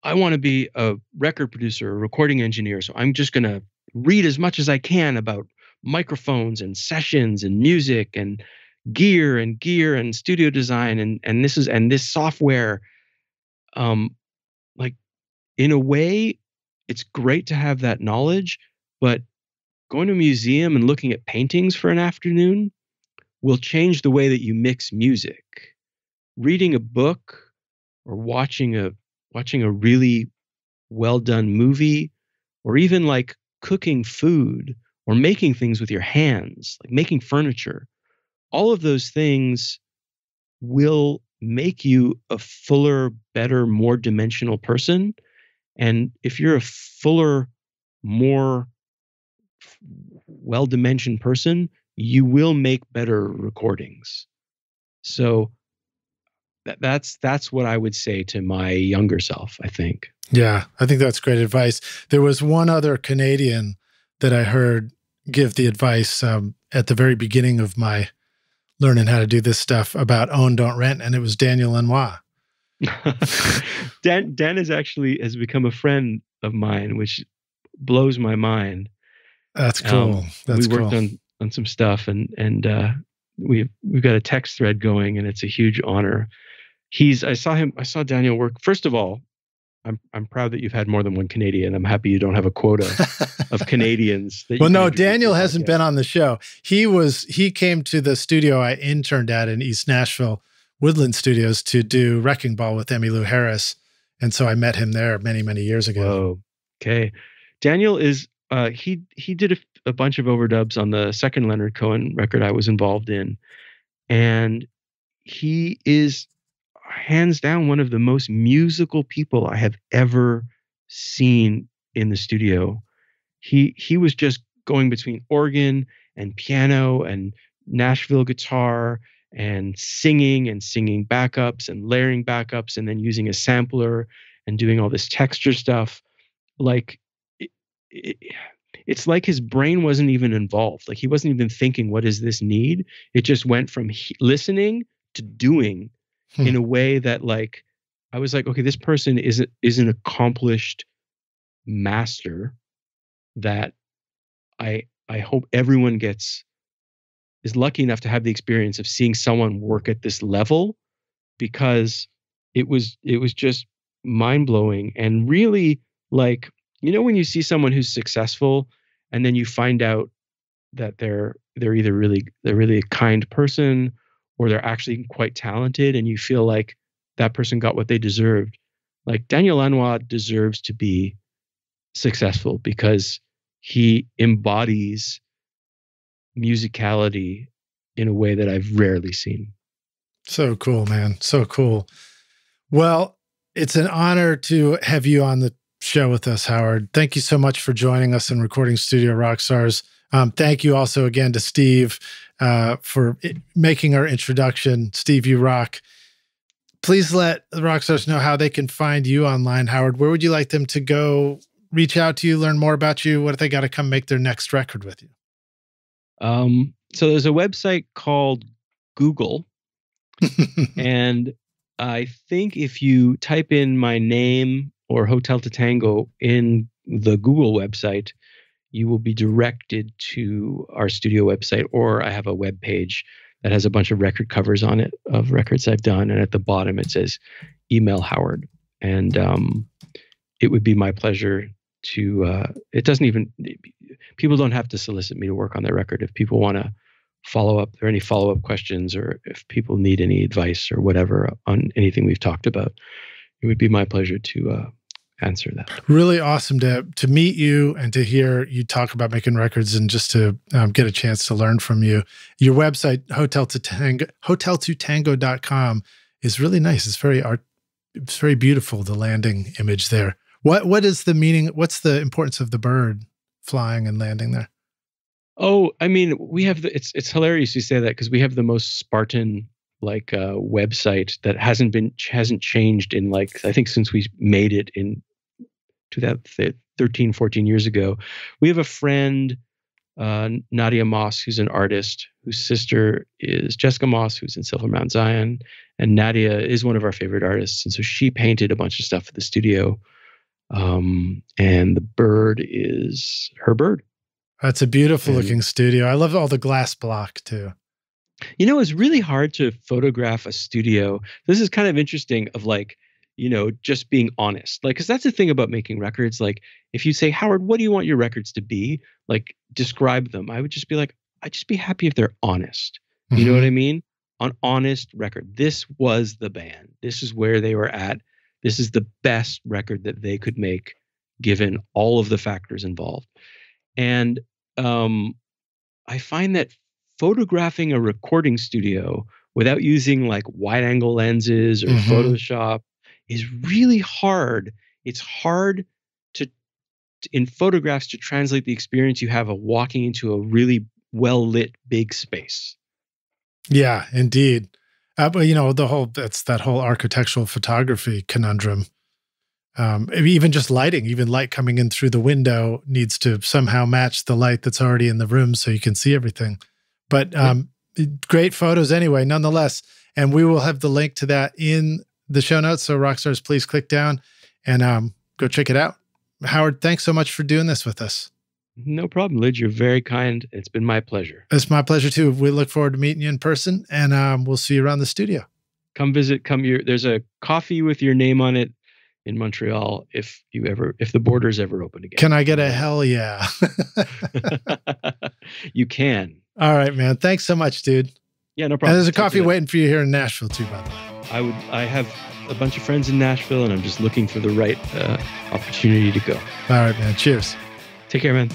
I want to be a record producer, a recording engineer, so I'm just gonna read as much as I can about microphones and sessions and music and gear and studio design and this software. Like, in a way, it's great to have that knowledge, but going to a museum and looking at paintings for an afternoon will change the way that you mix music. Reading a book or watching a really well done movie, or even like cooking food or making things with your hands, like making furniture, all of those things will make you a fuller, better, more dimensional person. And if you're a fuller, more well-dimensioned person, you will make better recordings. So that's what I would say to my younger self, I think. Yeah, I think that's great advice. There was one other Canadian that I heard give the advice at the very beginning of my learning how to do this stuff about own, don't rent, and it was Daniel Lanois. Dan has become a friend of mine, which blows my mind. That's cool. We worked on some stuff, and we've got a text thread going, and it's a huge honor. I saw Daniel work. First of all, I'm proud that you've had more than one Canadian. I'm happy you don't have a quota of Canadians. Well, no, Daniel hasn't been on the show. He came to the studio I interned at in East Nashville, Woodland Studios, to do Wrecking Ball with Emmylou Harris. And so I met him there many, many years ago. Whoa. Okay. Daniel is, he did a bunch of overdubs on the second Leonard Cohen record I was involved in. And he is hands down one of the most musical people I have ever seen in the studio. He was just going between organ and piano and Nashville guitar and singing backups and layering backups and then using a sampler and doing all this texture stuff. Like, it's like his brain wasn't even involved. Like, he wasn't even thinking, what does this need? It just went from listening to doing in a way that, like, I was like, okay, this person is an accomplished master that I hope everyone is lucky enough to have the experience of seeing someone work at this level, because it was just mind-blowing. And really, like, you know, when you see someone who's successful and then you find out that they're either really a kind person or they're actually quite talented, and you feel like that person got what they deserved. Like, Daniel Lanois deserves to be successful because he embodies musicality in a way that I've rarely seen. So cool, man. So cool. Well, it's an honor to have you on the show with us, Howard. Thank you so much for joining us in Recording Studio Rockstars. Thank you also again to Steve for making our introduction. Steve, you rock. Please let the Rockstars know how they can find you online, Howard. Where would you like them to go reach out to you, learn more about you? What if they got to come make their next record with you? So there's a website called Google. And I think if you type in my name or Hotel to Tango in the Google website, you will be directed to our studio website, or I have a web page that has a bunch of record covers on it of records I've done. And at the bottom, it says email Howard. And it would be my pleasure to, people don't have to solicit me to work on their record. If people want to follow up, if there are any follow-up questions, or if people need any advice or whatever on anything we've talked about, it would be my pleasure to answer that. Really awesome to meet you and to hear you talk about making records, and just to get a chance to learn from you. Your website, hoteltotango.com, is really nice. It's very beautiful, the landing image there. What is the meaning? What's the importance of the bird flying and landing there? Oh, I mean, we have it's hilarious you say that, because we have the most Spartan website that hasn't changed in, like, I think since we made it in 2013, 14 years ago. We have a friend, Nadia Moss, who's an artist, whose sister is Jessica Moss, who's in Silver Mount Zion. And Nadia is one of our favorite artists. And so she painted a bunch of stuff at the studio. And the bird is her bird. That's a beautiful looking studio. I love all the glass block too. You know, it's really hard to photograph a studio. This is kind of interesting, of like, you know, just being honest. Like, because that's the thing about making records. Like, if you say, Howard, what do you want your records to be? Like, describe them. I would just be like, I'd just be happy if they're honest. You know what I mean? An honest record. This was the band. This is where they were at. This is the best record that they could make, given all of the factors involved. And I find that photographing a recording studio without using like wide angle lenses or Photoshop is really hard. It's hard in photographs to translate the experience you have of walking into a really well lit big space. Yeah, indeed. But you know, that's that whole architectural photography conundrum. Even just lighting, even light coming in through the window needs to somehow match the light that's already in the room so you can see everything. But great photos anyway, nonetheless. And we will have the link to that in the show notes. So Rockstars, please click down and go check it out. Howard, thanks so much for doing this with us. No problem, Lid. You're very kind. It's been my pleasure. It's my pleasure too. We look forward to meeting you in person, and we'll see you around the studio. Come visit. There's a coffee with your name on it in Montreal if the borders ever open again. Can I get a hell yeah? You can. All right, man. Thanks so much, dude. Yeah, no problem. And there's a coffee waiting for you here in Nashville too, by the way. I have a bunch of friends in Nashville, and I'm just looking for the right opportunity to go. All right, man. Cheers. Take care, man.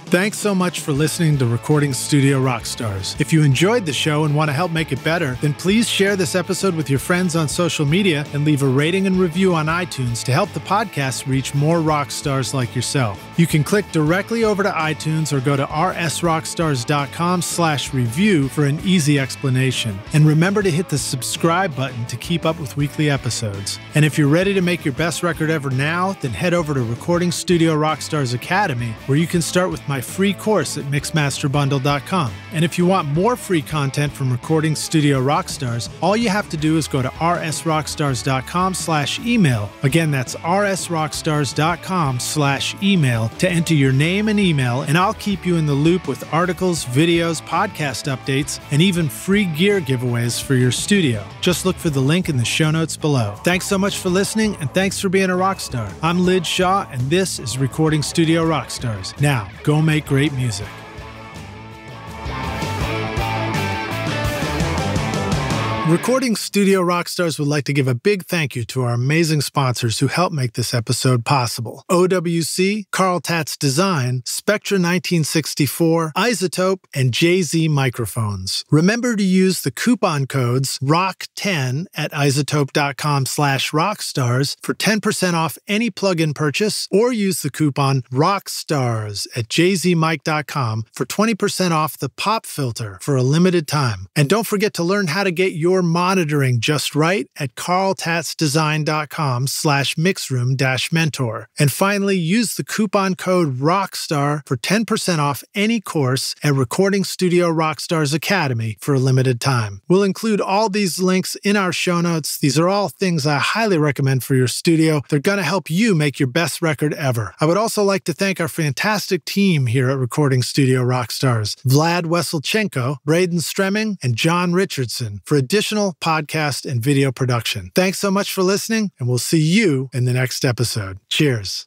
Thanks so much for listening to Recording Studio Rockstars. If you enjoyed the show and want to help make it better, then please share this episode with your friends on social media and leave a rating and review on iTunes to help the podcast reach more rock stars like yourself. You can click directly over to iTunes or go to rsrockstars.com/review for an easy explanation. And remember to hit the subscribe button to keep up with weekly episodes. And if you're ready to make your best record ever now, then head over to Recording Studio Rockstars Academy, where you can start with my free course at mixmasterbundle.com. And if you want more free content from Recording Studio Rockstars, all you have to do is go to rsrockstars.com/email. Again, that's rsrockstars.com/email to enter your name and email, and I'll keep you in the loop with articles, videos, podcast updates, and even free gear giveaways for your studio. Just look for the link in the show notes below. Thanks so much for listening, and thanks for being a rock star. I'm Lid Shaw, and this is Recording Studio Rockstars. Now, go make great music. Recording Studio Rockstars would like to give a big thank you to our amazing sponsors who help make this episode possible. OWC, Carl Tatz Design, Spectra 1964, Isotope, and JZ Microphones. Remember to use the coupon codes ROCK10 at isotope.com/rockstars for 10% off any plugin purchase, or use the coupon ROCKSTARS at jzmic.com for 20% off the pop filter for a limited time. And don't forget to learn how to get your monitoring just right at carltatzdesign.com/mixroom-mentor. And finally, use the coupon code ROCKSTAR for 10% off any course at Recording Studio Rockstars Academy for a limited time. We'll include all these links in our show notes. These are all things I highly recommend for your studio. They're going to help you make your best record ever. I would also like to thank our fantastic team here at Recording Studio Rockstars: Vlad Weselchenko, Braden Stremming, and John Richardson, for additional podcast and video production. Thanks so much for listening, and we'll see you in the next episode. Cheers.